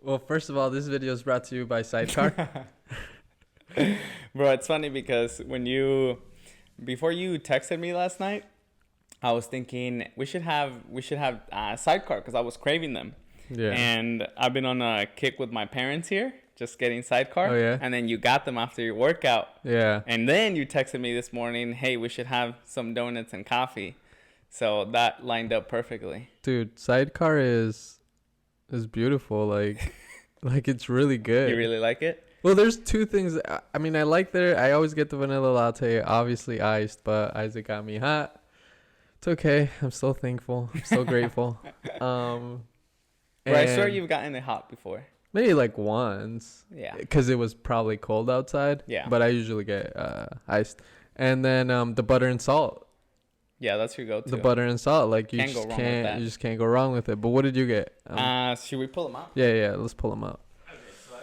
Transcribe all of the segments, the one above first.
Well, first of all, this video is brought to you by Sidecar. Bro, it's funny because before you texted me last night, I was thinking we should have Sidecar because I was craving them. Yeah. And I've been on a kick with my parents here, just getting Sidecar. Oh, yeah? And then you got them after your workout. Yeah. And then you texted me this morning, hey, we should have some donuts and coffee. So that lined up perfectly. Dude, Sidecar is beautiful. Like it's really good. You really like it? Well, there's two things. I mean, I always get the vanilla latte, obviously iced, but Isaac got me hot. It's okay. I'm still thankful. I'm still grateful. But I swear you've gotten it hot before. Maybe like once. Yeah. Because it was probably cold outside. Yeah. But I usually get iced. And then the butter and salt. Yeah, that's your go-to. The butter and salt. Like you Can't go wrong with that. You just can't go wrong with it. But what did you get? Should we pull them out? Yeah. Let's pull them out. Okay, so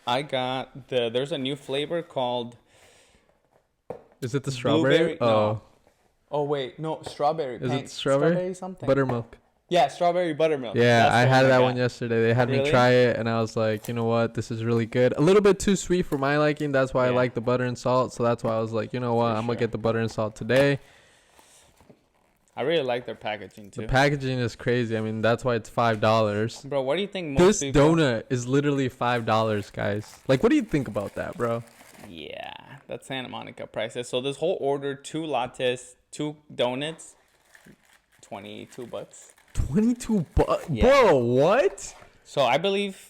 I got there's a new flavor called... Is it the strawberry? No. Oh, wait. No, strawberry. Is it strawberry? Something. Buttermilk. Yeah, strawberry buttermilk. Yeah, That's I the had that I one got. yesterday. They had me Really? try it, and I was like, you know what? This is really good. A little bit too sweet for my liking. That's why I Yeah. like the butter and salt. So that's why I was like, you know what? I'm going to get the butter and salt today. I really like their packaging, too. The packaging is crazy. I mean, that's why it's $5. Bro, what do you think most This people... donut is literally $5, guys. Like, what do you think about that, bro? Yeah, that's Santa Monica prices. So this whole order, 2 lattes, 2 donuts, $22. 22 bucks? Yeah. Bro, what? So I believe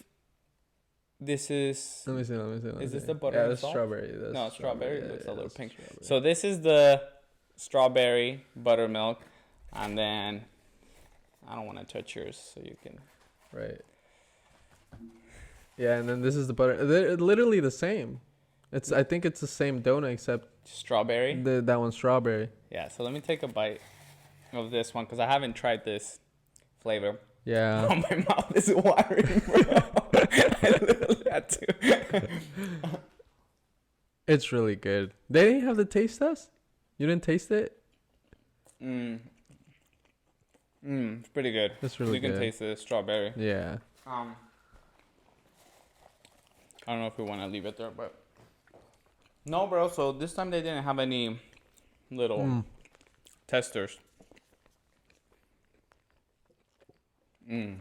this is... Let me see. Is this the butter Yeah, and that's salt? strawberry. That's No, strawberry. Yeah, Looks a little that's pink. strawberry. So this is the strawberry buttermilk. And then... I don't want to touch yours, so you can... Right. Yeah, and then this is the butter. They're literally the same. I think it's the same donut except Strawberry? that one's strawberry. Yeah, so let me take a bite of this one because I haven't tried this flavor. Yeah. Oh, my mouth is watering, bro. I literally had to. It's really good. They didn't have the taste test? You didn't taste it? It's pretty good. It's really You can good. taste the strawberry. Yeah. I don't know if we want to leave it there, but... No, bro, so this time they didn't have any little testers. And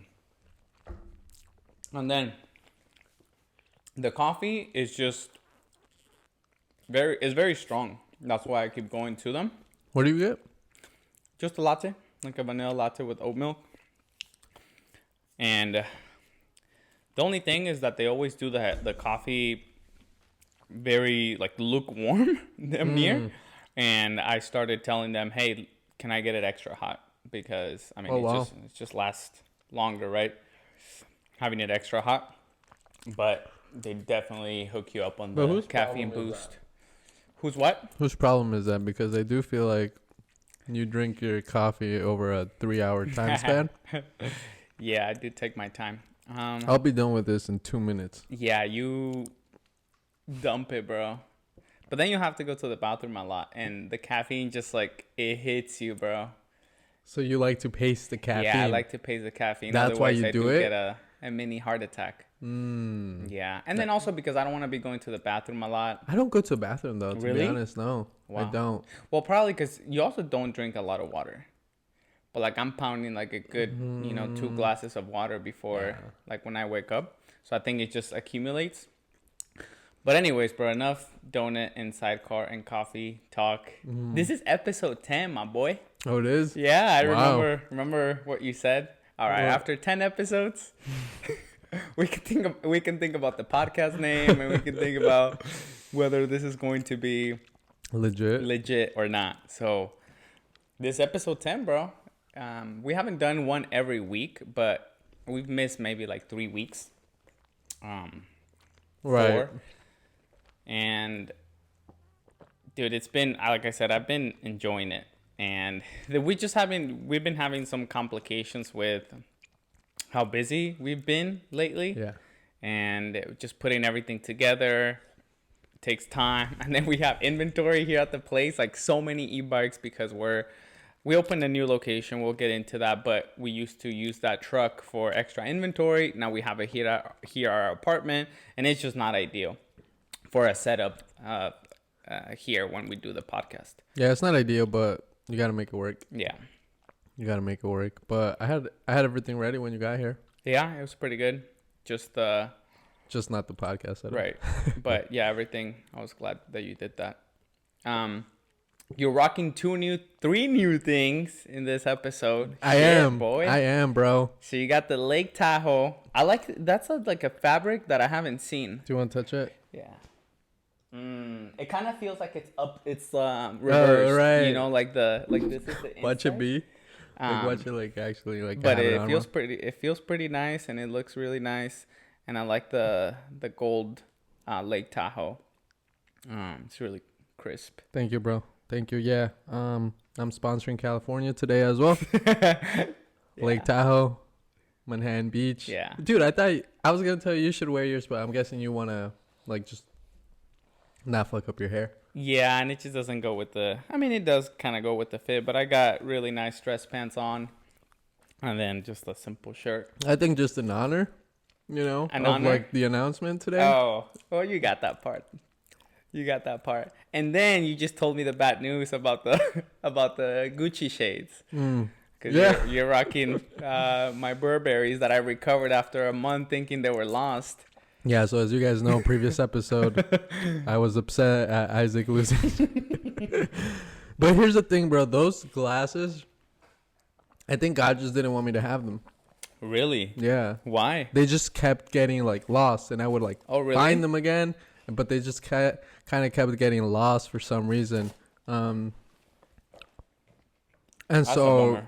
then the coffee is just very strong. That's why I keep going to them. What do you get? Just a latte, like a vanilla latte with oat milk. And the only thing is that they always do the coffee very like lukewarm damn near. And I started telling them, hey, can I get it extra hot? Because I mean, it just lasts longer, right? Having it extra hot. But they definitely hook you up on the caffeine boost. Who's what? Whose problem is that? Because I do feel like you drink your coffee over a 3-hour time span. Yeah, I did take my time. I'll be done with this in 2 minutes. Yeah, you dump it, bro. But then you have to go to the bathroom a lot. And the caffeine just like, it hits you, bro. So you like to pace the caffeine? Yeah, I like to pace the caffeine. That's why Otherwise, you I do it? Get a mini heart attack. Yeah. And then also because I don't want to be going to the bathroom a lot. I don't go to the bathroom, though, to Really? be honest. No, Wow. I don't. Well, probably because you also don't drink a lot of water. But like I'm pounding like a good, 2 glasses of water before, like when I wake up. So I think it just accumulates. But anyways, bro, enough donut and Sidecar and coffee talk. This is episode 10, my boy. Oh, it is? Yeah, I Wow. remember what you said. All right, after 10 episodes, we can think about the podcast name and we can think about whether this is going to be legit or not. So this episode 10, bro. We haven't done one every week, but we've missed maybe like 3 weeks. Right. 4. And dude, it's been, like I said, I've been enjoying it. And we've been having some complications with how busy we've been lately. Yeah. And just putting everything together takes time. And then we have inventory here at the place, like so many e-bikes because we opened a new location. We'll get into that, but we used to use that truck for extra inventory. Now we have it here at our apartment, and it's just not ideal for a setup here when we do the podcast. Yeah, it's not ideal, but you got to make it work. Yeah. You got to make it work. But I had everything ready when you got here. Yeah, it was pretty good. Just not the podcast setup. Right. But yeah, everything. I was glad that you did that. You're rocking three new things in this episode. I am, bro. So you got the Lake Tahoe. I like that's like a fabric that I haven't seen. Do you want to touch it? Yeah. It kind of feels like it's up. It's reversed. Right. You know, like this is the inside. Watch it be. Watch it like actually like. But it feels pretty. It feels pretty nice, and it looks really nice. And I like the gold Lake Tahoe. It's really crisp. Thank you, bro. Thank you. Yeah. I'm sponsoring California today as well. Yeah. Lake Tahoe, Manhattan Beach. Yeah. Dude, I thought I was gonna tell you should wear yours, but I'm guessing you wanna like just not fuck up your hair. Yeah, and it just doesn't go with the. I mean, it does kind of go with the fit, but I got really nice dress pants on, and then just a simple shirt. I think just an honor, like the announcement today. Oh, well, you got that part. And then you just told me the bad news about the Gucci shades. Because you're rocking my Burberrys that I recovered after a month thinking they were lost. Yeah, so as you guys know, previous episode, I was upset at Isaac losing. But here's the thing, bro. Those glasses, I think God just didn't want me to have them. Really? Yeah. Why? They just kept getting like lost, and I would like find them again. But they just kind of kept getting lost for some reason. And so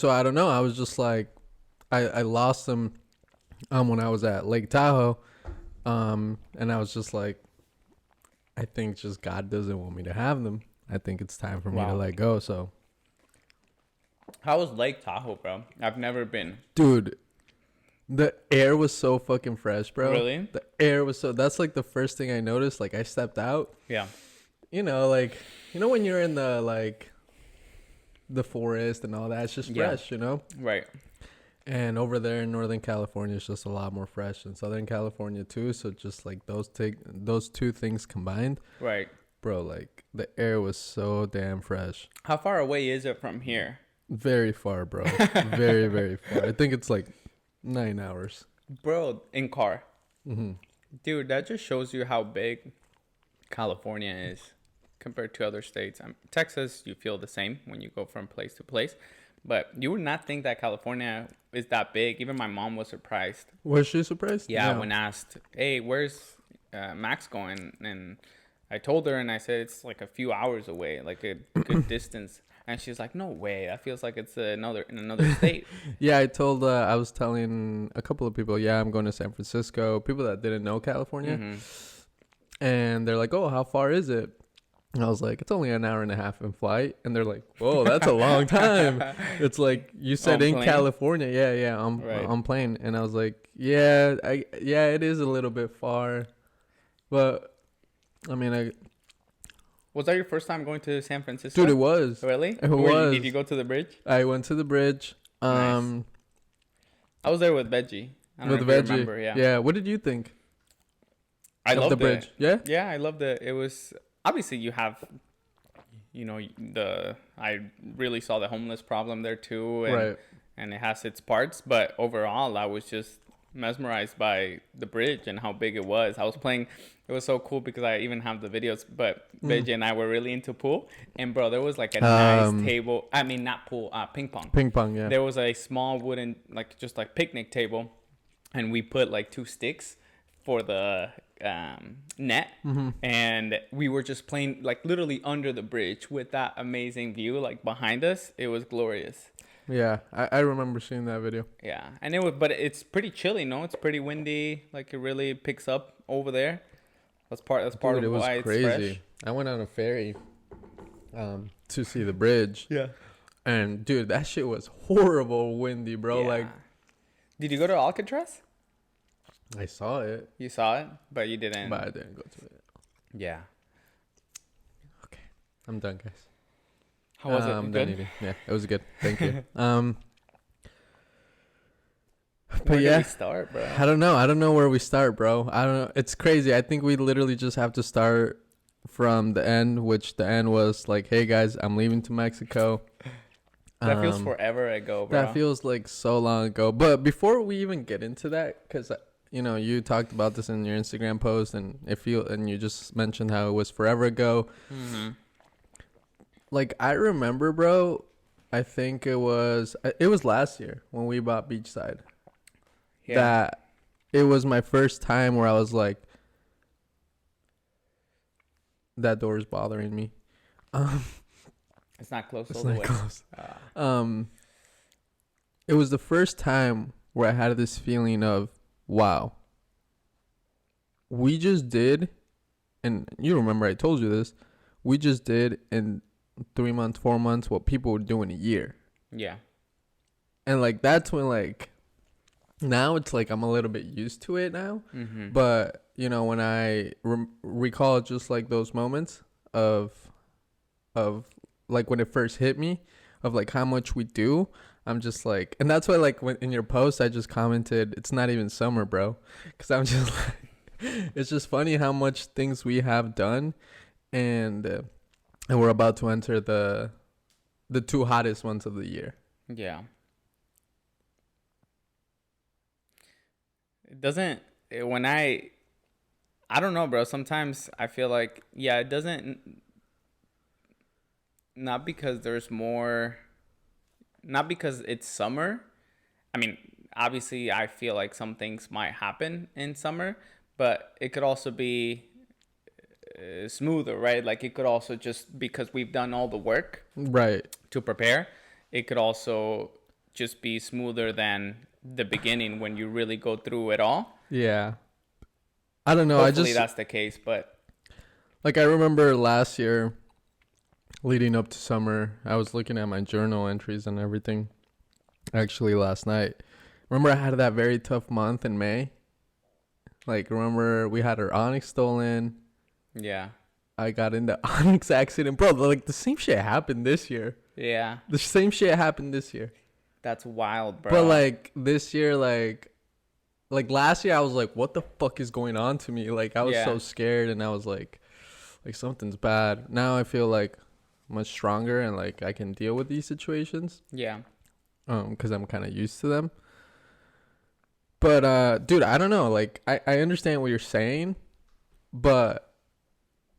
I don't know. I was just like, I lost them when I was at Lake Tahoe. And I was just like, I think just God doesn't want me to have them. I think it's time for me to let go. So, how was Lake Tahoe, bro? I've never been. Dude. The air was so fucking fresh, bro. Really? The air was that's like the first thing I noticed. Like I stepped out. Yeah. When you're in the forest and all that, it's just fresh, Right. And over there in Northern California, it's just a lot more fresh, and Southern California too. So just like those two things combined. Right. Bro, like the air was so damn fresh. How far away is it from here? Very far, bro. Very, very far. I think it's like 9 hours. Bro, in car. Mm-hmm. Dude, that just shows you how big California is compared to other states. Texas, you feel the same when you go from place to place. But you would not think that California is that big. Even my mom was surprised. Was she surprised? Yeah, when asked, hey, where's Max going? And I told her, and I said, it's like a few hours away, like a good distance. And she's like, no way. That feels like it's in another state. Yeah, I was telling a couple of people, I'm going to San Francisco. People that didn't know California. Mm-hmm. And they're like, oh, how far is it? And I was like, it's only an hour and a half in flight. And they're like, whoa, that's a long time. It's like, you said in California. Yeah, on plane. And I was like, it is a little bit far. But, I mean, was that your first time going to San Francisco? Dude, it was. Really? It was. Did you go to the bridge? I went to the bridge. Nice. I was there with Veggie. Remember, yeah. Yeah. What did you think? I loved the bridge. Yeah? Yeah, I loved it. It was obviously you have I really saw the homeless problem there too, and, and it has its parts, but overall I was just mesmerized by the bridge and how big it was. I was playing. It was so cool because I even have the videos, but Veggie and I were really into pool, and bro, there was like a nice table. I mean, not pool, ping pong. Yeah. There was a small wooden, just picnic table, and we put like 2 sticks for the net, and we were just playing like literally under the bridge with that amazing view like behind us. It was glorious. Yeah, I remember seeing that video. Yeah, and but it's pretty chilly, no? It's pretty windy. Like it really picks up over there. That's part of why it's fresh. It was crazy. I went on a ferry to see the bridge. Yeah. And dude, that shit was horrible windy, bro. Yeah. Like, did you go to Alcatraz? I saw it. You saw it, but you didn't. But I didn't go to it. Yeah. Okay. I'm done, guys. How was it? Good? Yeah, it was good. Thank you. But Where do yeah, we start, bro? I don't know. I don't know where we start, bro. I don't know. It's crazy. I think we literally just have to start from the end, which the end was like, hey guys, I'm leaving to Mexico. That feels forever ago, bro. That feels like so long ago. But before we even get into that, because you talked about this in your Instagram post, and you just mentioned how it was forever ago. Mm-hmm. Like I remember, bro. I think it was last year when we bought Beachside. Yeah. That it was my first time where I was like, that door is bothering me. It's not close It's all the not way. close. It was the first time where I had this feeling of, wow, we just did, and you remember I told you this, we just did in 3 months, 4 months what people would do in a year. Yeah. And like that's when like now it's like I'm a little bit used to it now. Mm-hmm. But when I recall just like those moments of like when it first hit me of like how much we do, I'm just like, and that's why like when in your post I just commented it's not even summer, bro, because I'm just like it's just funny how much things we have done, and we're about to enter the 2 hottest months of the year. Yeah. It doesn't, when I don't know, bro. Sometimes I feel like, yeah, it doesn't, not because there's more, not because it's summer. I mean, obviously I feel like some things might happen in summer, but it could also be smoother, right? Like it could also just because we've done all the work right to prepare, it could also just be smoother than the beginning when you really go through it all. Yeah, I don't know. Hopefully that's the case, but like I remember last year leading up to summer, I was looking at my journal entries and everything actually last night. Remember I had that very tough month in May. Like remember we had our Onyx stolen. Yeah, I got in the Onyx accident, bro. Like the same shit happened this year. Yeah, The same shit happened this year. that's wild, bro. But like this year, like last year, I was like, what the fuck is going on to me? Like I was so scared, and I was like something's bad. Now I feel like much stronger, and like I can deal with these situations. Yeah. Because I'm kind of used to them. But dude, I don't know. Like I understand what you're saying, but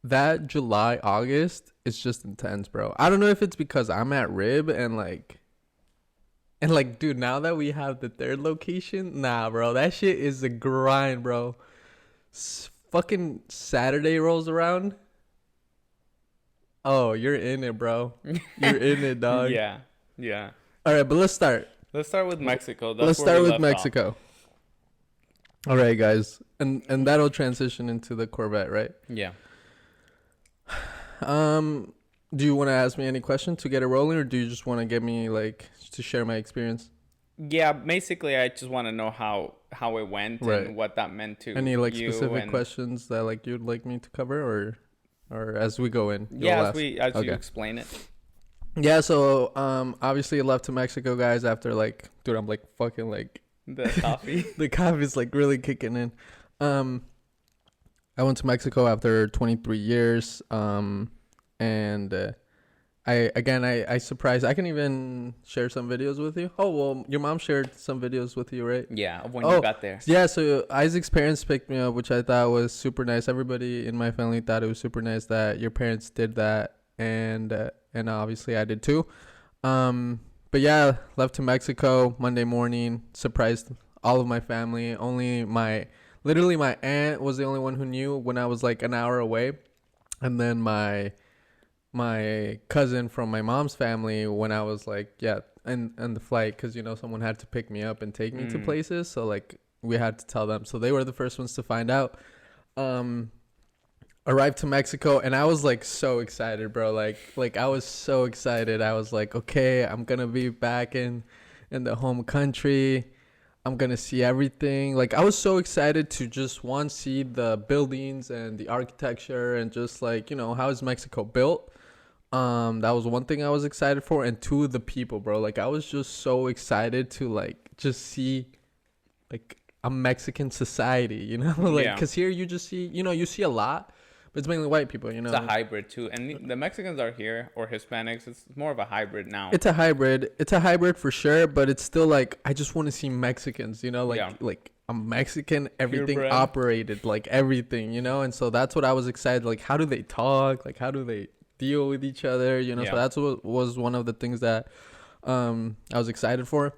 that July, August is just intense, bro. I don't know if it's because I'm at RIBB and like, dude, now that we have the 3rd location, nah, bro, that shit is a grind, bro. Fucking Saturday rolls around. Oh, you're in it, bro. You're in it, dog. Yeah. Yeah. All right, but let's start. Let's start with Mexico. Let's start with Mexico. All right, guys. And that'll transition into the Corvette, right? Yeah. Do you want to ask me any questions to get it rolling, or do you just want to get me like to share my experience? Yeah, basically, I just want to know how it went and what that meant to any like you specific questions that like you'd like me to cover, or as we go in. Yeah, as you explain it. Yeah, so obviously I left to Mexico, guys, after like, dude, I'm like fucking like the coffee. The coffee's like really kicking in. I went to Mexico after 23 years. And I surprised. I can even share some videos with you. Oh, well, your mom shared some videos with you, right? Yeah, of when you got there. Yeah, so Isaac's parents picked me up, which I thought was super nice. Everybody in my family thought it was super nice that your parents did that, and obviously I did too. But yeah, left to Mexico Monday morning, surprised all of my family. Literally my aunt was the only one who knew when I was like an hour away. And then my cousin from my mom's family when I was like, and the flight, because someone had to pick me up and take me to places, so like we had to tell them, so they were the first ones to find out. Arrived to Mexico, and I was like so excited, bro. Like I was so excited. I was like, okay, I'm gonna be back in the home country. I'm gonna see everything. Like I was so excited to just see the buildings and the architecture and just like how is Mexico built. That was one thing I was excited for, and two, the people, bro. Like, I was just so excited to like just see like a Mexican society, you know, like Yeah. because here you just see, you know, you see a lot, but it's mainly white people, you know. It's a hybrid too, and the Mexicans are here, or Hispanics. It's more of a hybrid now. It's a hybrid. It's a hybrid for sure, but it's still like I just want to see Mexicans, you know, like Yeah. like a Mexican, everything Purebred. operated, like everything, you know, and so that's what I was excited. Like, how do they talk? Like, how do they deal with each other? You know, Yeah. so that's what was one of the things that I was excited for.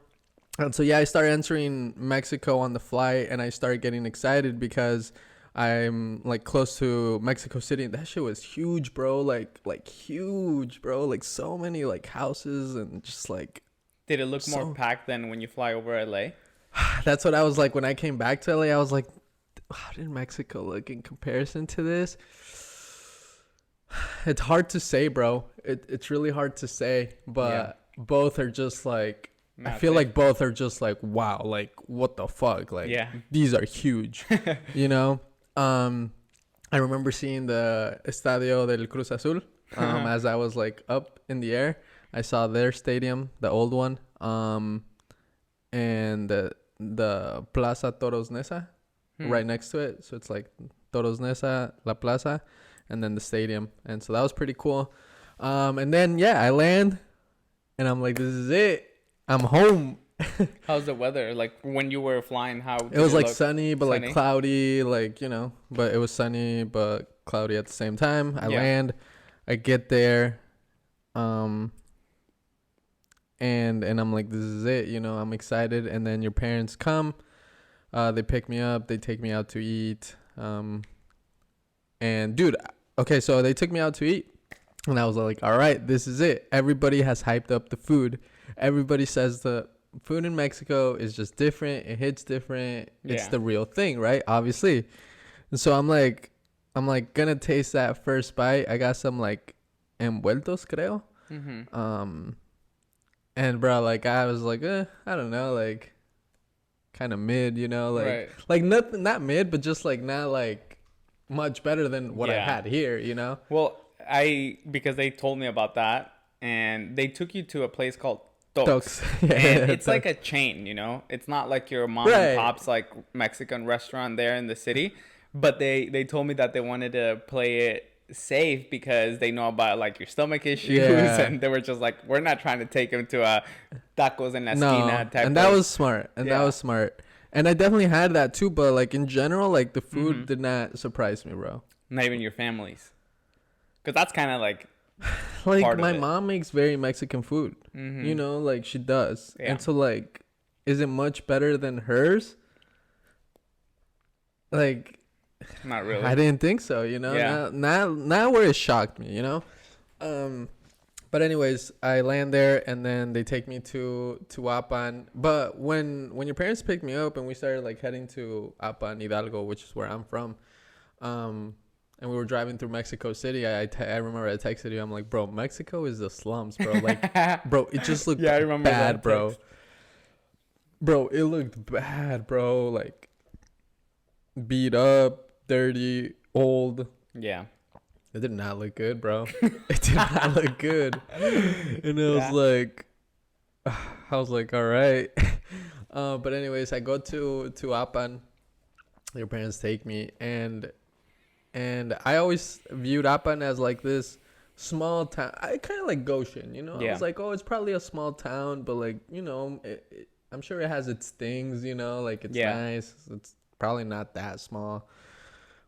And so yeah, I started entering Mexico on the flight, and I started getting excited because I'm like close to Mexico City, and that shit was huge, bro. Like huge, bro. Like so many like houses and just like Did it look more So- packed than when you fly over LA? that's what I was like when I came back to LA. I was like, how did Mexico look in comparison to this? It's hard to say, bro. It's really hard to say, but both are just like I feel like both are just like wow, like what the fuck, like Yeah. these are huge, you know. I remember seeing the Estadio del Cruz Azul as I was like up in the air. I saw their stadium, the old one, and the Plaza Toros Neza right next to it. So it's like Toros Neza, La Plaza, and then the stadium. And so that was pretty cool. And then yeah, I land, and I'm like, this is it. I'm home. How's the weather? Like when you were flying, how did It was like look? sunny, but Sunny? like cloudy, like, you know, but it was sunny, but cloudy at the same time. I Yeah. land, I get there, and I'm like, this is it, you know, I'm excited. And then your parents come, they pick me up, they take me out to eat. And dude, okay, so they took me out to eat, and I was like, all right, this is it. Everybody has hyped up the food. Everybody says the food in Mexico is just different. It hits different. It's Yeah. the real thing, right? Obviously. And so I'm like gonna taste that first bite. I got some like envueltos, creo. Mm-hmm. And bro, like I was like, I don't know, like kind of mid, you know, like Right. like nothing, not mid, but just like not like much better than what I Yeah. had here, you know. Well, because they told me about that, and they took you to a place called Tox. Tox. And it's like a chain, you know. It's not like your mom Right. and pop's like Mexican restaurant there in the city. But they told me that they wanted to play it safe because they know about like your stomach issues, Yeah. and they were just like, we're not trying to take him to a tacos en la No, esquina type. and that of- was smart, and that Yeah. was smart, and I definitely had that too. But like in general, like the food Mhm. did not surprise me, bro. not even your families, because that's kind of like Like Part of my it. mom makes very Mexican food, mhm. you know, like she does, Yeah. and so like, is it much better than hers? Like not really. I didn't think so, you know. Yeah. Not where it shocked me, you know. But anyways, I land there, and then they take me to Apan. But when your parents picked me up and we started like heading to Apan, Hidalgo, which is where I'm from, and we were driving through Mexico City, I remember I texted you. I'm like, bro, Mexico is the slums, bro. Like, bro, it just looked Yeah, I remember bad, that bro. text. Bro, it looked bad, bro. Like beat up, dirty, old. Yeah. It did not look good, bro. It did not look good. And it Yeah. was like, I was like, all right. But anyways, I go to Apan. Your parents take me, and I always viewed Apan as like this small town. I kind of like Goshen, you know. I Yeah. was like, oh, it's probably a small town, but like, you know, I'm sure it has its things, you know. Like it's Yeah. nice. It's probably not that small,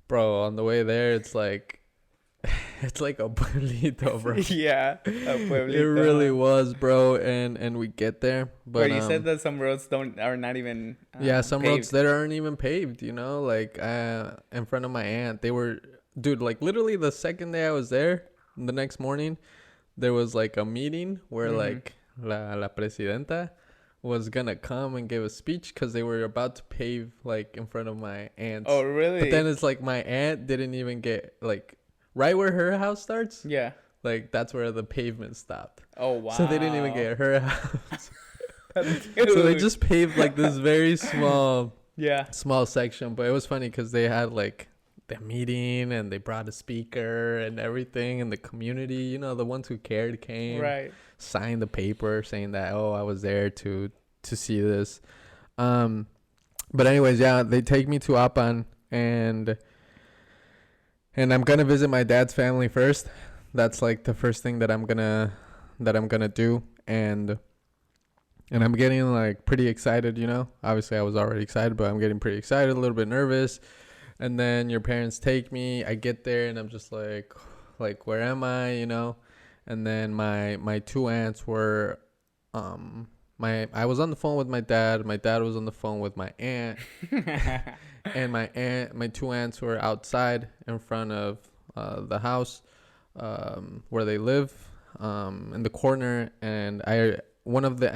bro. On the way there, it's like. It's like a pueblito, bro. Yeah. A pueblito. It really was, bro. And we get there, but Where you said that some roads are not even yeah, some roads paved. that aren't even paved, you know, like in front of my aunt, they were, dude, like literally the second day I was there, the next morning, there was like a meeting where Mhm. like la presidenta was gonna come and give a speech because they were about to pave like in front of my aunt's. Oh, really? But then it's like my aunt didn't even get like right where her house starts. Yeah. Like that's where the pavement stopped. Oh, wow. So they didn't even get her house. Dude. So they just paved like this very small Yeah. section. But it was funny because they the meeting, and they brought a speaker and everything, and the community, you know, the ones who cared came, Right. signed the paper saying that, oh, I was there to see this. But anyways, yeah, they take me to Apan, and I'm gonna visit my dad's family first. That's like the first thing that I'm gonna do, and I'm getting like pretty excited, you know. Obviously, I was already excited, but I'm getting pretty excited, a little bit nervous. And then your parents take me. I get there, and I'm just like where am I, you know? And then my two aunts were, I was on the phone with my dad. My dad was on the phone with my aunt, and my two aunts were outside in front of the house where they live, in the corner. And one of my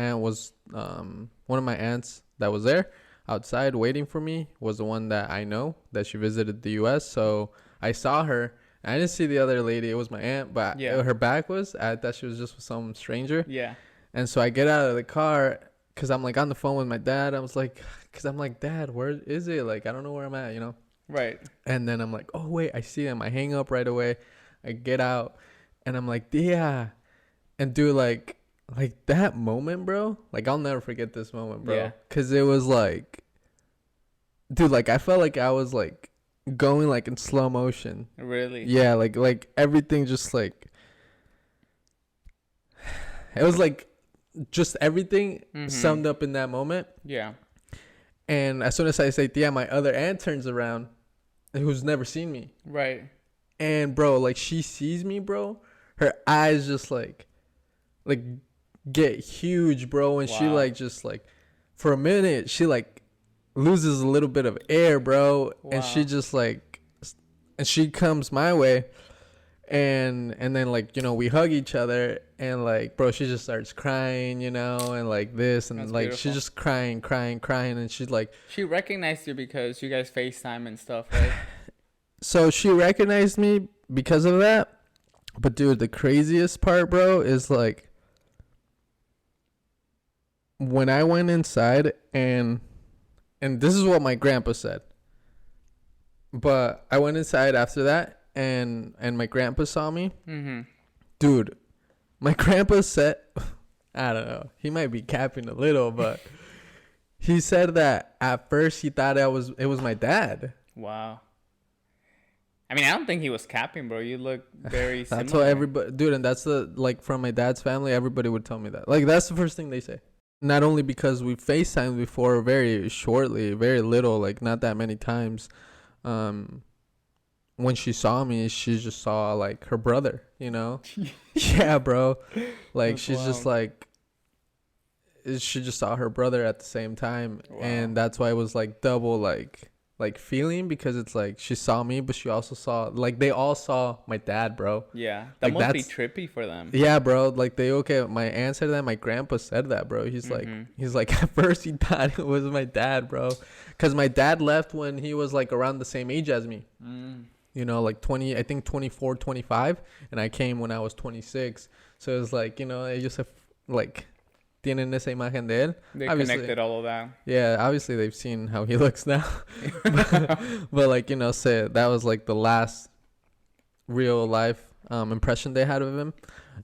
aunts that was there outside waiting for me was the one that I know that she visited the U.S. So I saw her. I didn't see the other lady. It was my aunt, but her back was. I thought she was just with some stranger. Yeah. And so I get out of the car because I'm like on the phone with my dad. I was like, because I'm like, Dad, where is it? Like, I don't know where I'm at, you know? Right. And then I'm like, oh, wait, I see him. I hang up right away. I get out and I'm like, yeah. And dude, like that moment, bro, like I'll never forget this moment, bro. Yeah. Because it was like, dude, like I felt like I was like going like in slow motion. Really? Yeah, like everything just like, it was like just everything summed up in that moment. Yeah. And as soon as I say, yeah, my other aunt turns around, who's never seen me. Right. And bro, like she sees me, bro. Her eyes just like get huge, bro. And she like just like for a minute, she like loses a little bit of air, bro. Wow. And she just like, and she comes my way. And then like, you know, we hug each other, and like, bro, she just starts crying, you know, and like this, and that's like beautiful. She's just crying, and she's like, she recognized you because you guys FaceTime and stuff, right? So she recognized me because of that. But dude, the craziest part, bro, is like when I went inside, and this is what my grandpa said. But I went inside after that, and my grandpa saw me. Mm-hmm. Dude, my grandpa said, I don't know, he might be capping a little, but he said that at first he thought it was my dad. Wow. I mean, I don't think he was capping, bro. You look very similar. That's what everybody, dude, and that's like from my dad's family, everybody would tell me that. Like, that's the first thing they say. Not only because we FaceTimed before very shortly, very little, like not that many times. When she saw me, she just saw like her brother, you know? Yeah, bro. Like, she's wild. Just like, she just saw her brother at the same time. Wow. And that's why it was like double like feeling, because it's like she saw me, but she also saw, like, they all saw my dad, bro. Yeah, that like, must be trippy for them. Yeah, bro. Like, my aunt said that, my grandpa said that, bro. He's like at first he thought it was my dad, bro, because my dad left when he was like around the same age as me. You know, like 20, I think 24, 25, and I came when I was 26. So it's like, you know, I just have like tienen esa imagen de él. They obviously connected all of that. Yeah, obviously they've seen how he looks now. but like, you know, say that was like the last real life impression they had of him.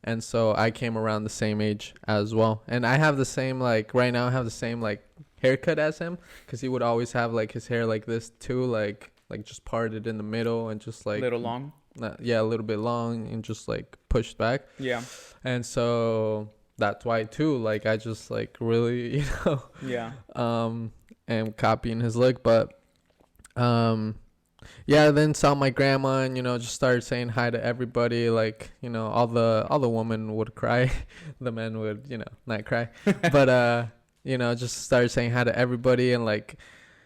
And so I came around the same age as well. And I have the same, like, right now I have the same like haircut as him, because he would always have like his hair like this too, like just parted in the middle and just like little long. Yeah, a little bit long and just like pushed back. Yeah. And so that's why too, like, I just like really, you know, yeah, am copying his look. But yeah, then saw my grandma, and, you know, just started saying hi to everybody. Like, you know, all the women would cry. The men would, you know, not cry. But you know, just started saying hi to everybody. And like,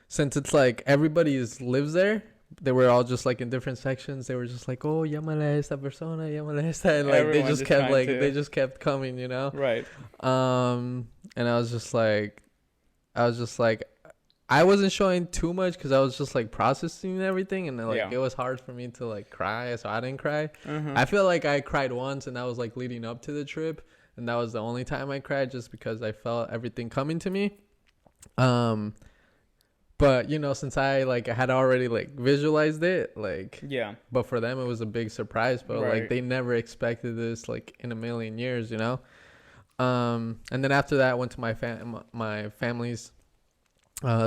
since it's like everybody lives there, they were all just like in different sections. They were just like, oh, llámale a esta persona, llámale a esta. And like, everyone they just kept coming, you know? Right. And I was just like, I wasn't showing too much because I was just like processing everything. And like, it was hard for me to like cry. So I didn't cry. Mm-hmm. I feel like I cried once, and that was like leading up to the trip. And that was the only time I cried, just because I felt everything coming to me. But you know, since I like had already like visualized it, like Yeah. but for them it was a big surprise, but like Right. they never expected this like in a million years, you know. And then after that I went to my family's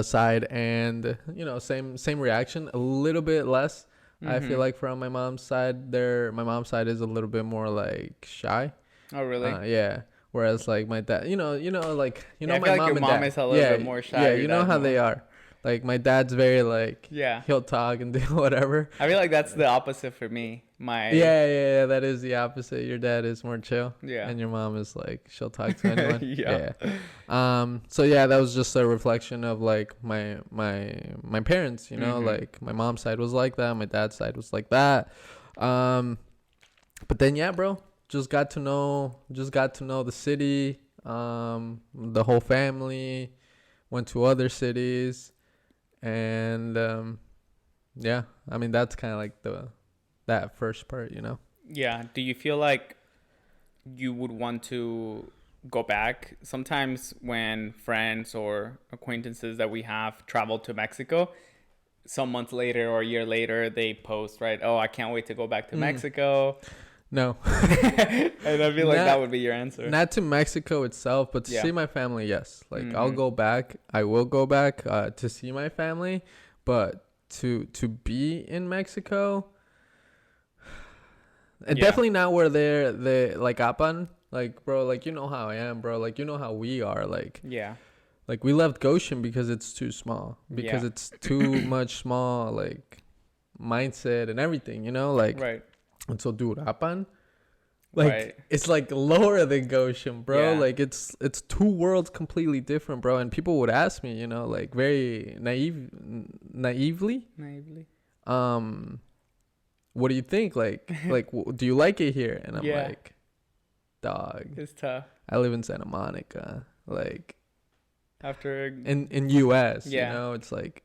side, and you know, same reaction, a little bit less. I feel Mm-hmm. like from my mom's side, my mom's side is a little bit more like shy. Oh, really? Yeah. Whereas like my dad, like Yeah, I my feel like mom your and mom dad. is a little Yeah, bit more shy. yeah, Your you know dad's how they more. are. Like my dad's very like Yeah. he'll talk and do whatever. I feel like that's the opposite for me. My. Yeah, that is the opposite. Your dad is more chill. Yeah. And your mom is like she'll talk to anyone. Yeah. So yeah, that was just a reflection of like my parents, you know, like my mom's side was like that, my dad's side was like that. But then yeah, bro, just got to know the city, the whole family, went to other cities, and yeah, I mean that's kind of like that first part, you know. Yeah. Do you feel like you would want to go back? Sometimes when friends or acquaintances that we have travel to Mexico, some months later or a year later, they post, right? Oh, I can't wait to go back to Mexico. No. And I feel like that would be your answer. Not to Mexico itself, but to see my family, yes. Like I'll go back. I will go back to see my family, but to be in Mexico, and definitely not where they like Apan. Like bro, like you know how I am, bro. Like you know how we are. Like like we left Goshen because it's too small. Because it's too much small like mindset and everything, you know? Like right. And so dude, Apan, like it's like lower than Goshen, bro. Yeah. Like it's two worlds completely different, bro. And people would ask me, you know, like very naively, what do you think? Like do you like it here? And I'm like, dog, it's tough. I live in Santa Monica, like after in US, you know, it's like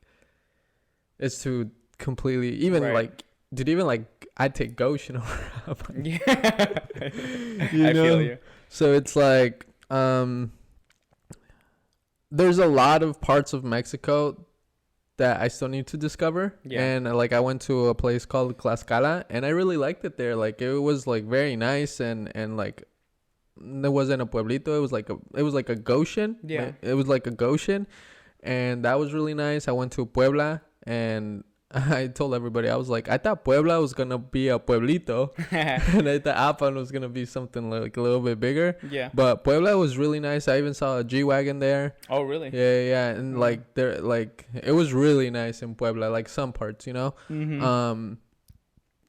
it's too completely even like dude, even like I'd take Goshen over Apan. Yeah. You know? I feel you. So it's like there's a lot of parts of Mexico that I still need to discover. Yeah. And like I went to a place called Tlaxcala and I really liked it there. Like it was like very nice and like there wasn't a pueblito. It was like a Goshen. Yeah. It was like a Goshen, and that was really nice. I went to Puebla and I told everybody, I was like, I thought Puebla was gonna be a pueblito, and I thought Apan was gonna be something like a little bit bigger. Yeah. But Puebla was really nice. I even saw a G-Wagon there. Oh, really? Yeah. And like there, like it was really nice in Puebla. Like some parts, you know.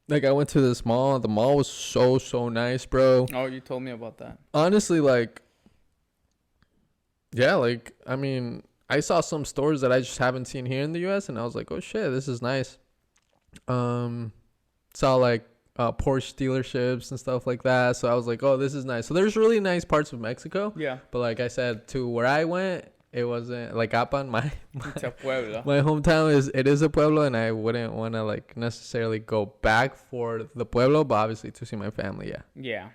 Like I went to this mall. The mall was so nice, bro. Oh, you told me about that. Honestly, like, yeah, like I mean, I saw some stores that I just haven't seen here in the US, and I was like, oh shit, this is nice. Saw like Porsche dealerships and stuff like that, so I was like, oh, this is nice. So there's really nice parts of Mexico. Yeah. But like I said, to where I went, it wasn't like Apan. It's a Puebla. My hometown is a pueblo, and I wouldn't want to like necessarily go back for the pueblo, but obviously to see my family, yeah. Yeah.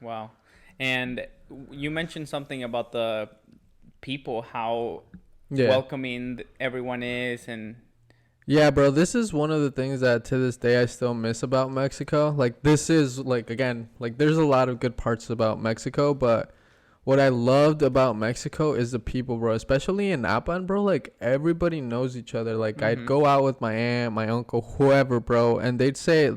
Wow. And you mentioned something about the people, how welcoming everyone is, and yeah, bro, this is one of the things that to this day I still miss about Mexico. Like this is like, again, like there's a lot of good parts about Mexico, but what I loved about Mexico is the people, bro, especially in Apan, bro. Like everybody knows each other. Like I'd go out with my aunt, my uncle, whoever, bro, and we'd say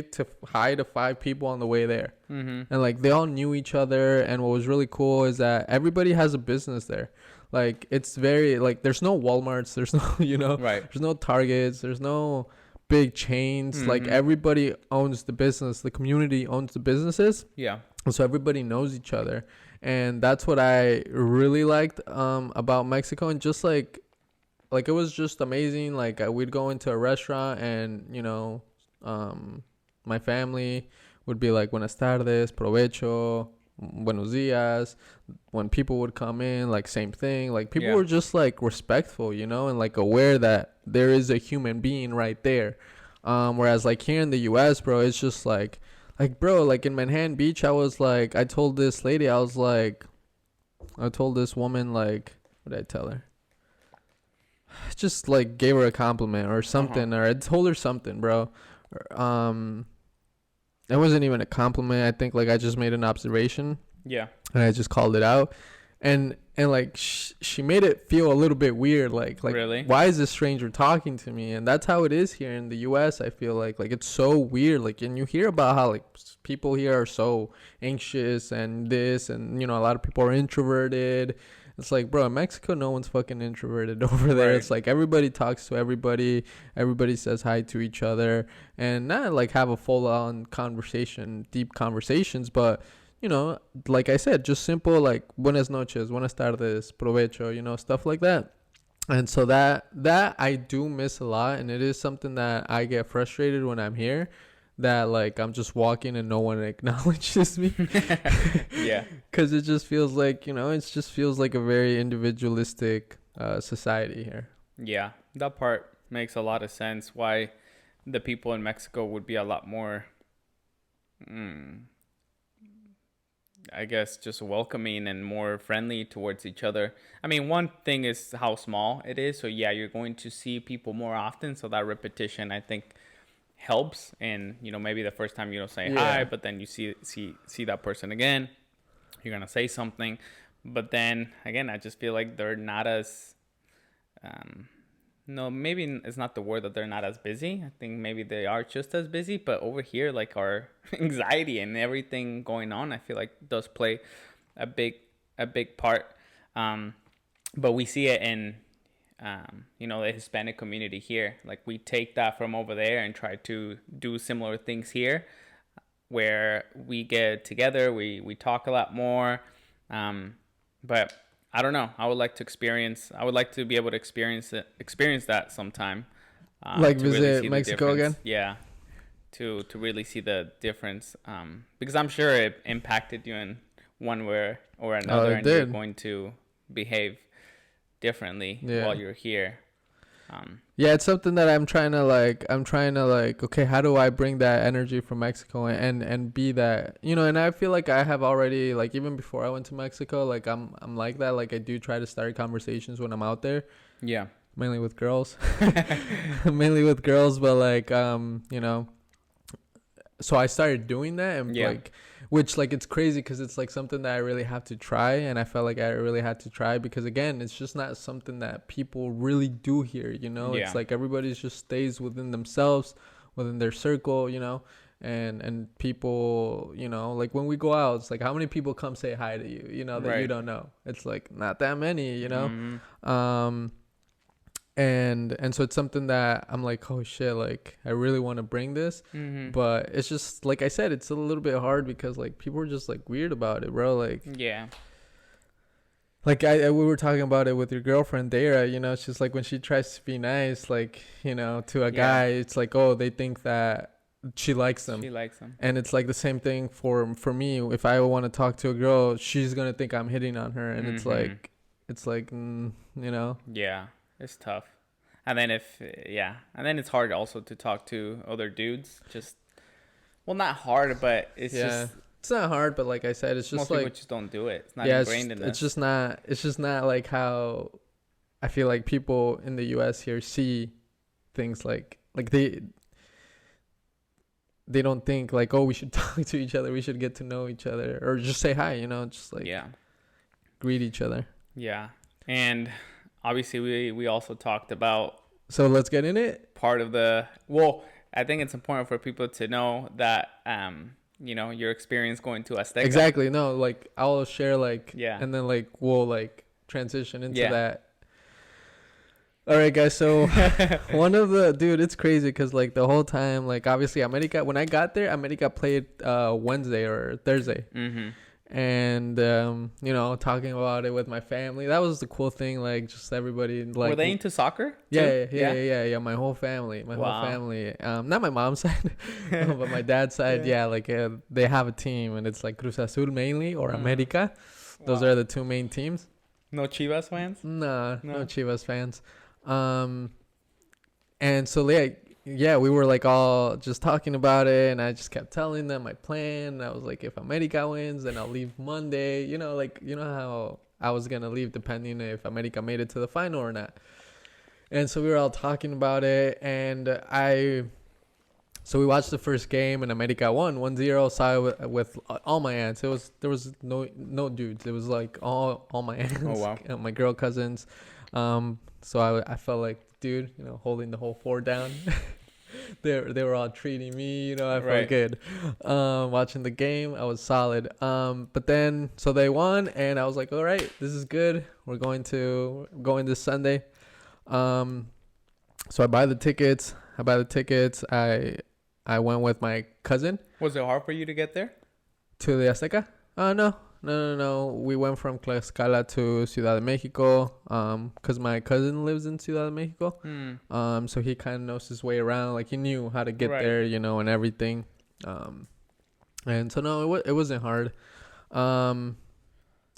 to hi to 5 people on the way there. And like they all knew each other. And what was really cool is that everybody has a business there. Like it's very like there's no Walmarts, there's no there's no Targets, there's no big chains. Like everybody owns the business, the community owns the businesses. Yeah. So everybody knows each other, and that's what I really liked about Mexico. And just like it was just amazing. Like we'd go into a restaurant, and my family would be like, buenas tardes, provecho, buenos dias. When people would come in, like same thing. Like people were just like respectful, and like aware that there is a human being right there. Whereas like here in the US, bro, it's just like bro, like in Manhattan Beach, I was like, I told this lady, I told this woman, like, what did I tell her? just like gave her a compliment or something, or I told her something, bro. Um, it wasn't even a compliment. I think like I just made an observation. Yeah. And I just called it out, and like she made it feel a little bit weird. Like really? Why is this stranger talking to me? And that's how it is here in the U.S. I feel like it's so weird. Like, and you hear about how like people here are so anxious and this, and you know, a lot of people are introverted. It's like, bro, in Mexico, no one's fucking introverted over there. Right. It's like everybody talks to everybody. Everybody says hi to each other, and not like have a full-on conversation, deep conversations, but you know, like I said, just simple like buenas noches, buenas tardes, provecho, you know, stuff like that. And so that I do miss a lot, and it is something that I get frustrated when I'm here, that like I'm just walking and no one acknowledges me. Yeah. Because it just feels like, you know, it just feels like a very individualistic society here. Yeah, that part makes a lot of sense. Why the people in Mexico would be a lot more, I guess, just welcoming and more friendly towards each other. I mean, one thing is how small it is. So yeah, you're going to see people more often. So that repetition, I think, helps. And you know, maybe the first time you don't say hi, but then you see that person again, you're gonna say something. But then again, I just feel like they're not as no, maybe it's not the word that they're not as busy. I think maybe they are just as busy. But over here, like our anxiety and everything going on, I feel like does play a big part. But we see it in you know, the Hispanic community here. Like we take that from over there and try to do similar things here, where we get together, we talk a lot more. But I don't know. I would like to be able to experience that sometime. Like visit really Mexico again? Yeah. To really see the difference. Because I'm sure it impacted you in one way or another, and you're going to behave differently while you're here. Yeah, it's something that I'm trying to like, okay, how do I bring that energy from Mexico and be that, you know? And I feel like I have already, like, even before I went to Mexico, like I'm like that. Like I do try to start conversations when I'm out there. Yeah. Mainly with girls. But like, you know, so I started doing that, and like, which like it's crazy because it's like something that I really have to try, and I felt like I really had to try because again, it's just not something that people really do here, you know. It's like everybody just stays within themselves, within their circle, you know, and people, you know, like when we go out, it's like how many people come say hi to you, you know, that you don't know. It's like not that many, you know. And so it's something that I'm like, oh shit, like I really want to bring this, but it's just like I said, it's a little bit hard because like people are just like weird about it, bro. Like like we were talking about it with your girlfriend Dara, you know. It's just like when she tries to be nice, like, you know, to a guy, it's like, oh, they think that she likes them. And it's like the same thing for me. If I want to talk to a girl, she's gonna think I'm hitting on her, and it's like you know. Yeah. It's tough. And then and then it's hard also to talk to other dudes. Just, well, not hard, but it's just. It's not hard, but like I said, it's just most like. Most people just don't do it. It's not ingrained in us. It's just not like how I feel like people in the U.S. here see things like they don't think like, oh, we should talk to each other. We should get to know each other, or just say hi, you know, just like greet each other. Yeah. And obviously, we also talked about. So let's get in it. Part of the I think it's important for people to know that you know, your experience going to Azteca. Exactly. No, like I'll share like and then like we'll like transition into that. All right, guys. So one of the it's crazy because like the whole time, like obviously America, when I got there, America played Wednesday or Thursday. And you know, talking about it with my family, that was the cool thing. Like just everybody, like, were they into soccer too? Yeah, my whole family, not my mom's side but my dad's side. Like they have a team, and it's like Cruz Azul mainly, or America. Those are the two main teams. No Chivas fans? No Chivas fans. And so we were like all just talking about it, and I just kept telling them my plan. And I was like, if America wins, then I'll leave Monday. You know, like, you know how I was gonna leave depending if America made it to the final or not. And so we were all talking about it, and so we watched the first game, and America won 1-0. Saw it with all my aunts. There was no dudes. It was like all my aunts, Oh, wow. my girl cousins. So I felt like, dude, holding the whole fort down. They were all treating me, I felt good. Watching the game, I was solid. But then so they won, and I was like, all right, this is good. We're going this Sunday. So I buy the tickets. I went with my cousin. Was it hard for you to get there? To the Azteca? No. We went from Tlaxcala to Ciudad de Mexico. Cause my cousin lives in Ciudad de Mexico. So he kind of knows his way around. Like he knew how to get there, and everything. And so no, it wasn't hard.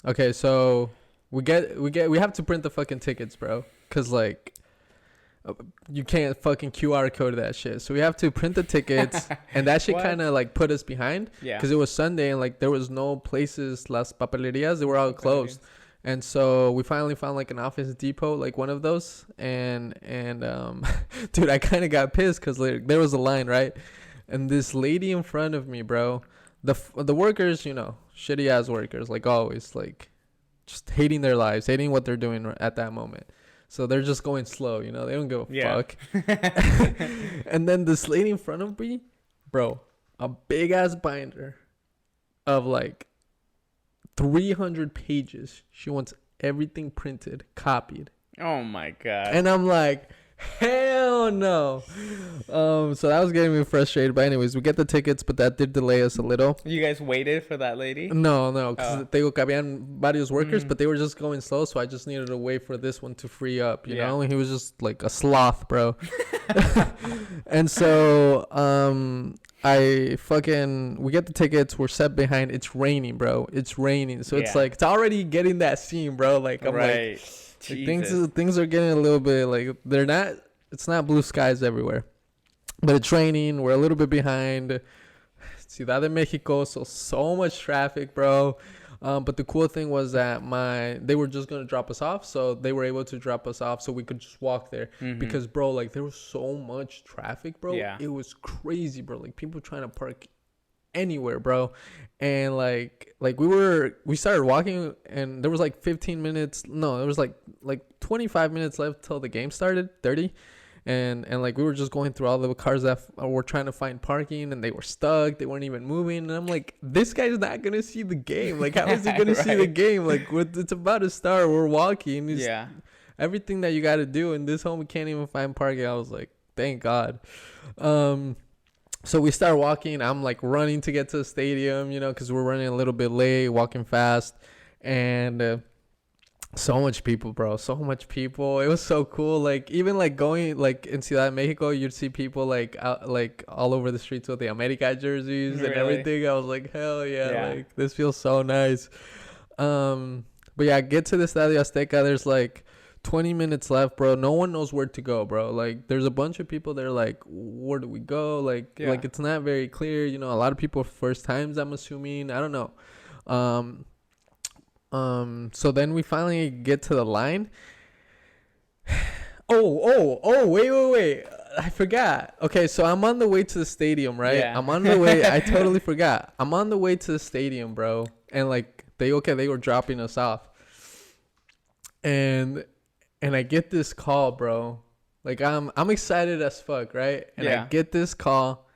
Okay, so we have to print the fucking tickets, bro. Cause like, you can't fucking QR code that shit. So we have to print the tickets, and that shit kind of like put us behind. Yeah. Because it was Sunday, and like there was no places, las papelerias, they were all closed. And so we finally found like an Office Depot, like one of those. And dude, I kind of got pissed because there was a line, right? And this lady in front of me, bro, the workers, shitty ass workers, like always, like just hating their lives, hating what they're doing at that moment. So they're just going slow, they don't give a fuck. And then this lady in front of me, bro, a big ass binder of like 300 pages. She wants everything printed, copied. Oh my God. And I'm like, hell no. So that was getting me frustrated. But anyways, we get the tickets, but that did delay us a little. You guys waited for that lady? No, because habían varios workers, but they were just going slow, so I just needed to wait for this one to free up, you know? And he was just like a sloth, bro. And so we get the tickets, we're set behind. It's raining, bro. It's raining. So it's like, it's already getting that scene, bro. Like, I'm like things are getting a little bit like it's not blue skies everywhere, but it's raining. We're a little bit behind. Ciudad de Mexico, so much traffic, bro. But the cool thing was that they were just gonna drop us off, so they were able to drop us off so we could just walk there. Because, bro, like there was so much traffic, bro. It was crazy, bro. Like people trying to park anywhere, bro. And like we started walking, and there was like 15 minutes. No, there was like 25 minutes left till the game started, 30. And like we were just going through all the cars that were trying to find parking, and they were stuck. They weren't even moving. And I'm like, this guy's not gonna see the game. Like, how is he gonna see the game? Like, it's about to start. We're walking. Everything that you got to do in this home, we can't even find parking. I was like, thank God. So we start walking. I'm like running to get to the stadium, because we're running a little bit late, walking fast, and so much people, bro. So much people. It was so cool. Like even like going like in Ciudad de Mexico, you'd see people like out, like all over the streets with the America jerseys and everything. I was like, hell yeah, like this feels so nice. But yeah, get to the Estadio Azteca. There's like 20 minutes left, bro. No one knows where to go, bro. Like there's a bunch of people that are like, where do we go? Like it's not very clear. A lot of people first times, I'm assuming. I don't know. So then we finally get to the line. Wait. I forgot. Okay, so I'm on the way to the stadium, right? Yeah. I'm on the way. I totally forgot. I'm on the way to the stadium, bro. And like they were dropping us off. And I get this call, bro. Like I'm excited as fuck, right? And I get this call,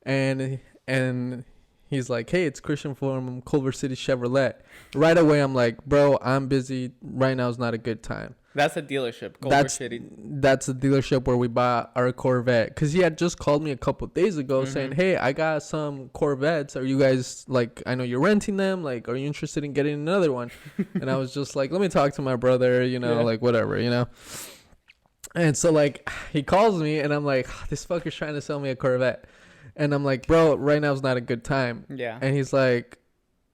and he's like, hey, it's Christian from Culver City Chevrolet. Right away, I'm like, bro, I'm busy. Right now is not a good time. That's a dealership, Culver City. That's a dealership where we bought our Corvette. Because he had just called me a couple days ago saying, hey, I got some Corvettes. Are you guys, like, I know you're renting them. Like, are you interested in getting another one? And I was just like, let me talk to my brother, like, whatever, And so, like, he calls me, and I'm like, this fucker's trying to sell me a Corvette. And I'm like, bro, right now is not a good time. Yeah. And he's like,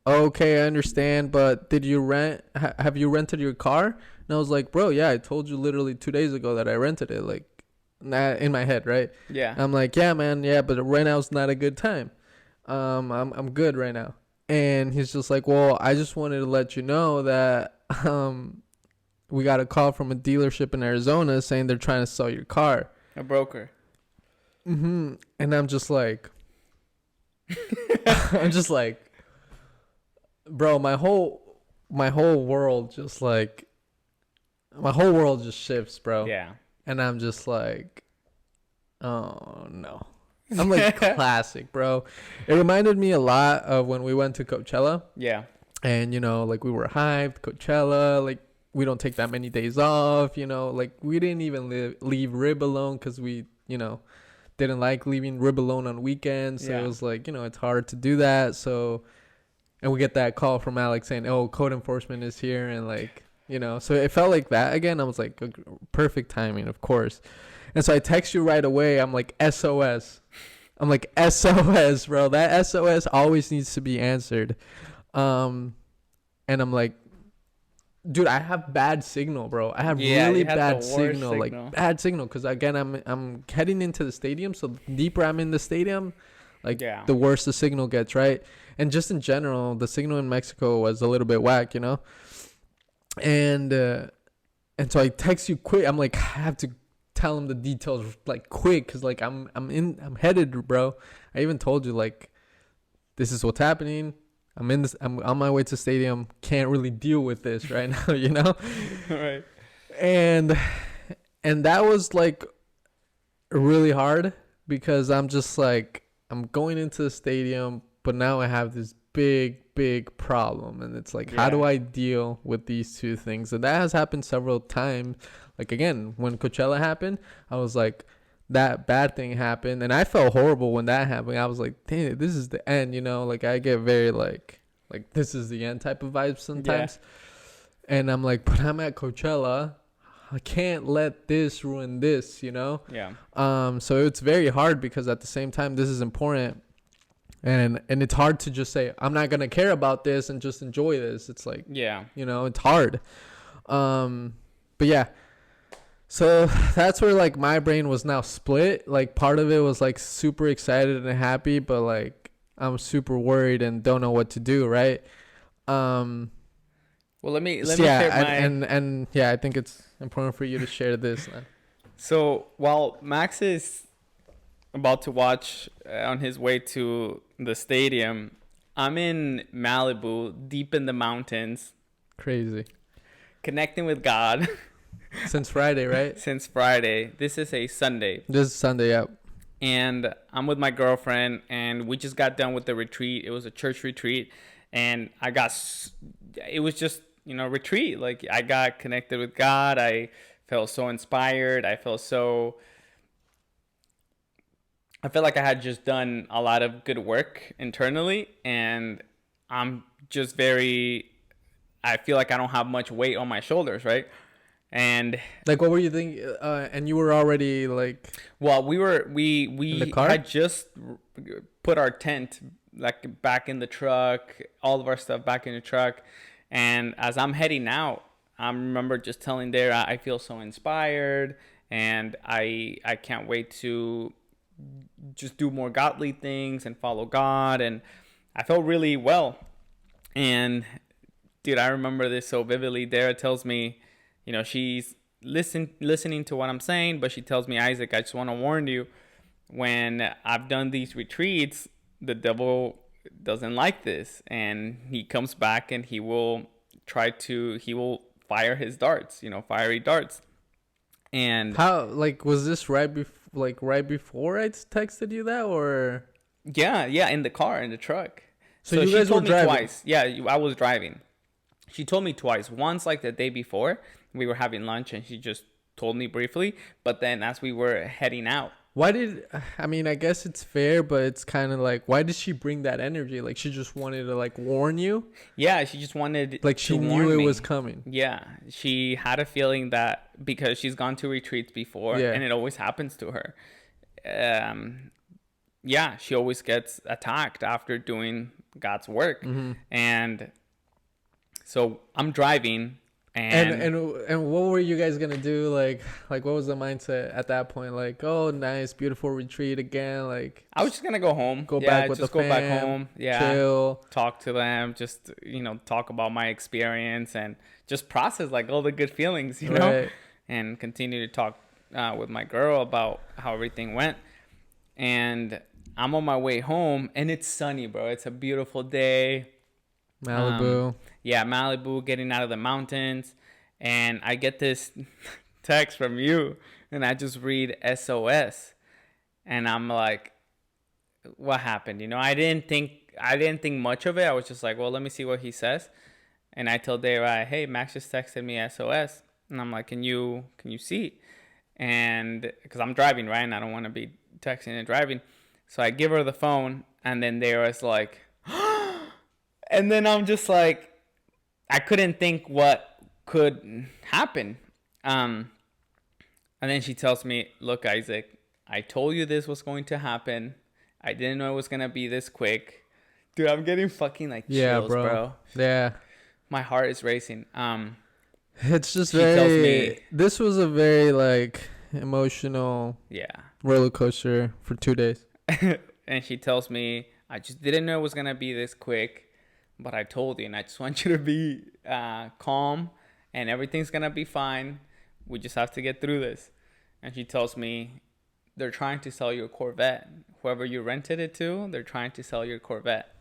okay, I understand, but did you have you rented your car? And I was like, bro, yeah, I told you literally 2 days ago that I rented it, like, in my head, right? Yeah. I'm like, yeah, man, yeah, but right now is not a good time. I'm good right now. And he's just like, well, I just wanted to let you know that we got a call from a dealership in Arizona saying they're trying to sell your car. A broker. And I'm just like, I'm just like, bro, my whole world just like, my whole world just shifts, bro. Yeah. And I'm just like, oh no. I'm like, classic, bro. It reminded me a lot of when we went to Coachella. Yeah. And, you know, like we were hyped, Coachella, like we don't take that many days off, you know, like we didn't even leave RIBB alone because we, you know, didn't like leaving RIBB alone on weekends. So it was like, you know, it's hard to do that. So, and we get that call from Alex saying, oh, code enforcement is here. And like, you know, so it felt like that again. I was like, perfect timing, of course. And so I text you right away. I'm like, SOS. I'm like, SOS, bro. That SOS always needs to be answered. And I'm like, dude, I have bad signal, bro. I have really bad signal, like bad signal. Because again, I'm heading into the stadium. So the deeper I'm in the stadium, like the worse the signal gets, right? And just in general, the signal in Mexico was a little bit whack, you know. And so I text you quick. I'm like, I have to tell him the details like quick, because like I'm headed, bro. I even told you like, this is what's happening. I'm on my way to stadium. Can't really deal with this right now, you know? Right. And that was like really hard, because I'm just like, I'm going into the stadium, but now I have this big problem. And it's like, how do I deal with these two things? And that has happened several times. Like, again, when Coachella happened, I was like, that bad thing happened, and I felt horrible when that happened. I was like, dang, this is the end, you know? Like, I get very like this is the end type of vibes sometimes. And I'm like, but I'm at Coachella. I can't let this ruin this, you know? Yeah. So it's very hard, because at the same time, this is important. And it's hard to just say, I'm not going to care about this and just enjoy this. It's like, you know, it's hard. But yeah. So that's where like my brain was now split. Like part of it was like super excited and happy, but like I'm super worried and don't know what to do, right? Well, let me share my... and yeah, I think it's important for you to share this. So while Max is about to watch on his way to the stadium, I'm in Malibu, deep in the mountains. Crazy. Connecting with God. Since Friday, right? Since Friday. This is a Sunday. This is Sunday, yeah. And I'm with my girlfriend, and we just got done with the retreat. It was a church retreat, and it was just, you know, retreat. Like, I got connected with God. I felt so inspired. I felt like I had just done a lot of good work internally, and I'm just I feel like I don't have much weight on my shoulders, right? And like, what were you thinking? And you were already like, well, we in the car? had just put our tent like back in the truck, all of our stuff back in the truck. And as I'm heading out, I remember just telling Dara, I feel so inspired, and I can't wait to just do more godly things and follow God. And I felt really well. And dude, I remember this so vividly. Dara tells me, you know, she's listening to what I'm saying, but she tells me, Isaac, I just want to warn you, when I've done these retreats, the devil doesn't like this, and he comes back and he will fire his darts, you know, fiery darts. And how, like, was this right before I texted you that, or? Yeah, in the car, in the truck. So you guys were driving? Twice. Yeah, I was driving. She told me twice. Once, like the day before, we were having lunch, and she just told me briefly. But then as we were heading out. I guess it's fair, but it's kind of like, why did she bring that energy? Like, she just wanted to, like, warn you? Yeah, she just wanted like, she knew it was coming. Yeah, she had a feeling that because she's gone to retreats before, and it always happens to her. Yeah, she always gets attacked after doing God's work. Mm-hmm. And so I'm driving, and what were you guys gonna do? Like what was the mindset at that point? Like, oh, nice, beautiful retreat again. Like, I was just gonna go home, go back with the fam, back home, chill, talk to them, just, you know, talk about my experience and just process like all the good feelings, you know, Right. and continue to talk with my girl about how everything went. And I'm on my way home, and it's sunny, bro. It's a beautiful day. Malibu. Yeah, Malibu, getting out of the mountains. And I get this text from you, and I just read SOS. And I'm like, what happened? You know, I didn't think much of it. I was just like, well, let me see what he says. And I told Dara, hey, Max just texted me SOS. And I'm like, can you see? And because I'm driving, right? And I don't want to be texting and driving. So I give her the phone, and then Dara's like, and then I'm just like, I couldn't think what could happen. And then she tells me, look, Isaac, I told you this was going to happen. I didn't know it was going to be this quick. Dude, I'm getting fucking like chills, bro. Yeah. My heart is racing. It's just very, this was a very like emotional roller coaster for 2 days. And she tells me, I just didn't know it was going to be this quick, but I told you, and I just want you to be calm, and everything's going to be fine. We just have to get through this. And she tells me, they're trying to sell you a Corvette. Whoever you rented it to, they're trying to sell your Corvette.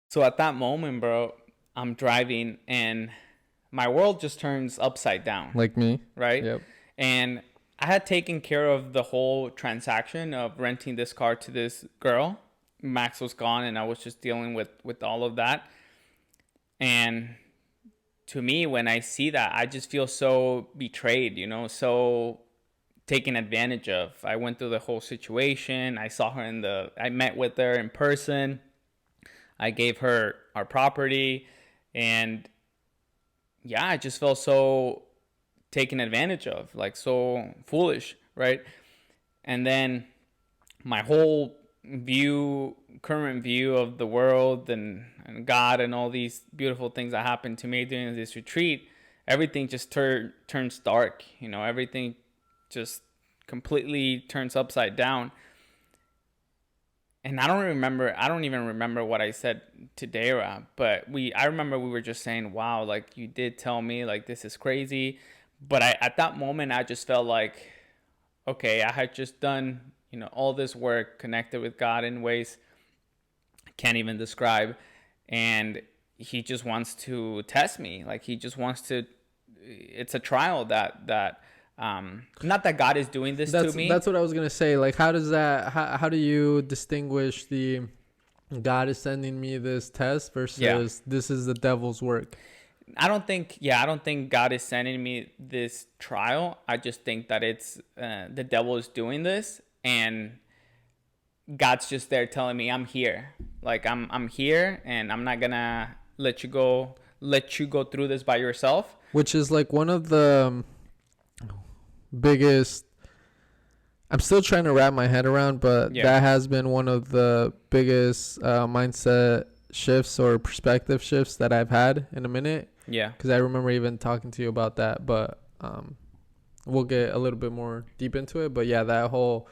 So at that moment, bro, I'm driving, and my world just turns upside down. Like me. Right? Yep. And I had taken care of the whole transaction of renting this car to this girl. Max was gone, and I was just dealing with all of that. And to me, when I see that, I just feel so betrayed, you know, so taken advantage of. I went through the whole situation. I saw her I met with her in person. I gave her our property, and yeah, I just felt so taken advantage of, like so foolish, right? And then my whole current view of the world and God and all these beautiful things that happened to me during this retreat, everything just turns dark, you know, everything just completely turns upside down. And I don't even remember what I said to Dara, but I remember we were just saying, wow, like you did tell me like this is crazy. But at that moment, I just felt like, okay, I had just done, you know, all this work, connected with God in ways I can't even describe. And he just wants to test me. Like he just wants to, it's a trial that not that God is doing this to me. That's what I was going to say. Like, how do you distinguish the God is sending me this test versus this is the devil's work? I don't think God is sending me this trial. I just think that it's the devil is doing this, and God's just there telling me I'm here. Like I'm here, and I'm not gonna let you go through this by yourself. Which is like one of the biggest, I'm still trying to wrap my head around, but that has been one of the biggest mindset shifts or perspective shifts that I've had in a minute. Yeah. Because I remember even talking to you about that, but we'll get a little bit more deep into it. But yeah, that whole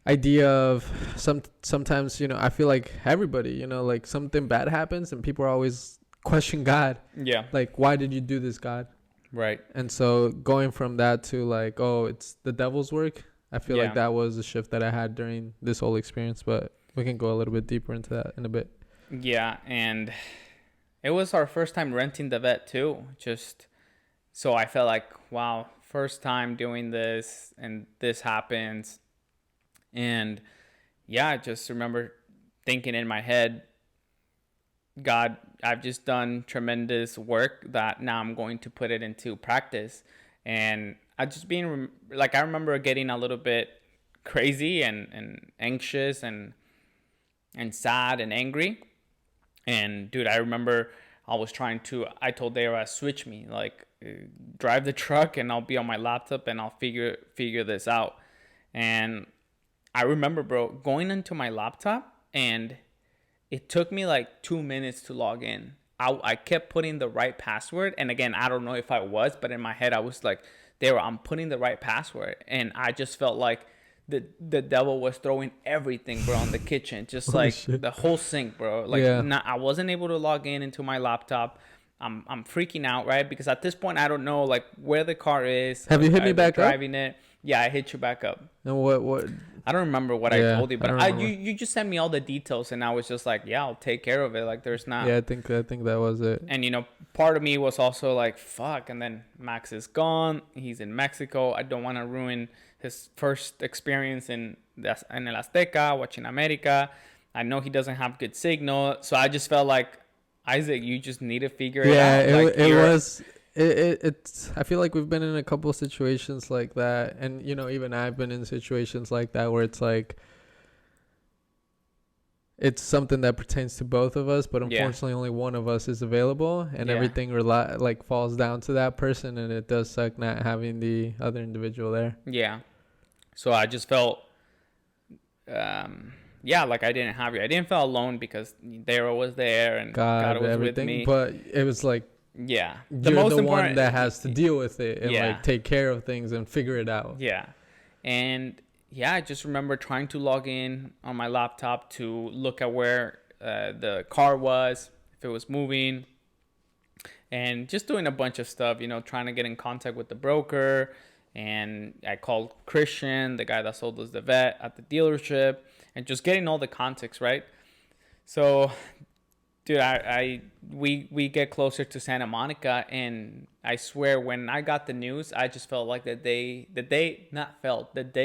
idea of sometimes, you know, I feel like everybody, you know, like something bad happens and people are always question God. Yeah. Like, why did you do this, God? Right. And so going from that to like, oh, it's the devil's work. I feel like that was a shift that I had during this whole experience, but we can go a little bit deeper into that in a bit. Yeah. And it was our first time renting the Vette too. Just so I felt like, wow, first time doing this and this happens. And yeah, I just remember thinking in my head, God, I've just done tremendous work that now I'm going to put it into practice. And I just being like, I remember getting a little bit crazy and anxious and sad and angry. And dude, I remember I told Dara, switch me, like drive the truck and I'll be on my laptop and I'll figure this out. And I remember, bro, going into my laptop, and it took me like 2 minutes to log in. I kept putting the right password. And again, I don't know if I was, but in my head, I was like, I'm putting the right password. And I just felt like the devil was throwing everything, bro, in the kitchen. Just like the whole sink, bro. Like I wasn't able to log into my laptop. I'm freaking out, right? Because at this point, I don't know like where the car is. Have you hit me back up? Driving it. Yeah, I hit you back up. And what? I don't remember what I told you, but you just sent me all the details, and I was just like, yeah, I'll take care of it. Like, there's not. Yeah, I think that was it. And part of me was also like, fuck. And then Max is gone. He's in Mexico. I don't want to ruin his first experience in El Azteca, watching America. I know he doesn't have good signal, so I just felt like, Isaac, you just need to figure it out. It's I feel like we've been in a couple of situations like that, and even I've been in situations like that where it's like it's something that pertains to both of us, but unfortunately only one of us is available, and everything falls down to that person, and it does suck not having the other individual there. Yeah. So I just felt like I didn't have you. I didn't feel alone because Dara was there and God was with me. But it was like, yeah, the most important one that has to deal with it and like take care of things and figure it out. Yeah. And I just remember trying to log in on my laptop to look at where the car was, if it was moving, and just doing a bunch of stuff, trying to get in contact with the broker. And I called Christian, the guy that sold us the Vette at the dealership, and just getting all the context, right? So, dude, we get closer to Santa Monica, and I swear when I got the news, I just felt like the day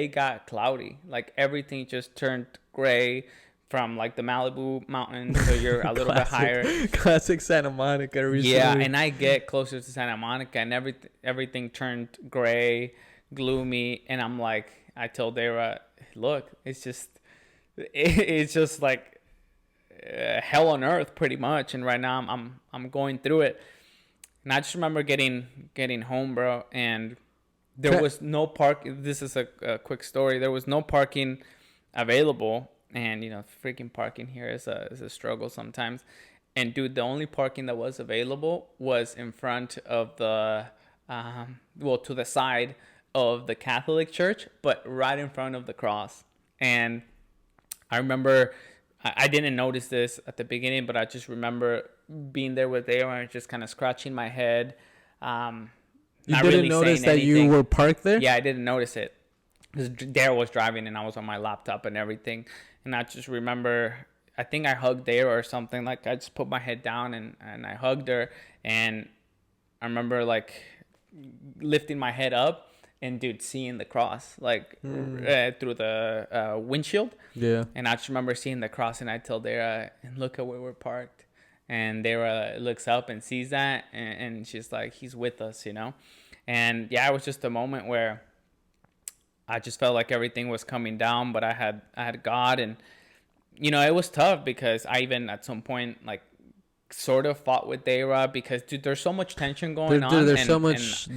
got cloudy. Like everything just turned gray from like the Malibu mountains, so you're a little bit higher. Classic Santa Monica recently. Yeah, and I get closer to Santa Monica, and everything turned gray, gloomy, and I'm like, I told Dara, look, it's just like hell on earth pretty much, and right now I'm going through it. And I just remember getting home, bro, and there was no park. This is a quick story. There was no parking available, and freaking parking here is a struggle sometimes. And dude, the only parking that was available was in front of the to the side of the Catholic church, but right in front of the cross. And I remember, I didn't notice this at the beginning, but I just remember being there with Dara and just kind of scratching my head. You didn't notice that you were parked there? Yeah, I didn't notice it. Because Dara was driving and I was on my laptop and everything. And I just remember, I think I hugged Dara or something. Like, I just put my head down and I hugged her. And I remember, like, lifting my head up and, dude, seeing the cross, like, through the windshield. Yeah. And I just remember seeing the cross, and I tell Dara, and look at where we're parked. And Dara looks up and sees that, and she's like, he's with us, And, yeah, it was just a moment where I just felt like everything was coming down, but I had God. And, it was tough because I even at some point, like, sort of fought with Dara because, dude, there's so much tension going on. There's so much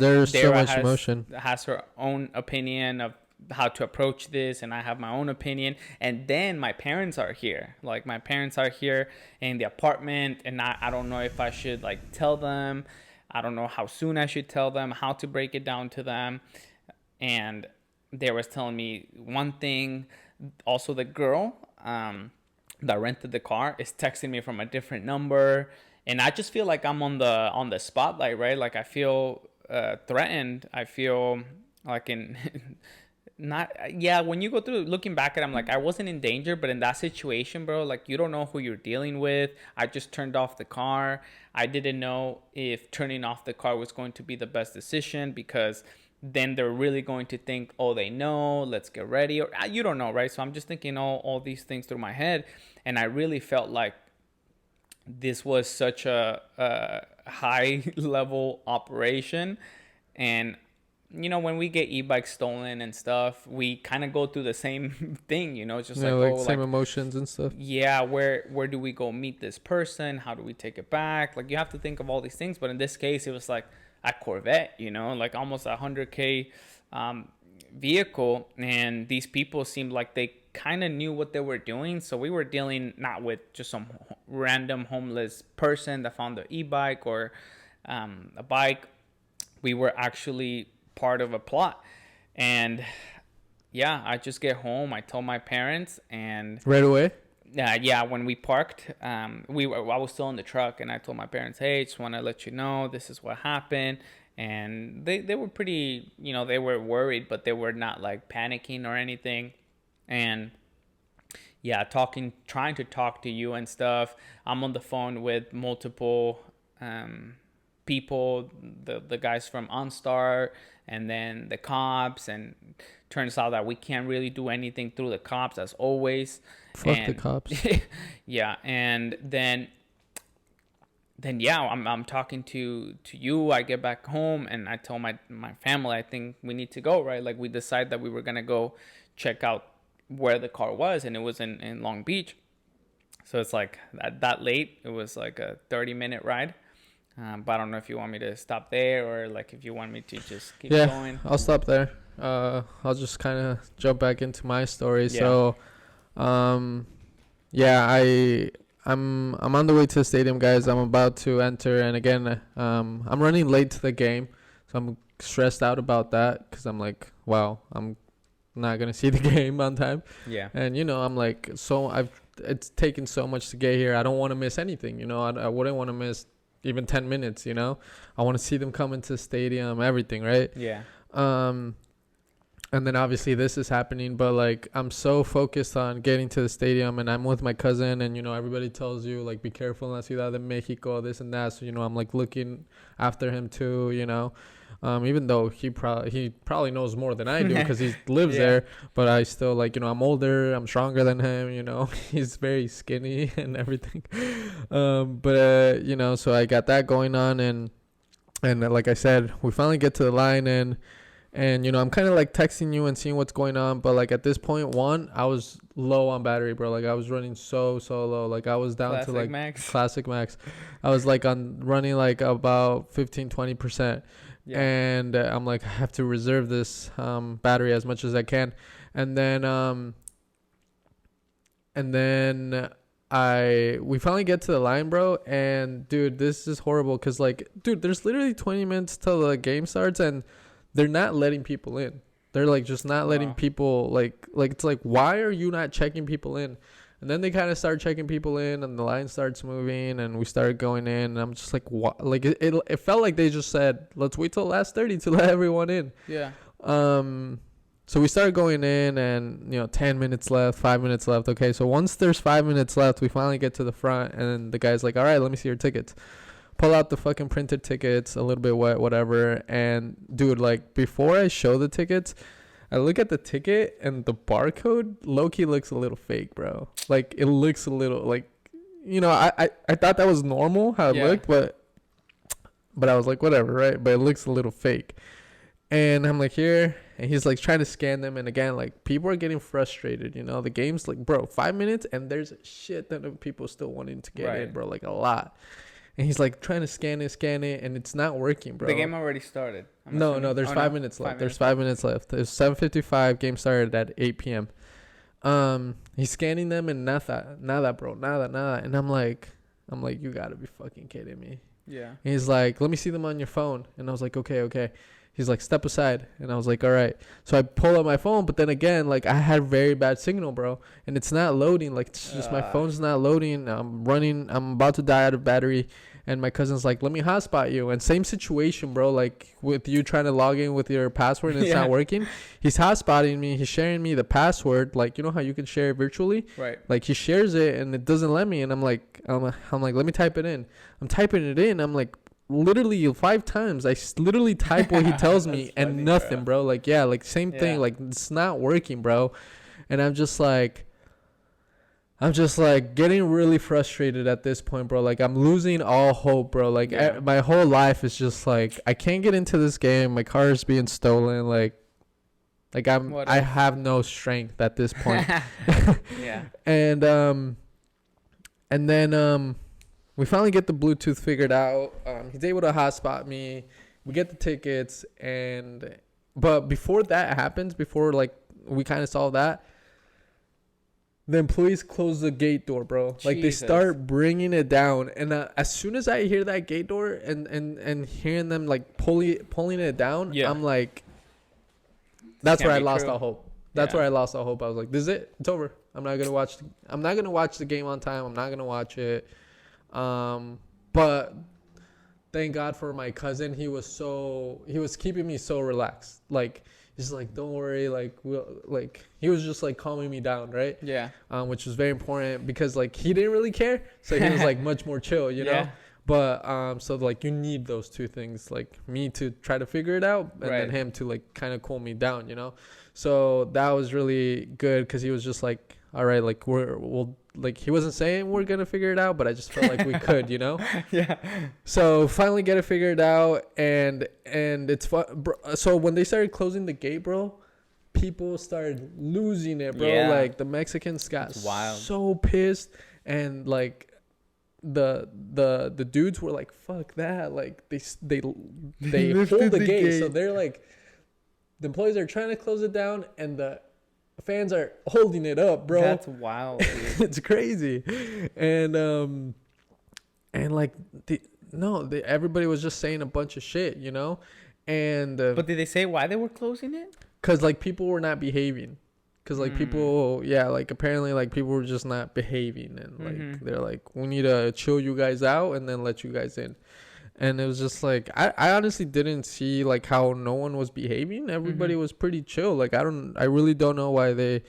emotion. Has her own opinion of how to approach this, and I have my own opinion. And then my parents are here. Like, my parents are here in the apartment, and I don't know if I should, like, tell them. I don't know how soon I should tell them, how to break it down to them. And they was telling me one thing. Also, the girl that rented the car is texting me from a different number, and I just feel like I'm on the spotlight, right? Like, I feel threatened. I feel like when you go through looking back at it, I'm like, I wasn't in danger, but in that situation, bro, like, you don't know who you're dealing with. I just turned off the car. I didn't know if turning off the car was going to be the best decision, because then they're really going to think, oh, they know, let's get ready. Or you don't know, right? So I'm just thinking all these things through my head. And I really felt like this was such a high level operation. And, when we get e-bikes stolen and stuff, we kind of go through the same thing, it's just same emotions and stuff. Yeah. Where do we go meet this person? How do we take it back? Like, you have to think of all these things. But in this case, it was like a Corvette, like almost $100K vehicle. And these people seemed like they kind of knew what they were doing. So we were dealing not with just some random homeless person that found the e-bike or a bike. We were actually part of a plot. And yeah, I just get home. I told my parents, and right away. Yeah, when we parked, I was still in the truck, and I told my parents, "Hey, just want to let you know this is what happened." And they were pretty, they were worried, but they were not like panicking or anything. And yeah, trying to talk to you and stuff. I'm on the phone with multiple people, the guys from OnStar, and then the cops, and turns out that we can't really do anything through the cops as always. Fuck the cops. Yeah, and then yeah, I'm talking to you. I get back home and I tell my family, I think we need to go, right? Like, we decided that we were gonna go check out where the car was, and it was in Long Beach. So it's like that late. It was like a 30-minute ride. But I don't know if you want me to stop there, or like if you want me to just keep going. Yeah, I'll stop there. I'll just kind of jump back into my story. Yeah. So, yeah, I'm on the way to the stadium, guys. I'm about to enter, and again, I'm running late to the game, so I'm stressed out about that because I'm like, wow, I'm not gonna see the game on time. Yeah. And I'm like, it's taken so much to get here. I don't want to miss anything. I wouldn't want to miss even 10 minutes. I want to see them come into the stadium, everything, right? Yeah. And then obviously this is happening, but like I'm so focused on getting to the stadium, and I'm with my cousin, and everybody tells you like be careful in la ciudad de Mexico, this and that. So I'm like looking after him too, even though he probably knows more than I do because he lives there, but I still like I'm older, I'm stronger than him, he's very skinny and everything. So I got that going on, and like I said, we finally get to the line, and I'm kind of like texting you and seeing what's going on. But like at this point, I was low on battery, bro. Like I was running so low. Like I was down Classic to like max. Classic max. I was like running like about 15-20%. Yeah. And I'm like, I have to reserve this battery as much as I can. And then we finally get to the line, bro. And dude, this is horrible because like, dude, there's literally 20 minutes till the game starts, and they're not letting people in. They're like just not letting people like it's like, why are you not checking people in? And then they kind of start checking people in, and the line starts moving, and we started going in, and I'm just like, what? Like it felt like they just said, let's wait till the last 30 to let everyone in. Yeah. So we started going in, and 10 minutes left, 5 minutes left. Okay, so once there's 5 minutes left, we finally get to the front, and the guy's like, all right, let me see your tickets. Pull out the fucking printed tickets, a little bit wet, whatever. And dude, like before I show the tickets, I look at the ticket, and the barcode low-key looks a little fake, bro. Like it looks a little like, I thought that was normal how it looked, but I was like, whatever, right? But it looks a little fake. And I'm like, here, and he's like trying to scan them, and again, like people are getting frustrated. The game's like, bro, 5 minutes, and there's a shit ton of people still wanting to get in, bro, like a lot. And he's like trying to scan it, and it's not working, bro. The game already started. No, there's 5 minutes left. There's 5 minutes left. There's 7:55. Game started at 8 p.m. He's scanning them, and nada, bro, nada. And I'm like, you gotta be fucking kidding me. Yeah. And he's like, let me see them on your phone. And I was like, okay. He's like, step aside. And I was like, all right. So I pull up my phone, but then again, like I had very bad signal, bro. And it's not loading. Like it's just my phone's not loading. I'm about to die out of battery. And my cousin's like, let me hotspot you. And same situation, bro. Like with you trying to log in with your password and it's not working. He's hotspotting me. He's sharing me the password. Like, you know how you can share it virtually? Right. Like he shares it and it doesn't let me. And I'm like, let me type it in. I'm typing it in. I'm like, literally 5 times I literally type what he tells me and funny, nothing, bro. Like, yeah, like same thing. Like it's not working, bro. And I'm just like getting really frustrated at this point, bro. Like I'm losing all hope, bro. Like my whole life is just like, I can't get into this game. My car is being stolen. Like I have no strength at this point. Yeah. And then we finally get the Bluetooth figured out. He's able to hotspot me. We get the tickets, but before that happens, before like we kind of saw that, the employees close the gate door, bro. Jesus. Like they start bringing it down, and as soon as I hear that gate door and hearing them like pulling it down, I'm like, that's where I lost all hope. That's where I lost all hope. I was like, this is it. It's over. I'm not gonna watch the game on time. I'm not gonna watch it. But thank God for my cousin. He was keeping me so relaxed. Like, he's like, don't worry. Like, he was just like calming me down, right? Yeah. Which was very important because like he didn't really care, so he was like much more chill, you know. But so like you need those two things, like me to try to figure it out, and then him to like kind of cool me down, you know. So that was really good because he was just like, all right, like we'll like, he wasn't saying we're gonna figure it out, but I just felt like we could, you know. Yeah. So finally get it figured out, and it's fun, bro. So when they started closing the gate, bro, people started losing it, bro. Yeah. Like the Mexicans got so pissed, and like the dudes were like, fuck that, like they hold the gate, so they're like, the employees are trying to close it down and the fans are holding it up, bro. That's wild, dude. It's crazy. And like everybody was just saying a bunch of shit, you know. And but did they say why they were closing it? Because like people were not behaving. Because like people, like apparently like people were just not behaving, and like they're like, we need to chill you guys out and then let you guys in. And it was just like, I honestly didn't see like how no one was behaving. Everybody was pretty chill. Like I really don't know why they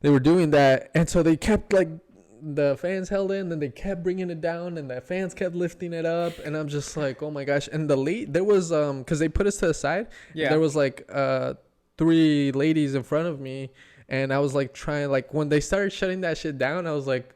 were doing that. And so they kept like, the fans held in, then they kept bringing it down, and the fans kept lifting it up, and I'm just like, oh my gosh. And there was because they put us to the side. Yeah. There was like 3 ladies in front of me, and I was like trying, like when they started shutting that shit down, I was like,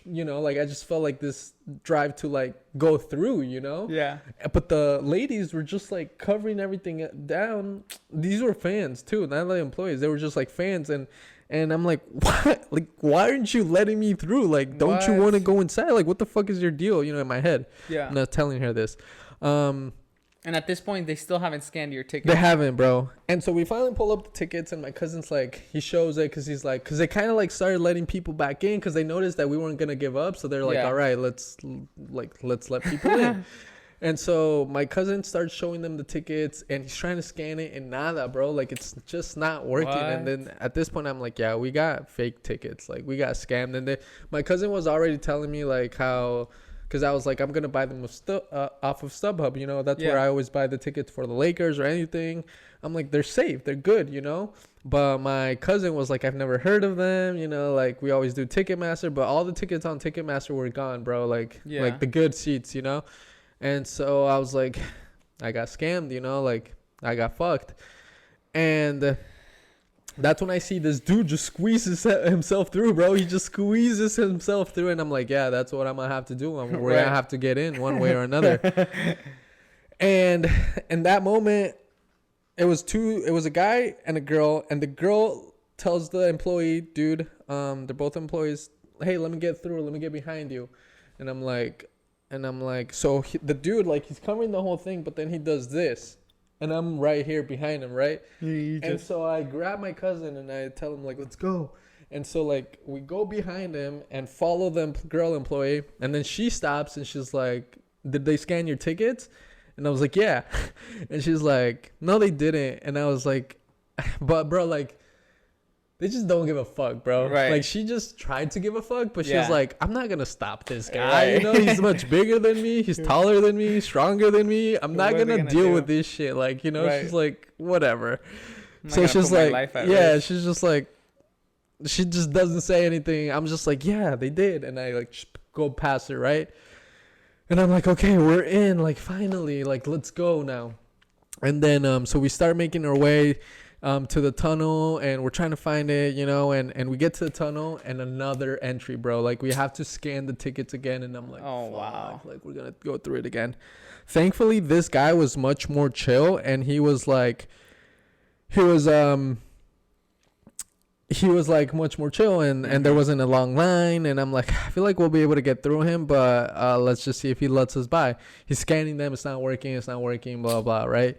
you know, like I just felt like this drive to like go through, you know. Yeah. But the ladies were just like covering everything down. These were fans too, not like employees. They were just like fans, and I'm like, what? Like, why aren't you letting me through? Like, don't you want to go inside? Like, what the fuck is your deal? You know, in my head. Yeah. I'm not telling her this. And at this point, they still haven't scanned your ticket. They haven't, bro. And so we finally pull up the tickets, and my cousin's like, he shows it because he's like, because they kind of like started letting people back in because they noticed that we weren't gonna give up. So they're like, all right, let's let people in. And so my cousin starts showing them the tickets, and he's trying to scan it, and nada, bro. Like, it's just not working. What? And then at this point, I'm like, yeah, we got fake tickets. Like, we got scammed. And my cousin was already telling me like how. Because I was like, I'm going to buy them off of StubHub, you know. That's where I always buy the tickets for the Lakers or anything. I'm like, they're safe. They're good, you know. But my cousin was like, I've never heard of them, you know. Like, we always do Ticketmaster. But all the tickets on Ticketmaster were gone, bro. Like the good seats, you know. And so I was like, I got scammed, you know. Like, I got fucked. And that's when I see this dude just squeezes himself through, bro. He just squeezes himself through, and I'm like, yeah, that's what I'm gonna have to do. We're gonna have to get in one way or another. And in that moment, it was a guy and a girl, and the girl tells the employee, dude, they're both employees, hey, let me get through, let me get behind you. And I'm like, so the dude, like, he's covering the whole thing, but then he does this. And I'm right here behind him, right? And so I grab my cousin and I tell him, like, let's go. And so, like, we go behind him and follow the girl employee. And then she stops and she's like, did they scan your tickets? And I was like, yeah. And she's like, no, they didn't. And I was like, but, bro, like, they just don't give a fuck, bro. Right. Like, she just tried to give a fuck, but she was like, I'm not going to stop this guy. You know, he's much bigger than me. He's taller than me, stronger than me. I'm not going to deal with this shit. Like, you know, she's like, whatever. So she's like, she's just like, she just doesn't say anything. I'm just like, yeah, they did. And I like go past her, right? And I'm like, okay, we're in. Like, finally, like, let's go now. And then, so we start making our way to the tunnel, and we're trying to find it, you know, and we get to the tunnel, and another entry, bro. Like, we have to scan the tickets again, and I'm like, oh, wow. Like, we're gonna go through it again. Thankfully, this guy was much more chill, and he was like much more chill, and there wasn't a long line, and I'm like, I feel like we'll be able to get through him, but let's just see if he lets us by. He's scanning them, it's not working, blah, blah, right?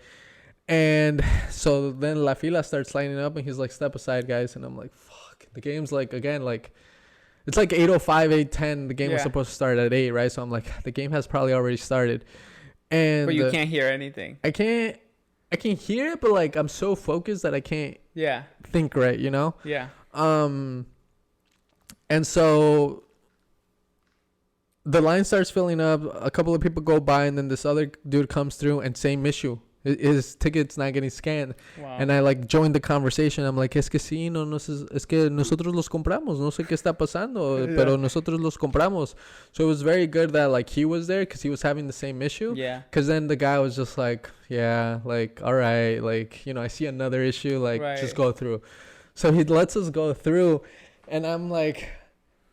And so then La Fila starts lining up, and he's like, step aside, guys. And I'm like, fuck. The game's like, again, like, it's like 8:05, 8:10. The game was supposed to start at 8, right? So I'm like, the game has probably already started. But you can't hear anything. I can hear it, but like, I'm so focused that I can't think right, you know? Yeah. And so the line starts filling up. A couple of people go by, and then this other dude comes through, and same issue. His ticket's not getting scanned. Wow. And I like joined the conversation. I'm like, es que sí, no, es que nosotros los compramos. No sé qué está pasando, pero nosotros los compramos. So it was very good that like he was there because he was having the same issue. Yeah. Because then the guy was just like, yeah, like, all right, like, you know, I see another issue, like, just go through. So he lets us go through, and I'm like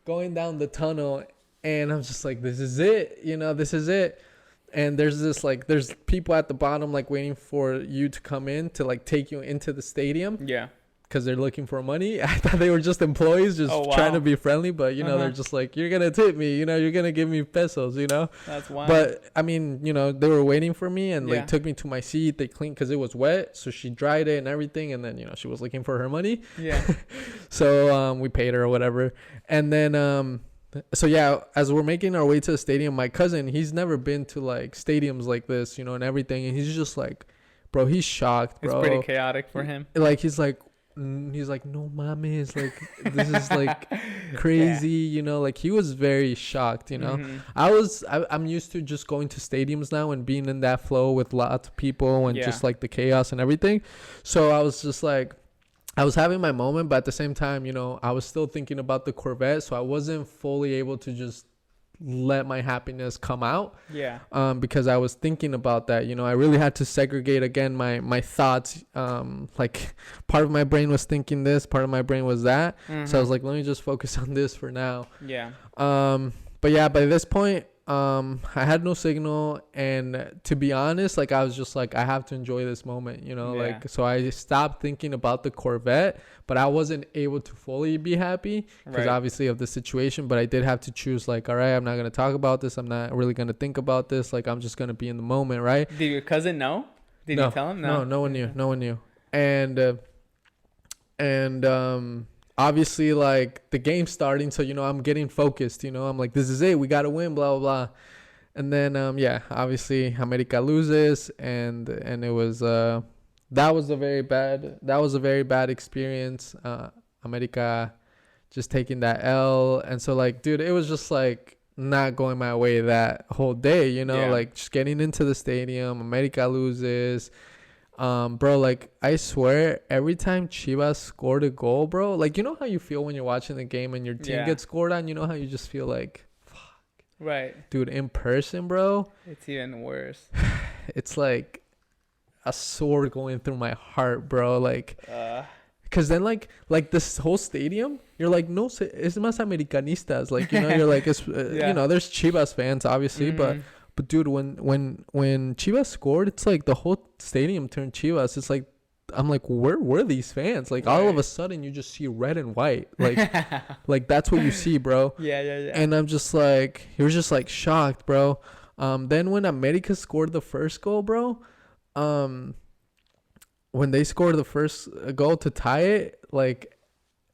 going down the tunnel, and I'm just like, this is it, you know, this is it. And there's people at the bottom like waiting for you to come in to like take you into the stadium. Yeah. Because they're looking for money. I thought they were just employees just trying to be friendly, but you know, they're just like, you're gonna tip me, you know, you're gonna give me pesos, you know. That's wild. But I mean, you know, they were waiting for me and like took me to my seat. They cleaned because it was wet, so she dried it and everything, and then you know she was looking for her money. Yeah. So we paid her or whatever, and then so yeah, as we're making our way to the stadium, my cousin, he's never been to like stadiums like this, you know, and everything, and he's just like, bro, he's shocked, bro. It's pretty chaotic for him. Like he's like, no mames, like this is like crazy, you know, like he was very shocked, you know. I'm used to just going to stadiums now and being in that flow with lots of people and just like the chaos and everything. So I was just like, I was having my moment, but at the same time, you know, I was still thinking about the Corvette, so I wasn't fully able to just let my happiness come out. Yeah. Because I was thinking about that, you know, I really had to segregate again my thoughts. Like part of my brain was thinking this, part of my brain was that. So I was like, let me just focus on this for now. Yeah. But yeah, by this point, I had no signal, and to be honest, like I was just like, I have to enjoy this moment, you know, like, so I stopped thinking about the Corvette, but I wasn't able to fully be happy because obviously of the situation, but I did have to choose like, all right, I'm not going to talk about this. I'm not really going to think about this. Like, I'm just going to be in the moment. Right. Did your cousin know? Did you tell him? No one knew. No one knew. And obviously, like, the game's starting, so, you know, I'm getting focused, you know. I'm like, this is it. We got to win, blah, blah, blah. And then, obviously, America loses, and it was, that was a very bad experience. America just taking that L. And so, like, dude, it was just, like, not going my way that whole day, you know. Like, just getting into the stadium, America loses. Bro, like, I swear, every time Chivas scored a goal, bro, like, you know how you feel when you're watching the game and your team gets scored on? You know how you just feel like, fuck. Right. Dude, in person, bro. It's even worse. It's like a sword going through my heart, bro. Like, because then, like this whole stadium, you're like, no, es más americanistas. Like, you know, you're like, it's, you know, there's Chivas fans, obviously, but dude, when Chivas scored, it's like the whole stadium turned Chivas. It's like, I'm like, where were these fans? Like, all of a sudden, you just see red and white. Like, like that's what you see, bro. Yeah. And I'm just like, he was just like shocked, bro. Then when America scored the first goal, bro, when they scored the first goal to tie it, like,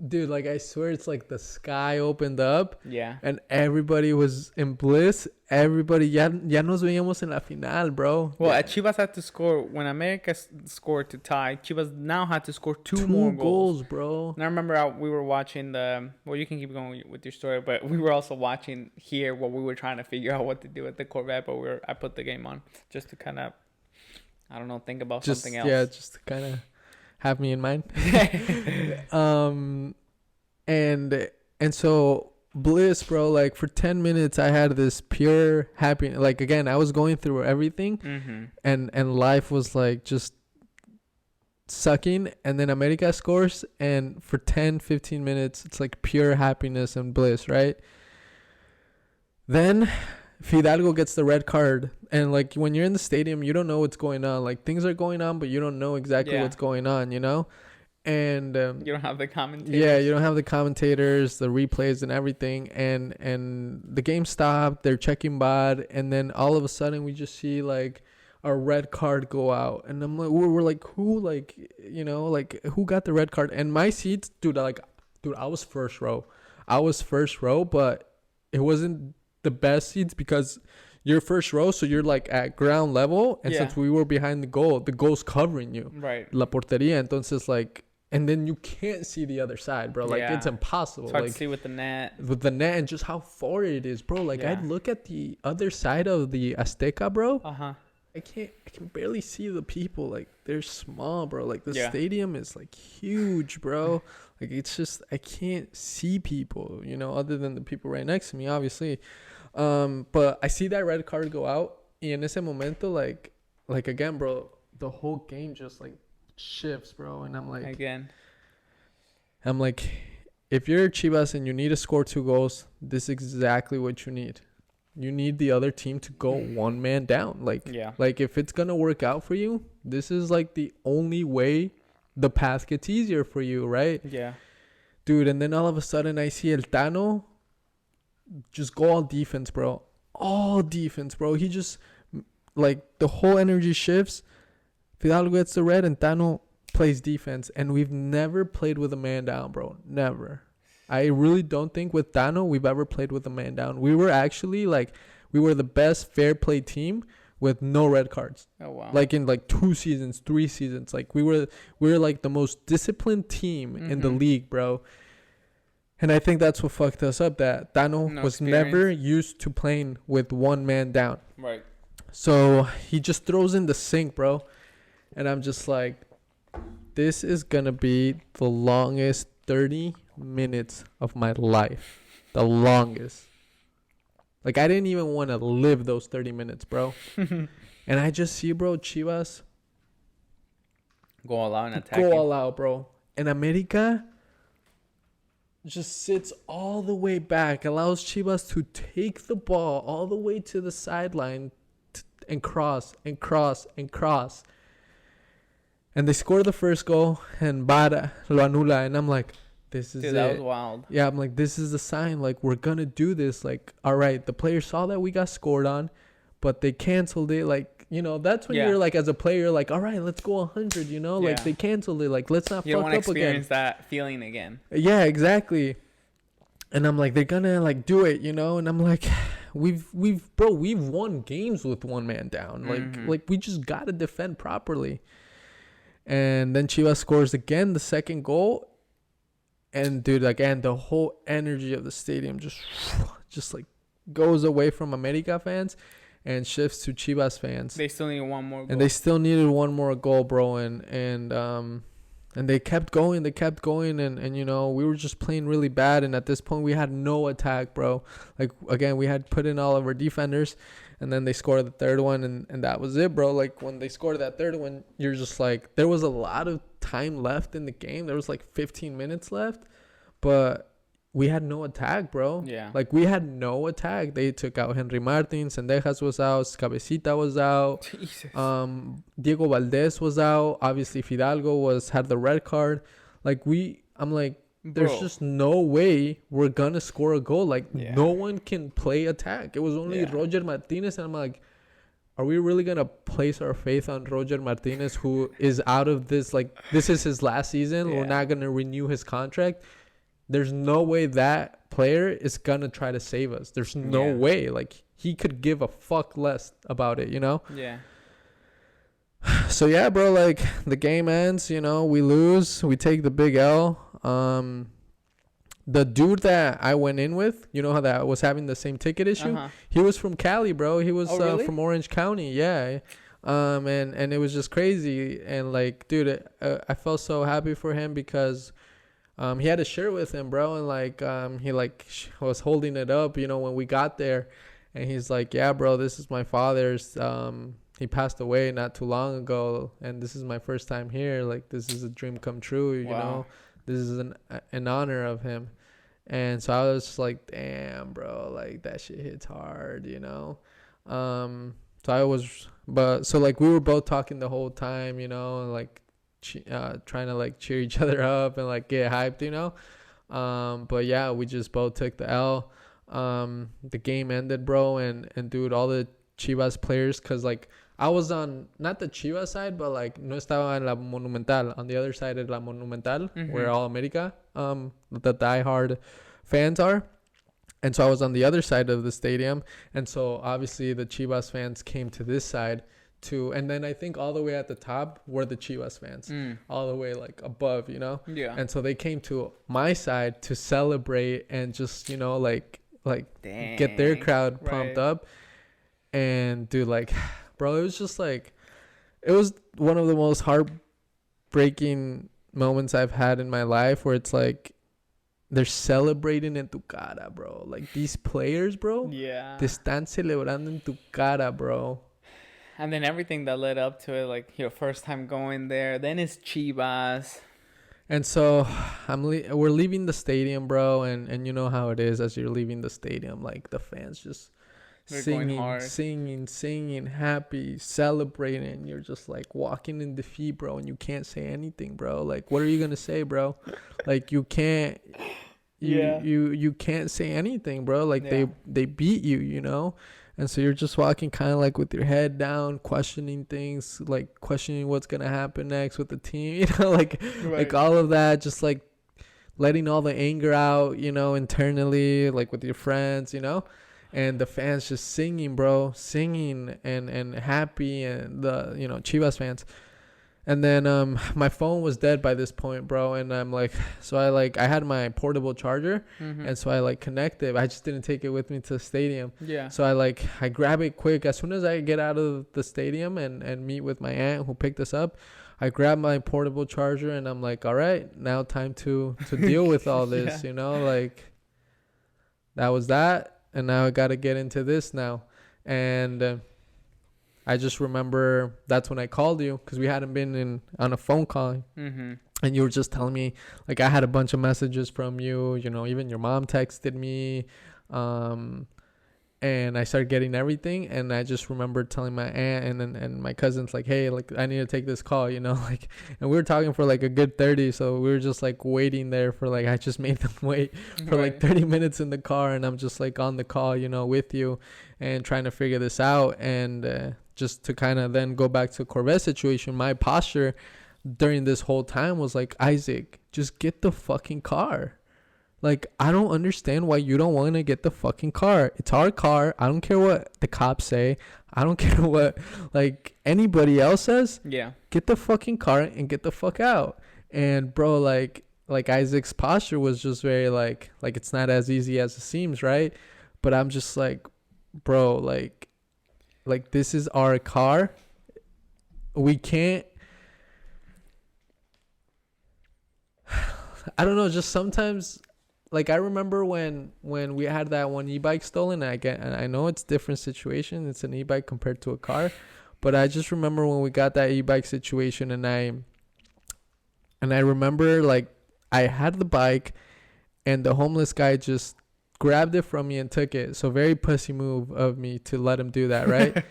dude, like, I swear it's like the sky opened up. Yeah. And everybody was in bliss. Everybody, ya nos veíamos en la final, bro. Well, Chivas had to score. When America scored to tie, Chivas now had to score two more goals, bro. And I remember we were watching well, you can keep going with your story, but we were also watching here what we were trying to figure out what to do with the Corvette, but I put the game on just to kind of, I don't know, think about something else. Yeah, just to kind of have me in mind. And so bliss, bro, like for 10 minutes I had this pure happiness. Like, again, I was going through everything, and life was like just sucking, and then America scores, and for 10-15 minutes it's like pure happiness and bliss, right? Then Fidalgo gets the red card, and like when you're in the stadium, you don't know what's going on. Like, things are going on, but you don't know exactly what's going on, you know. And you don't have the commentators. Yeah, you don't have the commentators, the replays, and everything. And the game stopped. They're checking VAR, and then all of a sudden we just see like a red card go out, and I'm like, we're like, who, like, you know, like, who got the red card? And my seats, dude, I was first row. But it wasn't the best seats because you're first row, so you're like at ground level, and since we were behind the goal's covering you, right? La portería, entonces like and then you can't see the other side, bro. Like, it's impossible. It's hard like, to see with the net. With the net and just how far it is, bro. Like, I'd look at the other side of the Azteca, bro. I can barely see the people. Like, they're small, bro. Like, the stadium is like huge, bro. Like, it's just, I can't see people, you know, other than the people right next to me, obviously. But I see that red card go out, y en ese momento, like again, bro, the whole game just like shifts, bro. And I'm like, if you're Chivas and you need to score 2 goals, this is exactly what you need. You need the other team to go one man down. Like, if it's gonna work out for you, this is like the only way the path gets easier for you, right? Yeah. Dude, and then all of a sudden I see El Tano just go all defense, bro. All defense, bro. He just, like, the whole energy shifts. Fidalgo gets the red and Tano plays defense. And we've never played with a man down, bro. Never. I really don't think with Tano we've ever played with a man down. We were actually, like, we were the best fair play team with no red cards. Oh, wow. Like, in, like, 2 seasons, 3 seasons. Like, we were like, the most disciplined team in the league, bro. And I think that's what fucked us up, that Tano was never used to playing with one man down. Right. So he just throws in the sink, bro. And I'm just like, this is going to be the longest 30 minutes of my life. The longest. Like, I didn't even want to live those 30 minutes, bro. And I just see, bro, Chivas go all out and attack. Go all out, bro. And America just sits all the way back, allows Chivas to take the ball all the way to the sideline and cross and cross and cross. And they score the first goal, and Bara lo anula. And I'm like, this is it. That was wild. Yeah, I'm like, this is a sign. Like, we're going to do this. Like, all right, the players saw that we got scored on, but they canceled it. Like, you know, that's when you're like, as a player, like, all right, let's go 100, you know? Like, they canceled it. Like, let's not fuck up again. You don't want to experience that feeling again. Yeah, exactly. And I'm like, they're going to, like, do it, you know? And I'm like, we've won games with one man down. Like, we just got to defend properly. And then Chivas scores again, the second goal. And, dude, again, the whole energy of the stadium just like, goes away from America fans and shifts to Chivas fans. They still need one more goal. And they still needed one more goal, bro. And they kept going. And, you know, we were just playing really bad. And at this point, we had no attack, bro. Like, again, we had put in all of our defenders. And then they scored the third one, and that was it, bro. Like, when they scored that third one, you're just like, there was a lot of time left in the game. There was like 15 minutes left, but we had no attack, bro. Yeah. Like, we had no attack. They took out Henry Martin, Sendejas was out, Cabecita was out. Jesus. Diego Valdez was out. Obviously, Fidalgo had the red card. Like, I'm like, there's just no way we're gonna score a goal. Like, no one can play attack. It was only Roger Martinez, and I'm like, are we really gonna place our faith on Roger Martinez, who is out of this? Like, this is his last season. We're not gonna renew his contract. There's no way that player is gonna try to save us. There's no way. Like, he could give a fuck less about it, you know? Yeah. So yeah, bro, like, the game ends, you know, we lose, we take the big L. The dude that I went in with, you know, how that was having the same ticket issue, he was from Cali, bro. He was really? from Orange County. And it was just crazy. And, like, dude, I felt so happy for him because he had a shirt with him, bro, and, like, he, like, was holding it up, you know, when we got there. And he's like, yeah, bro, this is my father's. He passed away not too long ago, and this is my first time here. Like, this is a dream come true, you know. This is an honor of him. And so I was just like, damn, bro, like, that shit hits hard, you know. So like, we were both talking the whole time, you know, and, like, trying to, like, cheer each other up and, like, get hyped, you know. But yeah, we just both took the L. The game ended, bro, and dude, all the Chivas players, because, like, I was on not the Chivas side, but, like, no estaba en la Monumental, on the other side of la Monumental, where all America, the diehard fans are. And so I was on the other side of the stadium, and so obviously the Chivas fans came to this side to, and then I think all the way at the top were the Chivas fans, all the way like above, you know? Yeah. And so they came to my side to celebrate and just, you know, like Dang. get their crowd pumped Right. up. And dude, like, bro, it was just like, it was one of the most heartbreaking moments I've had in my life, where it's like they're celebrating en tu cara, bro. Like, these players, bro, Yeah. te están celebrando en tu cara, bro. And then everything that led up to it, like your first time going there, then it's Chivas. And so we're leaving the stadium, bro, and you know how it is as you're leaving the stadium, like the fans just They're going singing, hard. singing, happy, celebrating. You're just like walking in defeat, bro, and you can't say anything, bro. Like, what are you gonna say, bro? Like, you can't, you can't say anything, bro. Like, they beat you, you know. And so you're just walking kind of like with your head down, questioning things, like questioning what's gonna happen next with the team, you know, like all of that, just like letting all the anger out, you know, internally, like with your friends, you know. And the fans just singing, bro, singing and happy, and the, you know, Chivas fans. And then my phone was dead by this point, bro. And I'm like, so I had my portable charger, and so I like connected. I just didn't take it with me to the stadium. Yeah. So I grab it quick as soon as I get out of the stadium and meet with my aunt who picked us up. I grab my portable charger and I'm like, all right, now time to deal with all this, you know, like that was that. And now I got to get into this now. And I just remember that's when I called you, because we hadn't been on a phone call. And you were just telling me, like, I had a bunch of messages from you, you know, even your mom texted me. And I started getting everything. And I just remember telling my aunt and my cousins, like, hey, like, I need to take this call, you know, like, and we were talking for like a good 30. So we were just like waiting there for like, I just made them wait for like 30 minutes in the car. And I'm just like on the call, you know, with you and trying to figure this out. And just to kind of then go back to Corvette situation, my posture during this whole time was like, Isaac, just get the fucking car. Like, I don't understand why you don't want to get the fucking car. It's our car. I don't care what the cops say. I don't care what, like, anybody else says. Yeah. Get the fucking car and get the fuck out. And, bro, like Isaac's posture was just very, like it's not as easy as it seems, right? But I'm just like, bro, like, this is our car. We can't. I don't know, just sometimes. Like, I remember when we had that one e-bike stolen, and I know it's a different situation. It's an e-bike compared to a car. But I just remember when we got that e-bike situation, and I remember, like, I had the bike, and the homeless guy just grabbed it from me and took it. So very pussy move of me to let him do that, right?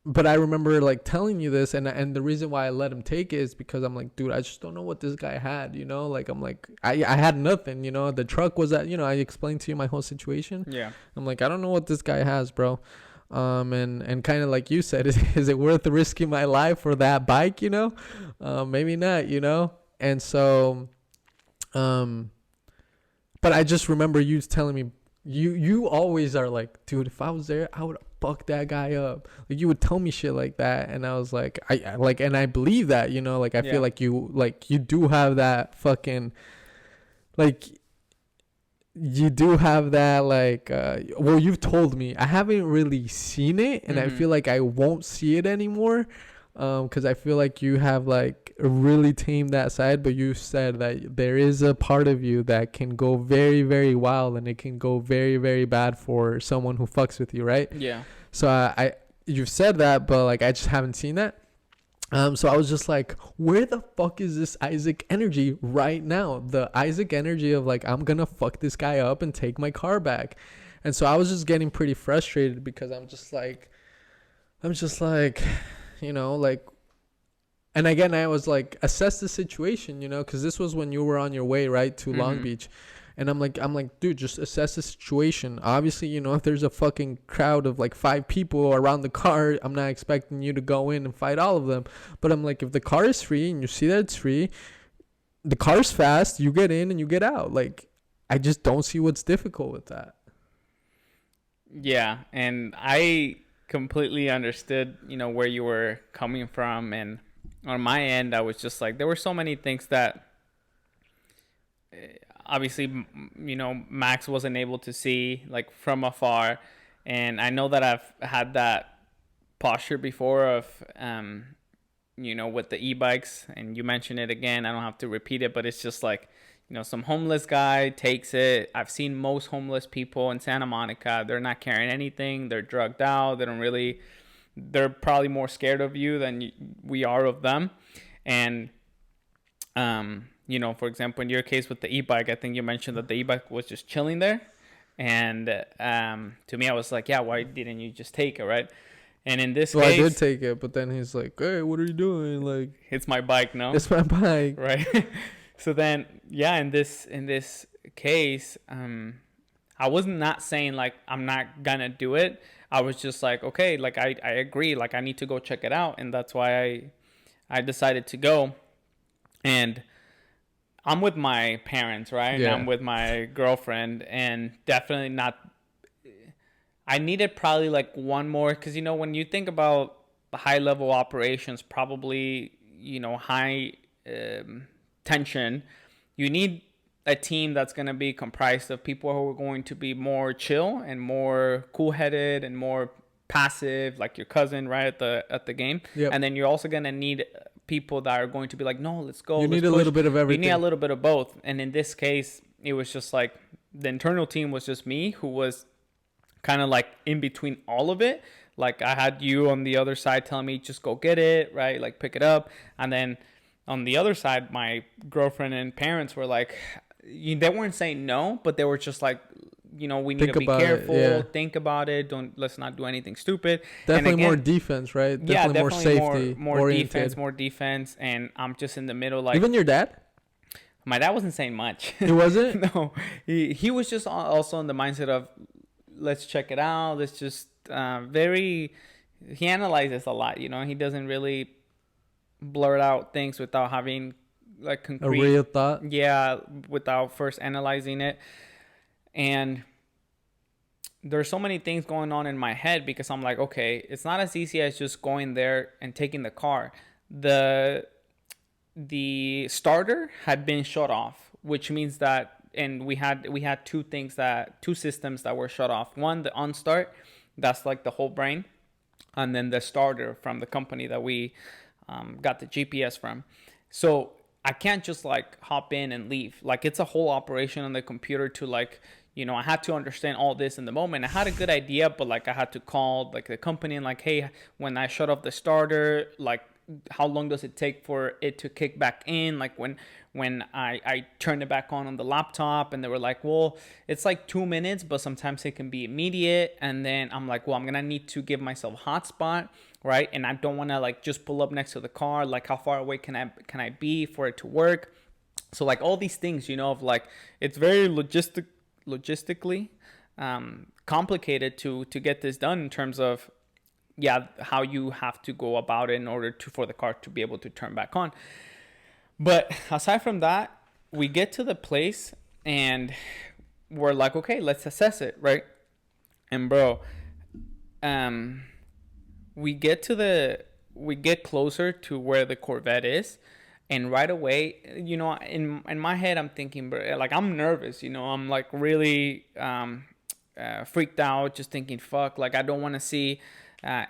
But I remember, like, telling you this, and the reason why I let him take it is because I'm like, dude, I just don't know what this guy had, you know? Like, I'm like, I had nothing, you know? The truck was at, you know, I explained to you my whole situation. Yeah. I'm like, I don't know what this guy has, bro. And kind of like you said, is it worth risking my life for that bike, you know? Maybe not, you know? And so, but I just remember you telling me, you always are like, dude, if I was there, I would fuck that guy up. Like, you would tell me shit like that, and I was like, and I believe that, you know, like, I feel like you do have that fucking, like, you do have that, like, well, you've told me. I haven't really seen it, and I feel like I won't see it anymore, because I feel like you have, like, really tamed that side. But you said that there is a part of you that can go very, very wild, and it can go very, very bad for someone who fucks with you, right? Yeah. So you've said that, but, like, I just haven't seen that. So I was just like, where the fuck is this Isaac energy right now? The Isaac energy of, like, I'm gonna fuck this guy up and take my car back. And so I was just getting pretty frustrated, because I'm just like, you know, like, and again, I was like, assess the situation, you know, because this was when you were on your way, right, to Long Beach. And I'm like, dude, just assess the situation. Obviously, you know, if there's a fucking crowd of like 5 people around the car, I'm not expecting you to go in and fight all of them. But I'm like, if the car is free and you see that it's free, the car's fast, you get in and you get out. Like, I just don't see what's difficult with that. Yeah, and I completely understood, where you were coming from. And on my end, I was just like, there were so many things that obviously, Max wasn't able to see like from afar. And I know that I've had that posture before of, with the e-bikes, and you mentioned it again. I don't have to repeat it, but it's just like, some homeless guy takes it. I've seen most homeless people in Santa Monica. They're not carrying anything. They're drugged out. They're probably more scared of you than we are of them. And, for example, in your case with the e-bike, I think you mentioned that the e-bike was just chilling there. And to me, I was like, yeah, why didn't you just take it, right? And in this case, I did take it, but then he's like, hey, what are you doing? Like, it's my bike, no? It's my bike. Right. So then, yeah, in this case, I was not saying like I'm not gonna do it. I was just like, okay, like I agree, like I need to go check it out, and that's why I decided to go. And I'm with my parents, right? Yeah. And I'm with my girlfriend, and definitely not. I needed probably like one more, because when you think about high level operations, probably high tension, you need a team that's going to be comprised of people who are going to be more chill and more cool-headed and more passive, like your cousin, right, at the game. Yep. And then you're also going to need people that are going to be like, no, let's go. You need a little bit of everything. You need a little bit of both. And in this case, it was just like the internal team was just me, who was kind of like in between all of it. Like I had you on the other side telling me, just go get it, right? Like pick it up. And then on the other side, my girlfriend and parents were like, they weren't saying no, but they were just like, we need to be careful. Yeah. Think about it. Let's not do anything stupid. Definitely again, more defense, right? Definitely more safety, more defense. And I'm just in the middle, like. Even your dad? My dad wasn't saying much. He wasn't? No, he was just also in the mindset of, let's check it out. Let's just he analyzes a lot. He doesn't really blurt out things without having like concrete, a real thought. Yeah, without first analyzing it. And there's so many things going on in my head, because I'm like, okay, it's not as easy as just going there and taking the car. The starter had been shut off, which means that, and we had two systems that were shut off. One, the OnStart, that's like the whole brain, and then the starter from the company that we got the GPS from. So I can't just like hop in and leave. Like it's a whole operation on the computer to like, I had to understand all this in the moment. I had a good idea, but like I had to call like the company and like, hey, when I shut off the starter, like how long does it take for it to kick back in? Like when I turned it back on the laptop, and they were like, well, it's like 2 minutes, but sometimes it can be immediate. And then I'm like, well, I'm going to need to give myself a hotspot, right? And I don't want to like just pull up next to the car. Like how far away can I be for it to work? So like all these things, of like, it's very logistically complicated to get this done in terms of, how you have to go about it in order for the car to be able to turn back on. But aside from that, we get to the place and we're like, okay, let's assess it, right? And bro, we get closer to where the Corvette is, and right away, in my head, I'm thinking, bro, like I'm nervous, I'm like really freaked out, just thinking, fuck, like I don't want to see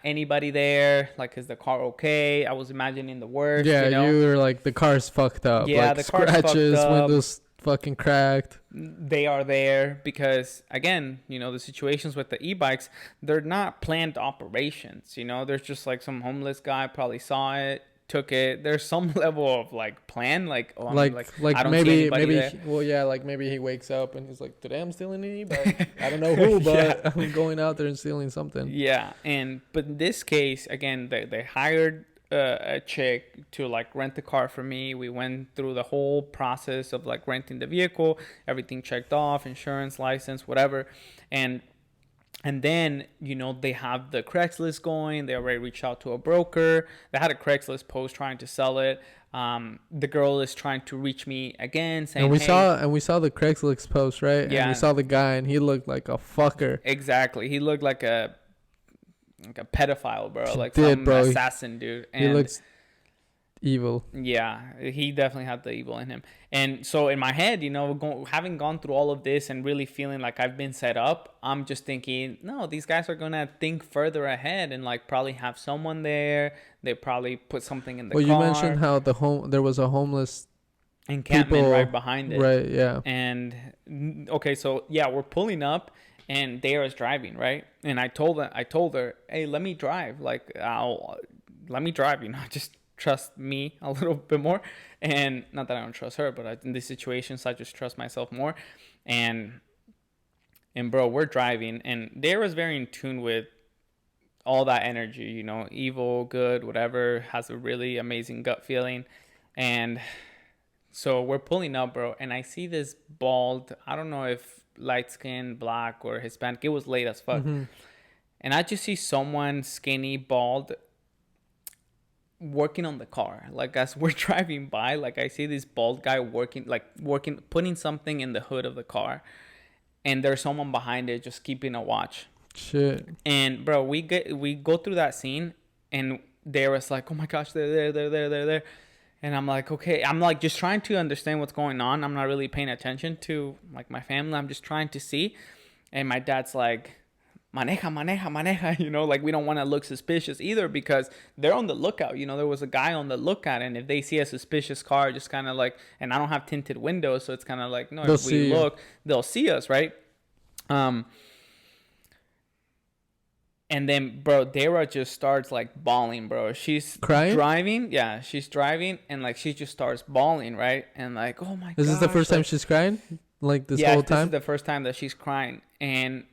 anybody there, like is the car okay? I was imagining the worst. Yeah, you were like, the car's fucked up. Yeah, like, the car's scratches, fucked up. windows fucking cracked. They are there because, again, the situations with the e-bikes, they're not planned operations. There's just like some homeless guy probably saw it, took it. There's some level of like plan, like I don't see anybody there. Like maybe he wakes up and he's like, today I'm stealing an e-bike. I don't know who, but I'm going out there and stealing something. Yeah, but in this case, again, they hired a chick to like rent the car for me. We went through the whole process of like renting the vehicle, everything checked off, insurance, license, whatever. And And then, they have the Craigslist going. They already reached out to a broker. They had a Craigslist post trying to sell it. The girl is trying to reach me again, saying, and we saw the Craigslist post, right? Yeah. And we saw the guy, and he looked like a fucker. Exactly. He looked like a pedophile, bro. Some assassin, dude. And he looks evil. Yeah, he definitely had the evil in him. And so in my head, having gone through all of this and really feeling like I've been set up, I'm just thinking, no, these guys are gonna think further ahead and probably have someone there. They probably put something in the car. Well, you mentioned how there was a homeless encampment right behind it. Right, yeah. And okay, so yeah, we're pulling up and Dara's driving, right? And I told her, hey, let me drive. Let me drive, just trust me a little bit more. And not that I don't trust her, but in these situations I just trust myself more. And bro, we're driving and Dara's very in tune with all that energy, evil, good, whatever, has a really amazing gut feeling. And so we're pulling up, bro, and I see this bald, I don't know if light skin, black or Hispanic, it was late as fuck. Mm-hmm. And I just see someone skinny, bald, working on the car. As we're driving by, I see this bald guy working, putting something in the hood of the car, and there's someone behind it just keeping a watch. Shit. And bro, we go through that scene, and Dara's like, oh my gosh, they're there. And I'm like, okay, I'm just trying to understand what's going on. I'm not really paying attention to my family. I'm just trying to see. And my dad's like, maneja, we don't want to look suspicious either because they're on the lookout. There was a guy on the lookout, and if they see a suspicious car, just kind of and I don't have tinted windows, so it's kind of no, if we look, they'll see us, right? And then, bro, Dara just starts bawling, bro. She's crying? Driving. Yeah, she's driving and she just starts bawling, right? And oh my god. Is this the first time she's crying? This whole time? Yeah, this is the first time that she's crying. And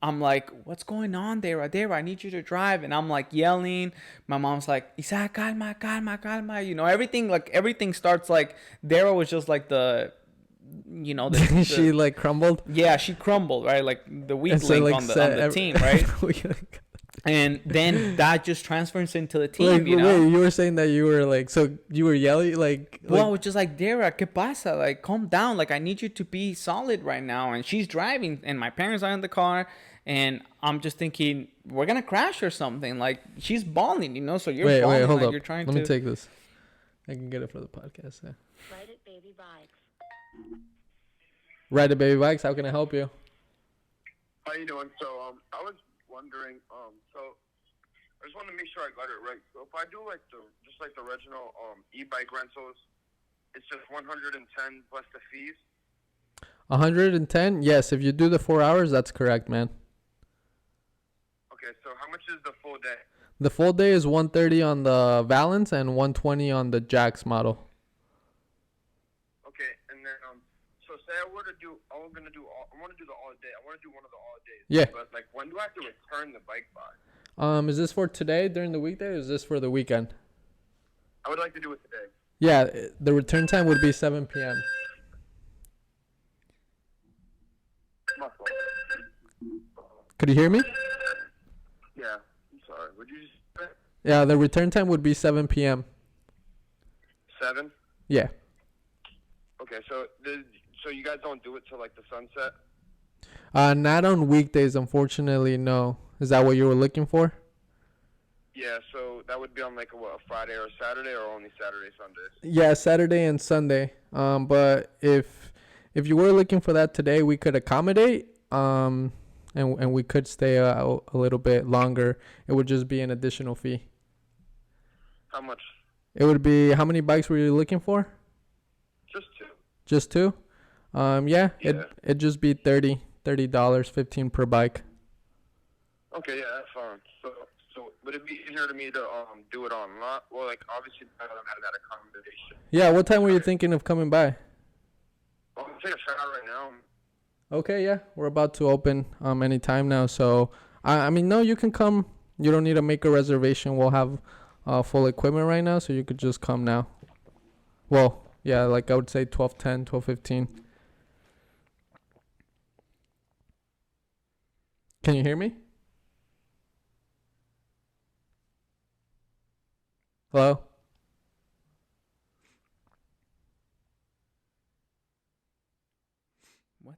I'm like, what's going on, Dara? Dara, I need you to drive. And I'm yelling. My mom's like, Isa, calma, calma, calma. Everything starts Dara was just the she crumbled. Yeah, she crumbled, right? The weak link on the team, right? And then that just transfers into the team. Wait, you were saying that you were so you were yelling well, I was just Dara, ¿qué pasa? Calm down. I need you to be solid right now. And she's driving, and my parents are in the car, and I'm just thinking we're gonna crash or something. She's bawling, So you're bawling. Wait, hold up. You're trying Let me take this. I can get it for the podcast. Yeah. Ride it, baby bikes. Ride it, baby bikes. How can I help you? How you doing? So I was wondering, so I just want to make sure I got it right. So if I do the original e-bike rentals, it's just 110 plus the fees. 110? Yes, if you do the 4 hours, that's correct, man. Okay, so how much is the full day? The full day is 130 on the Valence and 120 on the Jax model. Okay, and then so say I want to do the all day. I want to do one of the all days. Yeah. But when do I have to return the bike by? Is this for today during the weekday, or is this for the weekend? I would like to do it today. Yeah, the return time would be 7 p.m. Could you hear me? Yeah, I'm sorry. Would you just say? Yeah, the return time would be 7 p.m. 7? Yeah. Okay, so you guys don't do it till the sunset? Not on weekdays, unfortunately, no. Is that what you were looking for? Yeah, so that would be on a Friday or a Saturday, or only Saturday, Sundays? Yeah, Saturday and Sunday. But if you were looking for that today, we could accommodate. And we could stay a little bit longer. It would just be an additional fee. How much? It would be, how many bikes were you looking for? Just 2. Just 2? Yeah. It'd just be $30, $15 per bike. Okay, yeah, that's fine. So would it be easier to me to do it online? Well, obviously I don't have that accommodation. Yeah, what time were you thinking of coming by? Well, I'm taking a shower right now. Okay, yeah, we're about to open any time now. So, I mean, no, you can come. You don't need to make a reservation. We'll have full equipment right now, so you could just come now. Well, yeah, I would say 12:10, 12:15. Can you hear me? Hello? What?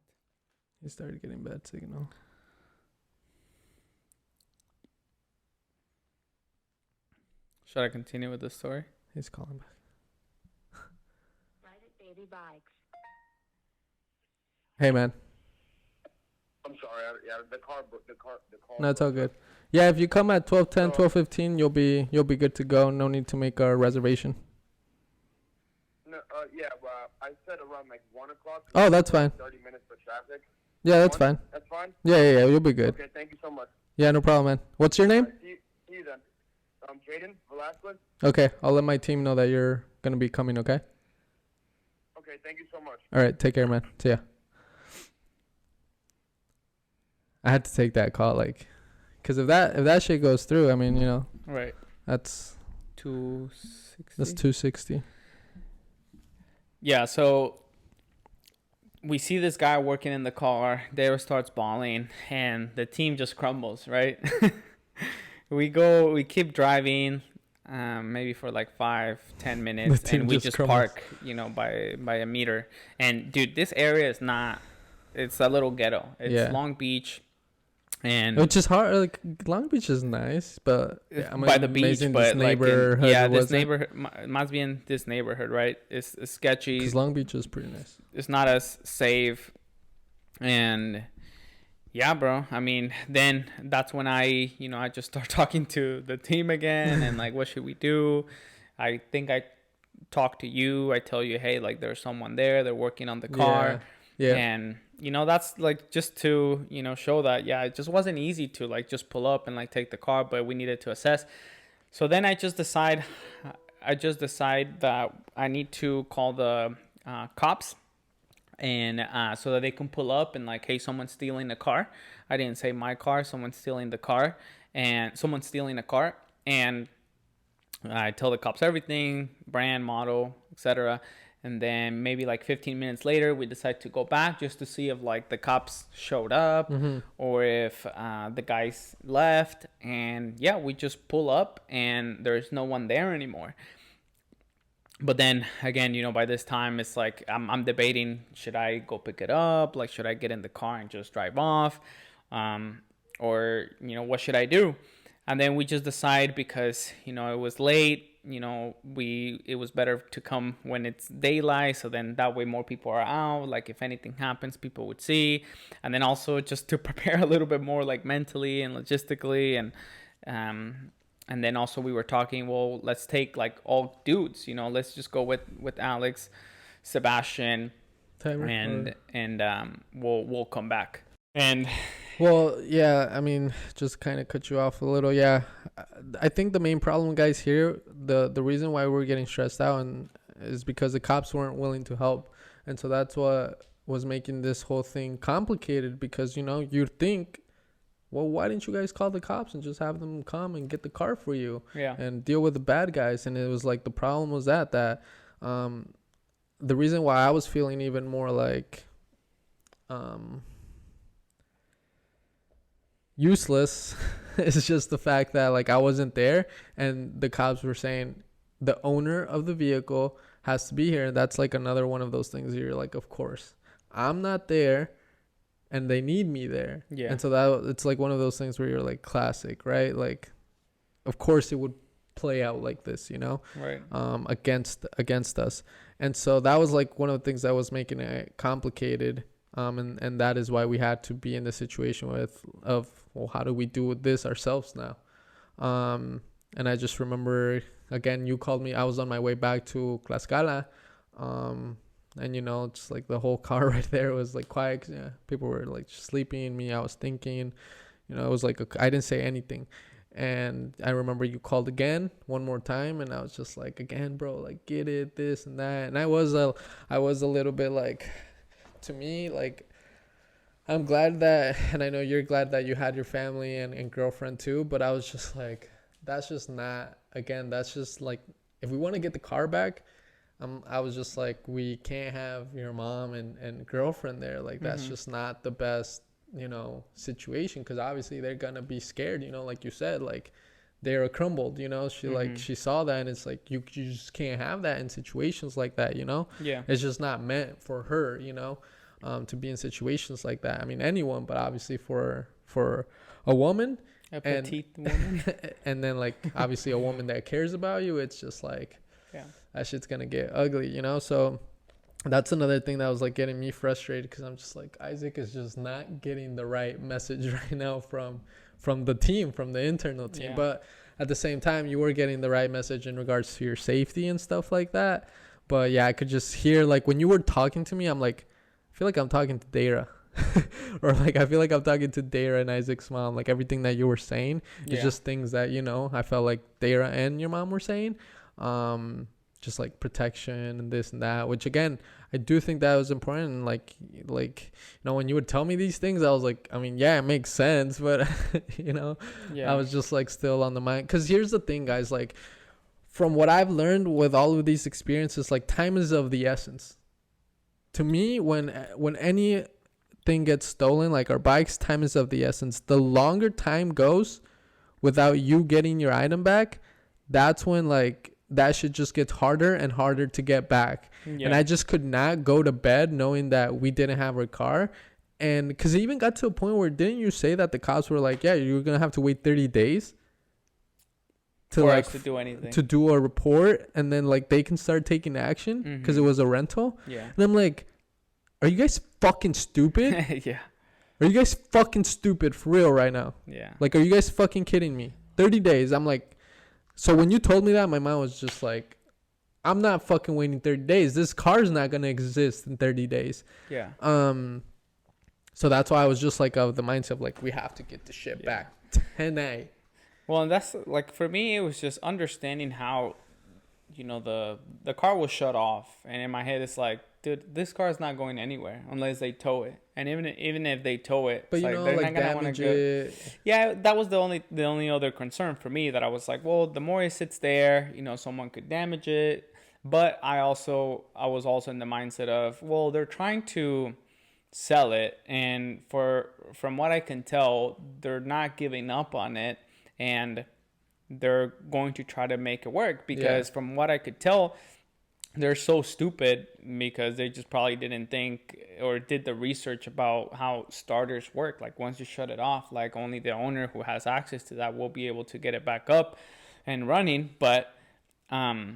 He started getting bad signal. Should I continue with the story? He's calling back. Ride it, baby bikes. Hey, man. I'm sorry. The car. No, it's all good. Yeah, if you come at 12:10, 12:15, you'll be good to go. No need to make a reservation. No, yeah, well, I said around like 1 o'clock. Oh, that's fine. 30 minutes for traffic. Yeah, that's 1? fine. That's fine? Yeah, you'll be good. Okay, thank you so much. Yeah, no problem, man. What's your name? See you then. Jaden Velasquez. Okay, I'll let my team know that you're gonna be coming, okay? Okay, thank you so much. All right, take care, man. See ya. I had to take that call, like, because if that shit goes through, I mean, you know, Right. that's 260. that's 260. Yeah, so we see this guy working in the car. Dara starts bawling, and the team just crumbles, right? we keep driving, maybe for like 5-10 minutes, and we just crumbles. park, by a meter. And dude, this area is not. It's a little ghetto. It's Long Beach, and Which is hard. Like Long Beach is nice, but by the beach, but like this neighborhood, must be in this neighborhood, right? It's sketchy. Because Long Beach is pretty nice. It's not as safe, and yeah, bro. I mean, then that's when I just start talking to the team again, and like, what should we do? I think I talk to you. I tell you, hey, like, there's someone there. They're working on the car. Yeah. And that's like just to show that it just wasn't easy to like just pull up and like take the car, but we needed to assess. So then I just decide that I need to call the cops, and so that they can pull up and like, hey, someone's stealing the car. I didn't say my car. Someone's stealing the car, and someone's stealing a car. And I tell the cops everything, brand, model, etc. And then maybe like 15 minutes later, we decide to go back just to see if like the cops showed up or if the guys left. And yeah, we just pull up and there's no one there anymore. But then again, by this time it's like I'm debating, should I go pick it up? Like, should I get in the car and just drive off? Or what should I do? And then we just decide, because it was late, it was better to come when it's daylight, so then that way more people are out. Like, if anything happens, people would see. And then also just to prepare a little bit more, like, mentally and logistically. And then also we were talking, well, let's take like all dudes, let's just go with Alex, Sebastian, and we'll come back. And well, yeah, I mean, just kind of cut you off a little. Yeah, I think the main problem, guys, here, the reason why we're getting stressed out is because the cops weren't willing to help. And so that's what was making this whole thing complicated, because, you'd think, well, why didn't you guys call the cops and just have them come and get the car for you and deal with the bad guys? And it was like, the problem was that the reason why I was feeling even more like useless is just the fact that like I wasn't there, and the cops were saying the owner of the vehicle has to be here. And that's like another one of those things you're like, of course I'm not there and they need me there. And so that it's like one of those things where you're like, classic, right? Like, of course it would play out like this, right, against us. And so that was like one of the things that was making it complicated. And that is why we had to be in the situation of well, how do we do this ourselves now? And I just remember, again, you called me. I was on my way back to Tlaxcala. And, just like the whole car right there was like quiet. Yeah, people were like sleeping. I was thinking, it was like, I didn't say anything. And I remember you called again one more time, and I was just like, again, bro, like, get it, this and that. And I was a little bit like, to me, like, I'm glad that, and I know you're glad that you had your family and girlfriend too, but I was just like, that's just not, again, that's just like, if we want to get the car back, I was just like, we can't have your mom and girlfriend there. Like, that's just not the best, situation, because obviously they're gonna be scared, like you said, like Dara crumbled, you know. She like she saw that, and it's like you just can't have that in situations like that, you know. Yeah. It's just not meant for her, you know, to be in situations like that. I mean, anyone, but obviously for a woman, A petite woman. and then like obviously a woman that cares about you, it's just like that shit's gonna get ugly, you know. So that's another thing that was like getting me frustrated, because I'm just like, Isaac is just not getting the right message right now from the team, from the internal team. Yeah. But at the same time, you were getting the right message in regards to your safety and stuff like that. But yeah, I could just hear, like, when you were talking to me, I'm like, I feel like I'm talking to Dara. Or like I feel like I'm talking to Dara and Isaac's mom. Like everything that you were saying is just things that, you know, I felt like Dara and your mom were saying. Just like protection and this and that, which again, I do think that was important. And like, you know, when you would tell me these things, I was like, I mean, yeah, it makes sense, but you know, I was just like still on the mind. Because here's the thing, guys, like from what I've learned with all of these experiences, like time is of the essence. To me, when anything gets stolen, like our bikes, time is of the essence. The longer time goes without you getting your item back, that's when like that shit just gets harder and harder to get back. And I just could not go to bed knowing that we didn't have our car. And because it even got to a point where, didn't you say that the cops were like, yeah, you're gonna have to wait 30 days for us to do anything, to do a report, and then like they can start taking action because it was a rental. And I'm like, are you guys fucking stupid? Are you guys fucking stupid for real right now? Like, are you guys fucking kidding me? 30 days. I'm like, so when you told me that, my mind was just like, I'm not fucking waiting 30 days. This car's not going to exist in 30 days. So that's why I was just like of the mindset of like, we have to get the shit back. 10A. Well, and that's like, for me, it was just understanding how, you know, the car was shut off. And in my head, it's like, dude, this car is not going anywhere unless they tow it. And even if they tow it, but you like, know, they're like not gonna damage it. Yeah, that was the only other concern for me, that I was like, well, the more it sits there, you know, someone could damage it. But I was also in the mindset of, well, they're trying to sell it, and from what I can tell, they're not giving up on it, and they're going to try to make it work, because from what I could tell, they're so stupid because they just probably didn't think or did the research about how starters work. Like once you shut it off, like only the owner who has access to that will be able to get it back up and running. But I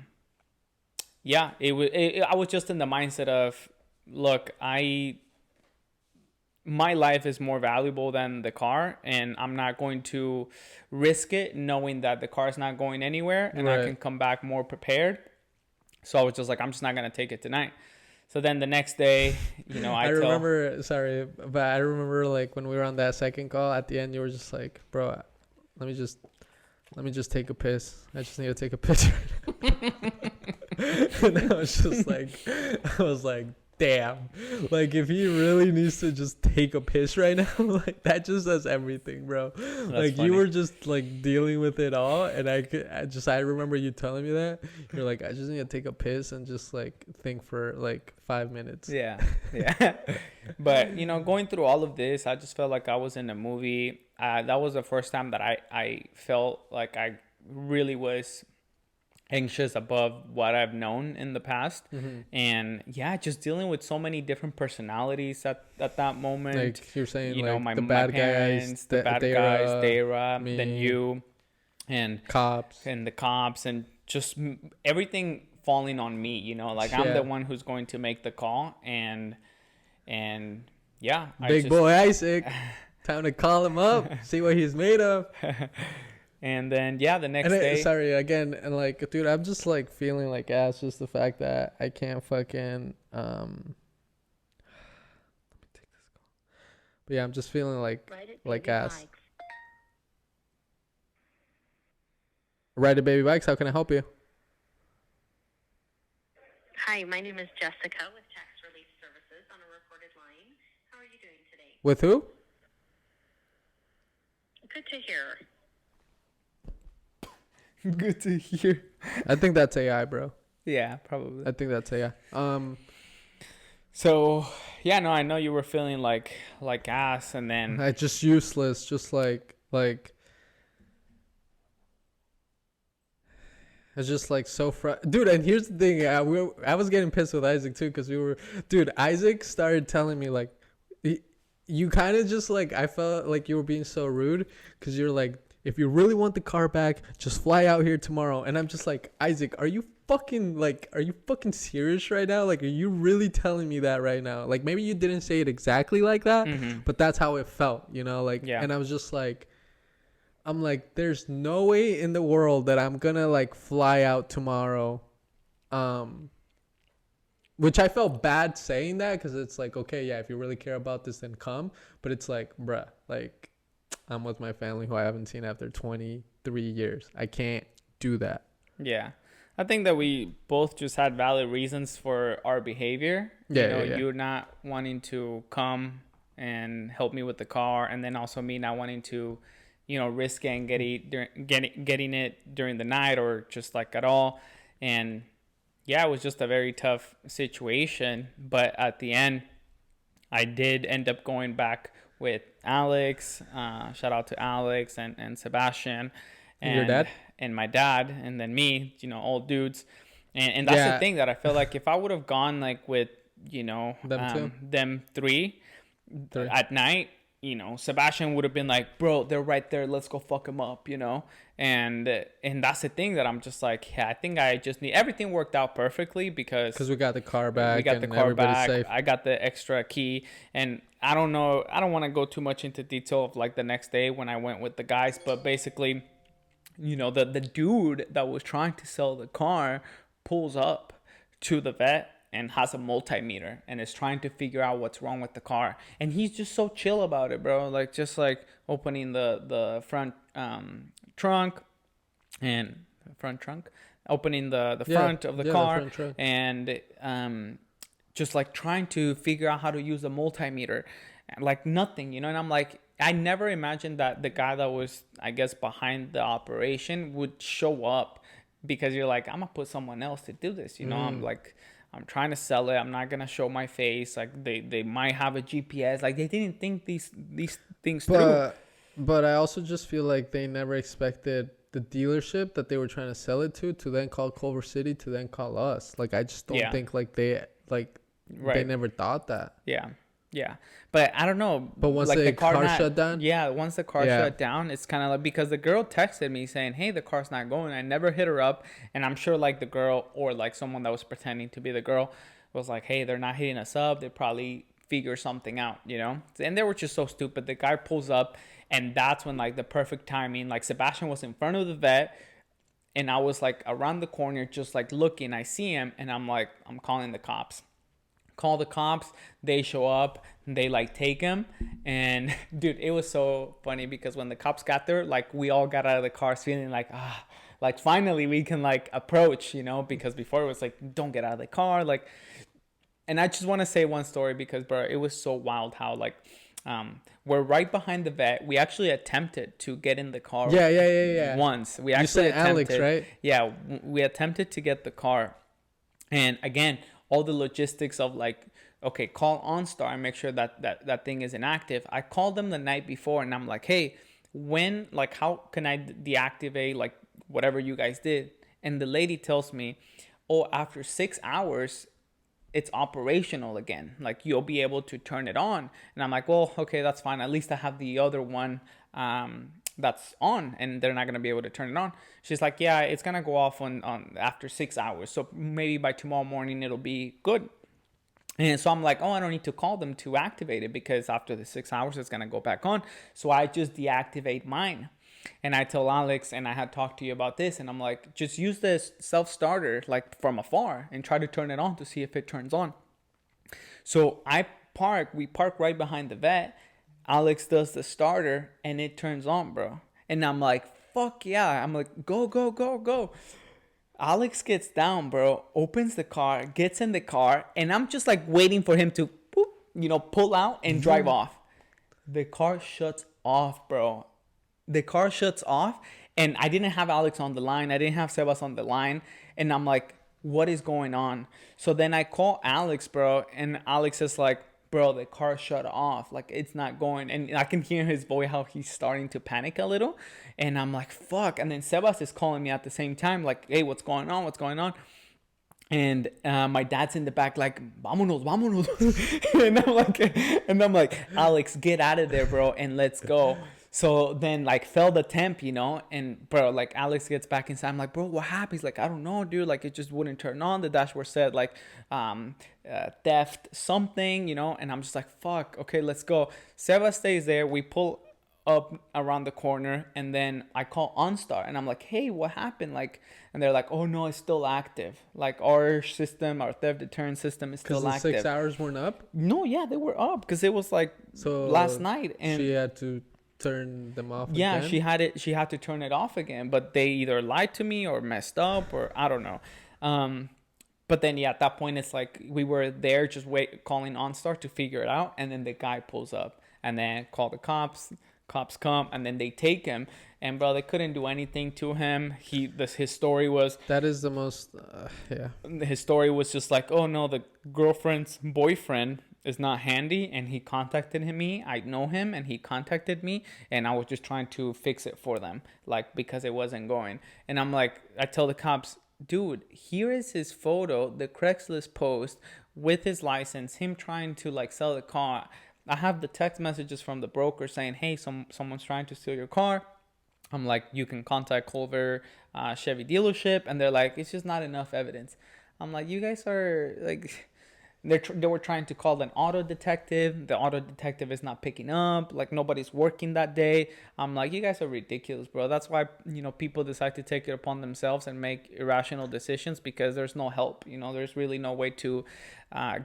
was just in the mindset of, look, my life is more valuable than the car, and I'm not going to risk it knowing that the car is not going anywhere, and I can come back more prepared. So I was just like, I'm just not going to take it tonight. So then the next day, you know, I remember like when we were on that second call, at the end, you were just like, bro, let me just take a piss. I just need to take a piss right now. And I was like, damn, like if he really needs to just take a piss right now, like that just says everything, bro. That's like funny. You were just like dealing with it all, and I remember you telling me that you're like, I just need to take a piss and just like think for like 5 minutes. But you know, going through all of this, I just felt like I was in a movie. That was the first time that I felt like I really was anxious above what I've known in the past. And just dealing with so many different personalities at that moment. Like you're saying, you like know, the my bad parents, the bad guys, Dara, then you, and the cops, and just everything falling on me, you know, like I'm the one who's going to make the call, and big boy Isaac, time to call him up, see what he's made of. And then the next day, sorry again, and like, dude, I'm just like feeling like ass, just the fact that I can't fucking let me take this call. But yeah, I'm just feeling like ass. Ride It Baby Bikes, how can I help you? Hi, my name is Jessica with Tax Relief Services on a recorded line. How are you doing today? With who? Good to hear. Good to hear. I think that's AI, bro. Yeah, probably. I think that's AI. So no, I know you were feeling like ass, and then just useless, just like It's just like so dude. And here's the thing, I was getting pissed with Isaac too, because dude, Isaac started telling me like, you kind of just like, I felt like you were being so rude, because you're like, if you really want the car back, just fly out here tomorrow. And I'm just like, Isaac, are you fucking serious right now? Like, are you really telling me that right now? Like, maybe you didn't say it exactly like that, but that's how it felt, you know? Like, yeah. And I was just like, I'm like, there's no way in the world that I'm gonna like fly out tomorrow. Which I felt bad saying that, because it's like, okay, yeah, if you really care about this, then come. But it's like, bruh, like, I'm with my family who I haven't seen after 23 years. I can't do that. Yeah. I think that we both just had valid reasons for our behavior. Yeah, you're not wanting to come and help me with the car, and then also me not wanting to, risk it and getting it during the night or just like at all. And yeah, it was just a very tough situation. But at the end, I did end up going back with Alex. Shout out to Alex and Sebastian. And your dad? And my dad, and then me, old dudes. And that's the thing, that I feel like if I would have gone like with, them three at night, Sebastian would have been like, bro, they're right there, let's go fuck them up, and that's the thing, that I'm just like, yeah, I think I just need, everything worked out perfectly because we got the car back. We got the car back. Safe. I got the extra key, and I don't know, I don't want to go too much into detail of like the next day when I went with the guys, but basically, the dude that was trying to sell the car pulls up to the Vette and has a multimeter and is trying to figure out what's wrong with the car. And he's just so chill about it, bro. Like, just like opening the front trunk and opening the front of the car, and just like trying to figure out how to use the multimeter, like nothing, And I'm like, I never imagined that the guy that was, I guess, behind the operation would show up, because you're like, I'm gonna put someone else to do this, I'm like, I'm trying to sell it, I'm not gonna show my face, like they might have a GPS, like they didn't think these things through. But I also just feel like they never expected the dealership that they were trying to sell it to then call Culver City, to then call us. Like, I just don't think like they they never thought that. Yeah, but I don't know. But once like the car shut down? Yeah, once the car shut down, it's kind of like, because the girl texted me saying, hey, the car's not going. I never hit her up. And I'm sure like the girl, or like someone that was pretending to be the girl, was like, hey, they're not hitting us up. They probably figure something out, And they were just so stupid. The guy pulls up, and that's when like the perfect timing, like Sebastian was in front of the Vette, and I was like around the corner just like looking. I see him, and I'm like, I'm calling the cops. Call the cops, they show up, they like take him, and dude, it was so funny, because when the cops got there, like we all got out of the cars feeling like, like finally we can like approach, because before it was like, don't get out of the car, like. And I just want to say one story, because bro, it was so wild how like we're right behind the Vette. We actually attempted to get in the car. Once we actually you said attempted, Alex, right? Yeah, we attempted to get the car, and again, all the logistics of like, okay, call OnStar and make sure that thing is inactive. I called them the night before, and I'm like, hey, how can I deactivate like whatever you guys did? And the lady tells me, oh, after 6 hours, it's operational again. Like, you'll be able to turn it on. And I'm like, well, okay, that's fine. At least I have the other one that's on, and they're not going to be able to turn it on. She's like, yeah, it's going to go off on after 6 hours. So maybe by tomorrow morning, it'll be good. And so I'm like, oh, I don't need to call them to activate it, because after the 6 hours, it's going to go back on. So I just deactivate mine. And I tell Alex, and I had talked to you about this, and I'm like, just use this self-starter like from afar and try to turn it on to see if it turns on. So we park right behind the Vette. Alex does the starter, and it turns on, bro. And I'm like, fuck yeah. I'm like, go, go, go, go. Alex gets down, bro, opens the car, gets in the car, and I'm just like waiting for him to, pull out and drive off. The car shuts off, bro. The car shuts off, and I didn't have Alex on the line. I didn't have Sebas on the line, and I'm like, what is going on? So then I call Alex, bro, and Alex is like, bro, the car shut off. Like, it's not going. And I can hear his voice, how he's starting to panic a little. And I'm like, fuck. And then Sebas is calling me at the same time, like, hey, what's going on? What's going on? And my dad's in the back, like, vámonos, vámonos. and I'm like, Alex, get out of there, bro, and let's go. So then, like, fell the temp, you know, and bro, like, Alex gets back inside. I'm like, bro, what happened? He's like, I don't know, dude. Like, it just wouldn't turn on. The dashboard said like theft something, you know. And I'm just like, fuck. Okay, let's go. Seva stays there. We pull up around the corner, and then I call OnStar, and I'm like, hey, what happened? Like, and they're like, oh no, it's still active. Like, our system, our theft deterrent system is still active. 6 hours weren't up? No, yeah, they were up because it was like last night, and she had to turn them off yeah, again? she had to turn it off again, but they either lied to me or messed up, or I don't know. But then, yeah, at that point, it's like we were there just calling OnStar to figure it out, and then the guy pulls up, and then call the cops. Cops come, and then they take him, and bro, they couldn't do anything to him. His story was, that is the most his story was just like, oh no, the girlfriend's boyfriend is not handy, and he contacted me. I know him, and he contacted me, and I was just trying to fix it for them, like, because it wasn't going. And I'm like, I tell the cops, dude, here is his photo, the Craigslist post with his license, him trying to like sell the car. I have the text messages from the broker saying, hey, someone's trying to steal your car. I'm like, you can contact Culver Chevy dealership. And they're like, it's just not enough evidence. I'm like, you guys are like, they were trying to call an auto detective. The auto detective is not picking up. Like, nobody's working that day. I'm like, you guys are ridiculous, bro. That's why, you know, people decide to take it upon themselves and make irrational decisions, because there's no help. You know, there's really no way to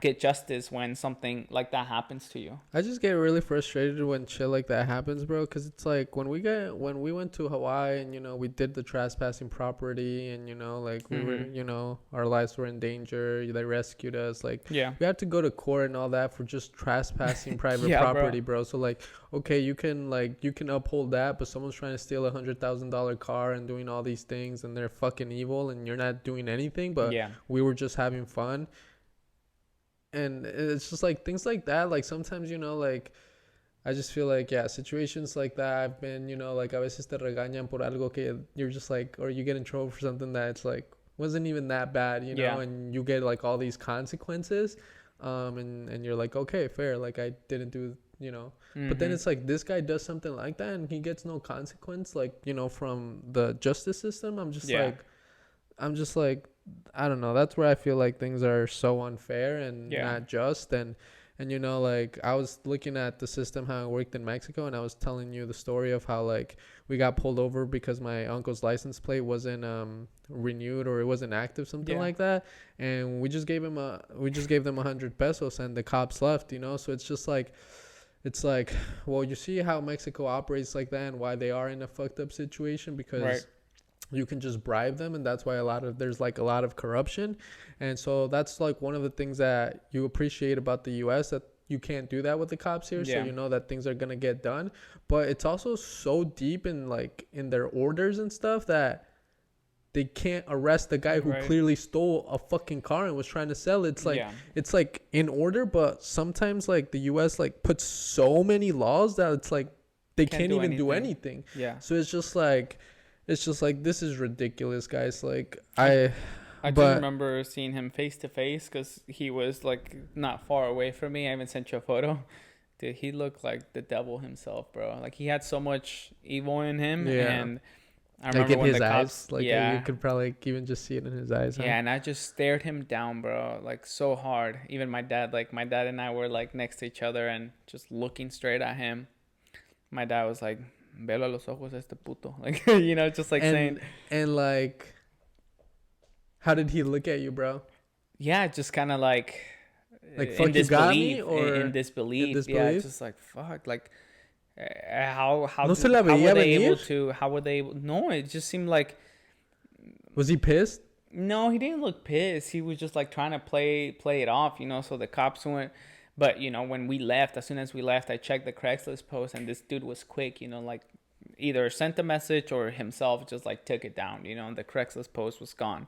get justice when something like that happens to you. I just get really frustrated when shit like that happens, bro, because it's like when we went to Hawaii, and you know, we did the trespassing property, and you know, like we were, you know, our lives were in danger, they rescued us, like, yeah, we had to go to court and all that for just trespassing private property, bro. So like, okay, you can uphold that, but someone's trying to steal $100,000 car and doing all these things, and they're fucking evil, and you're not doing anything, but we were just having fun. And it's just like things like that. Like, sometimes, you know, like, I just feel like, yeah, situations like that, I've been, you know, like, a veces te regañan por algo que you're just like, or you get in trouble for something that it's like wasn't even that bad, you know, and you get like all these consequences, and you're like, okay, fair, like, I didn't do, you know, but then it's like, this guy does something like that and he gets no consequence, like, you know, from the justice system. I'm just like, I don't know. That's where I feel like things are so unfair and not just. And you know, like, I was looking at the system, how it worked in Mexico, and I was telling you the story of how, like, we got pulled over because my uncle's license plate wasn't renewed, or it wasn't active, something like that. And we just gave them 100 pesos, and the cops left, you know. So it's just like, it's like, well, you see how Mexico operates like that, and why they are in a fucked up situation, because you can just bribe them, and that's why there's like a lot of corruption. And so that's like one of the things that you appreciate about the US, that you can't do that with the cops here. So you know that things are gonna get done. But it's also so deep in like in their orders and stuff that they can't arrest the guy who clearly stole a fucking car and was trying to sell it. It's like in order, but sometimes like the US like puts so many laws that it's like they can't even do anything. So it's just like this is ridiculous, guys. Like, I just remember seeing him face to face, because he was like not far away from me. I even sent you a photo. Dude, he looked like the devil himself, bro. Like, he had so much evil in him. And I remember like in when his the eyes, cops, like you could probably even just see it in his eyes. Huh? Yeah, and I just stared him down, bro, like so hard. Even my dad and I were like next to each other and just looking straight at him. My dad was like, velo a los ojos este puto. Like, you know, just like saying. And like, how did he look at you, bro? Yeah, just kind of like fuck, you got me, or in disbelief. Yeah, just like, fuck, like, how no se la veía venir? How were they able? No, it just seemed like. Was he pissed? No, he didn't look pissed. He was just like trying to play it off, you know. So the cops went. But, you know, when we left, as soon as we left, I checked the Craigslist post, and this dude was quick, you know, like either sent a message or himself just like took it down, you know, and the Craigslist post was gone.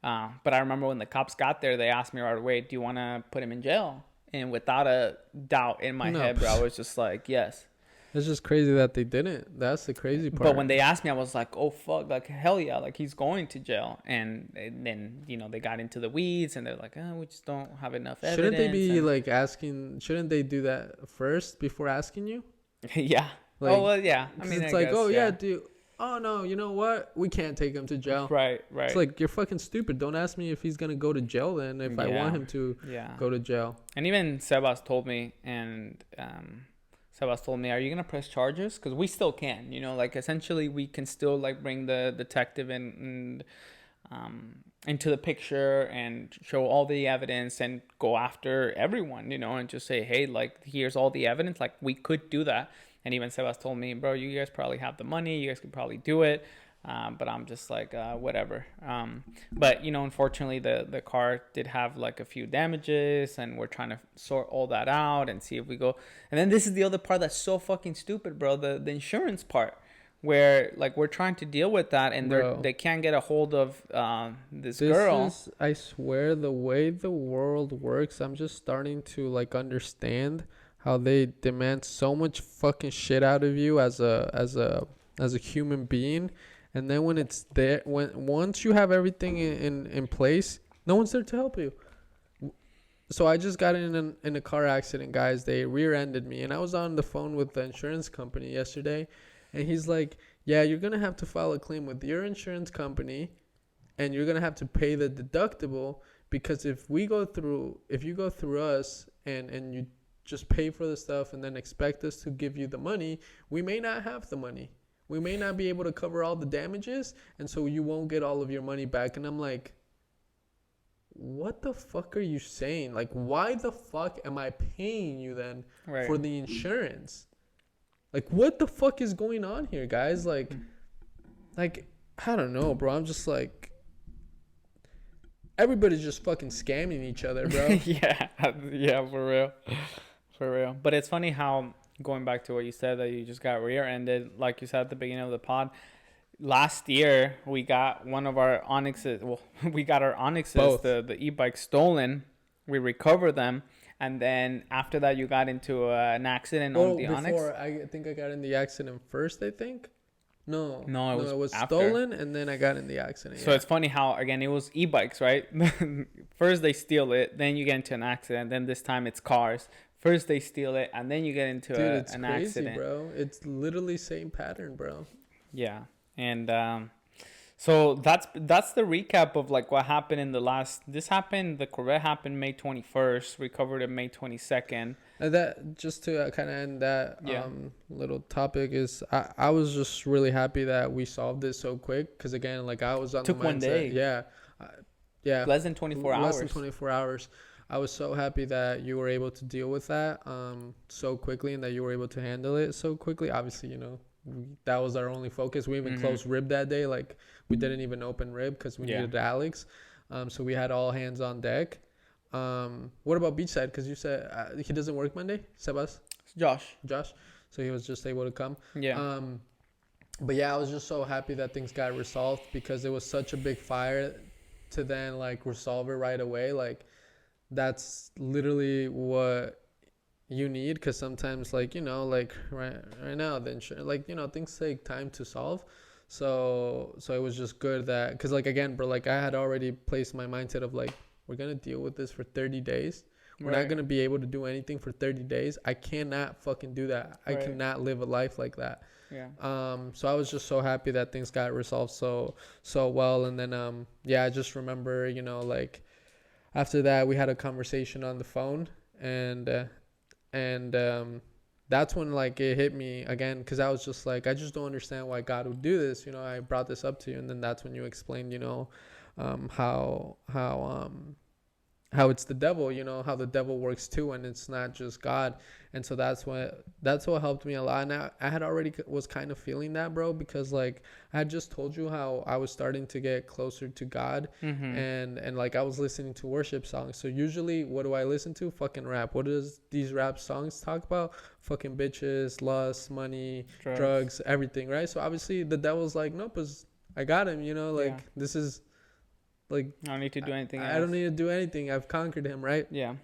But I remember when the cops got there, they asked me right away, do you want to put him in jail? And without a doubt in my head, bro, I was just like, yes. It's just crazy that they didn't. That's the crazy part. But when they asked me, I was like, oh, fuck, like, hell yeah, like, he's going to jail. And then, you know, they got into the weeds, and they're like, oh, we just don't have enough evidence. Shouldn't they be, like, asking, shouldn't they do that first before asking you? Yeah. Like, oh, well, yeah. I mean, it's I like, guess, oh, yeah, dude. Oh, no, you know what? We can't take him to jail. Right. It's like, you're fucking stupid. Don't ask me if he's going to go to jail then, if I want him to go to jail. And even Sebas told me, and Sebas told me, are you going to press charges? Because we still can, you know, like, essentially we can still, like, bring the detective in into the picture and show all the evidence and go after everyone, you know, and just say, hey, like, here's all the evidence. Like, we could do that. And even Sebas told me, bro, you guys probably have the money. You guys could probably do it. But I'm just like, whatever. But, you know, unfortunately, the car did have like a few damages, and we're trying to sort all that out and see if we go. And then this is the other part that's so fucking stupid, bro. The insurance part, where like we're trying to deal with that, and they can't get a hold of this girl. I swear, the way the world works, I'm just starting to like understand how they demand so much fucking shit out of you as a human being, and then when it's there, once you have everything in place, no one's there to help you. So I just got in a car accident, guys. They rear-ended me, and I was on the phone with the insurance company yesterday, and he's like, yeah, you're gonna have to file a claim with your insurance company, and you're gonna have to pay the deductible, because if you go through us and you just pay for the stuff and then expect us to give you the money, we may not have the money. We may not be able to cover all the damages, and so you won't get all of your money back. And I'm like, what the fuck are you saying? Like, why the fuck am I paying you then for the insurance? Like, what the fuck is going on here, guys? Like, I don't know, bro. I'm just like, everybody's just fucking scamming each other, bro. yeah, for real. But it's funny how, going back to what you said, that you just got rear-ended, like you said at the beginning of the pod. Last year, we got one of our Onyxes. Well, we got our Onyxes, the e-bike stolen. We recovered them. And then after that, you got into an accident on the Onyx. I think I got in the accident first, I think. No, it was stolen, and then I got in the accident. So it's funny how, again, it was e-bikes, right? First they steal it, then you get into an accident, then this time it's cars. First they steal it, and then you get into an crazy accident. Bro. It's literally same pattern, bro. Yeah, and so that's the recap of like what happened in the last. This happened. The Corvette happened May 21st. Recovered it May 22nd. And that, just to kind of end that little topic, is I was just really happy that we solved it so quick, because again, like, I was on took the mindset. 1 day. Yeah. Less than 24 hours. Less than 24 hours. I was so happy that you were able to deal with that so quickly, and that you were able to handle it so quickly. Obviously, you know, that was our only focus. We even closed RIBB that day. Like, we didn't even open RIBB because we needed Alex. So we had all hands on deck. What about Beachside? Because you said he doesn't work Monday, Sebas? Josh. So he was just able to come. Yeah. But yeah, I was just so happy that things got resolved, because it was such a big fire to then like resolve it right away. Like, that's literally what you need, because sometimes, like, you know, like right now, the insurance, like, you know, things take time to solve. So it was just good that, because like, again, bro, like, I had already placed my mindset of like, we're gonna deal with this for 30 days. We're not gonna be able to do anything for 30 days. I cannot fucking do that. I cannot live a life like that. Yeah. So I was just so happy that things got resolved so well. And then I just remember, you know, like, after that we had a conversation on the phone, and that's when like it hit me again, because I was just like, I just don't understand why God would do this. You know, I brought this up to you, and then that's when you explained, you know, how it's the devil, you know, how the devil works too, and it's not just God. And so that's what helped me a lot. And I had already was kind of feeling that, bro, because like I had just told you how I was starting to get closer to God, and like I was listening to worship songs. So usually, what do I listen to? Fucking rap. What does these rap songs talk about? Fucking bitches, lust, money, drugs, everything, right? So obviously the devil's like, nope, I got him, you know, like this is like, I don't need to do anything I don't need to do anything. I've conquered him, right? Yeah.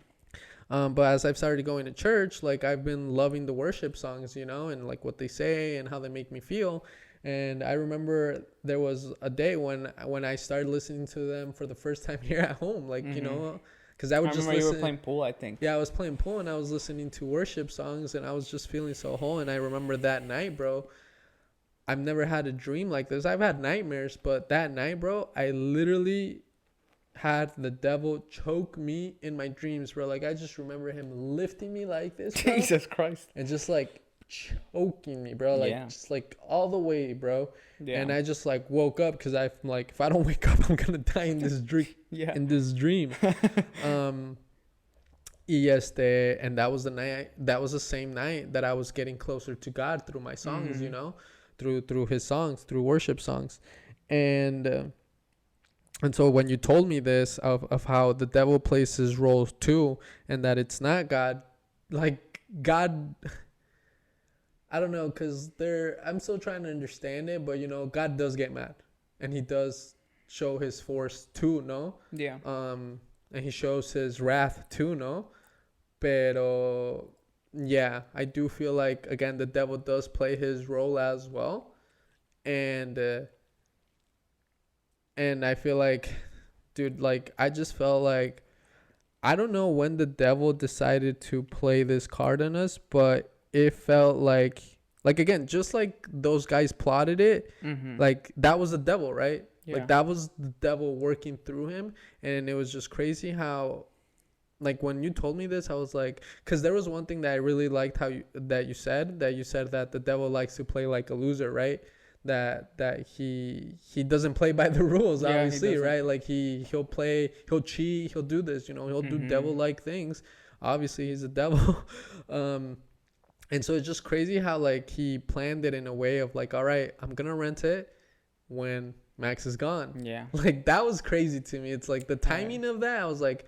But as I've started going to church, like I've been loving the worship songs, and like what they say and how they make me feel. And I remember there was a day when I started listening to them for the first time here at home, like, because I would just listen. You were playing pool, I think. Yeah, I was playing pool and I was listening to worship songs and I was just feeling so whole. And I remember that night, bro, I've never had a dream like this. I've had nightmares, but that night, bro, I literally had the devil choke me in my dreams, bro. Like, I just remember him lifting me like this, bro, Jesus Christ. and just like choking me, bro. Like, just like all the way, bro. Yeah. And I just like woke up because I'm like, if I don't wake up, I'm gonna die in this dream. In this dream. And that was the night. That was the same night that I was getting closer to God through my songs, through his songs, through worship songs, and so when you told me this of how the devil plays his role too, and that it's not God, like God, I don't know, because I'm still trying to understand it, but God does get mad, and he does show his force too, no? Yeah. And he shows his wrath too, no? Pero yeah, I do feel like, again, the devil does play his role as well, and I feel like, dude, like I just felt like, I don't know when the devil decided to play this card on us, but it felt like again, just like those guys plotted it, like that was the devil, right? Yeah. Like that was the devil working through him. And it was just crazy how, like when you told me this, I was like, because there was one thing that I really liked that you said that the devil likes to play like a loser, right? That he doesn't play by the rules, obviously, right? Like he'll cheat, he'll do this, he'll do devil-like things. Obviously, he's a devil. And so it's just crazy how like he planned it in a way of like, all right, I'm gonna rent it when Max is gone. Yeah. Like that was crazy to me. It's like the timing of that. I was like,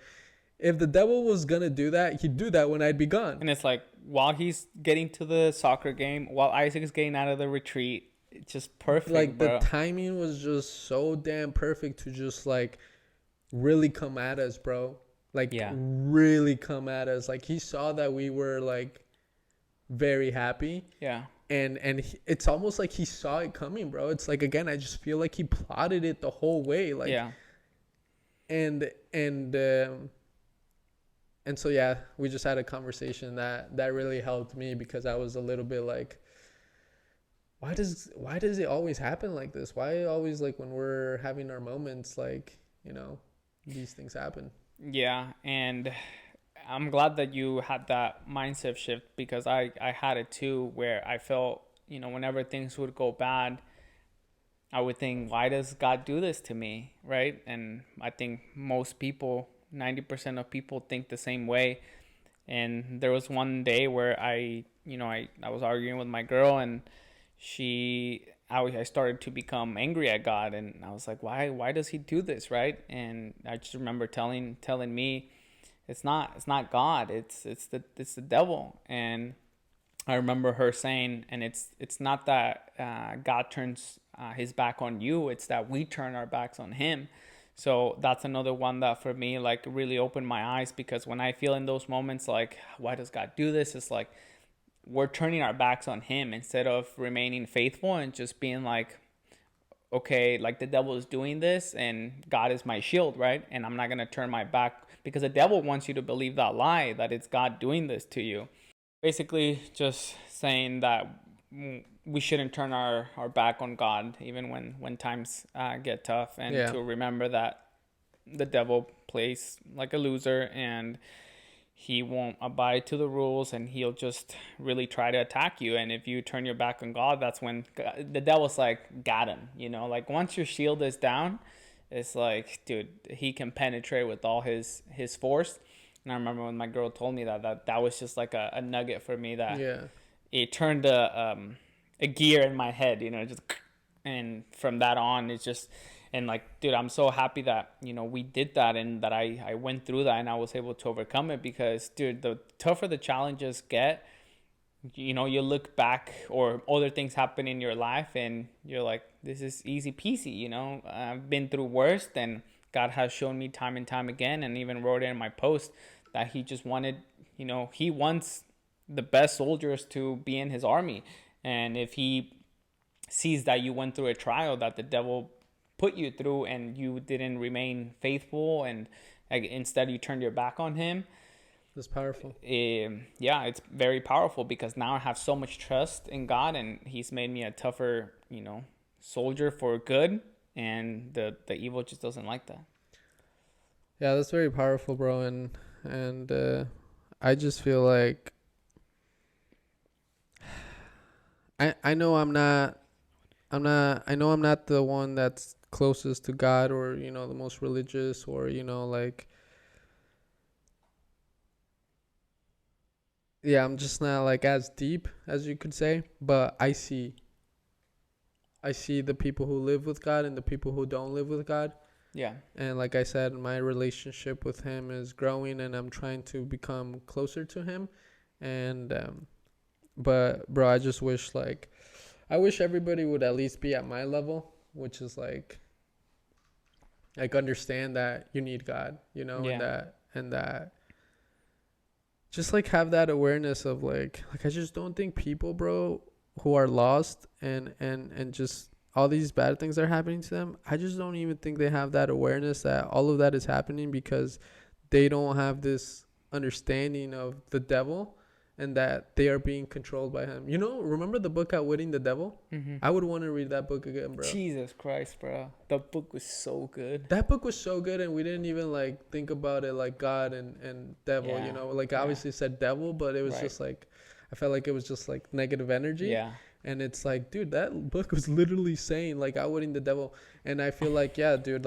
if the devil was gonna do that, he'd do that when I'd be gone. And it's like while he's getting to the soccer game, while Isaac is getting out of the retreat, it's just perfect. Like bro. The timing was just so damn perfect to just like really come at us, bro. Like really come at us. Like he saw that we were like very happy. Yeah. And it's almost like he saw it coming, bro. It's like, again, I just feel like he plotted it the whole way. Like, yeah. And so, yeah, we just had a conversation that really helped me, because I was a little bit like, why does it always happen like this? Why always, like, when we're having our moments, like, these things happen? Yeah. And I'm glad that you had that mindset shift, because I had it too, where I felt, whenever things would go bad, I would think, why does God do this to me? Right. And I think most people, 90% of people, think the same way. And there was one day where I was arguing with my girl, and I started to become angry at God, and I was like, why does he do this? Right. And I just remember telling me, it's not God, it's the devil. And I remember her saying, and it's not that God turns his back on you, it's that we turn our backs on him. So that's another one that for me like really opened my eyes, because when I feel in those moments like, why does God do this? It's like we're turning our backs on him instead of remaining faithful and just being like, okay, like the devil is doing this and God is my shield, right? And I'm not going to turn my back, because the devil wants you to believe that lie, that it's God doing this to you. Basically just saying that we shouldn't turn our back on God, even when times get tough, and to remember that the devil plays like a loser, and he won't abide to the rules, and he'll just really try to attack you. And if you turn your back on God, that's when the devil's like, got him, like once your shield is down, it's like, dude, he can penetrate with all his force. And I remember when my girl told me that was just like a nugget for me, that it turned a gear in my head, just, and from that on, it's just, and like, dude, I'm so happy that, we did that, and that I went through that and I was able to overcome it, because, dude, the tougher the challenges get, you look back, or other things happen in your life, and you're like, this is easy peasy, I've been through worse, and God has shown me time and time again, and even wrote it in my post, that he just wanted he wants the best soldiers to be in his army. And if he sees that you went through a trial that the devil put you through and you didn't remain faithful, and instead you turned your back on him, That's powerful. Yeah, it's very powerful, because now I have so much trust in God, and he's made me a tougher, soldier for good, and the evil just doesn't like that. Yeah, that's very powerful, bro. And I just feel like I know I'm not the one that's closest to God, or the most religious, or like, yeah, I'm just not like as deep as you could say, but I see the people who live with God and the people who don't live with God. Yeah. And like I said, my relationship with him is growing, and I'm trying to become closer to him. And but bro, I just wish I wish everybody would at least be at my level, which is like understand that you need God, Yeah. and that just have that awareness of like I just don't think people, bro, who are lost and just all these bad things are happening to them, I just don't even think they have that awareness that all of that is happening because they don't have this understanding of the devil and that they are being controlled by him. Remember the book Outwitting the Devil? Mm-hmm. I would want to read that book again, bro. Jesus Christ, bro. The book was so good. That book was so good, and we didn't even think about it like God and devil, Yeah. Obviously said devil, but it was Right. just I felt like it was just negative energy. Yeah. And it's dude, that book was literally saying outwitting the devil. And I feel yeah, dude,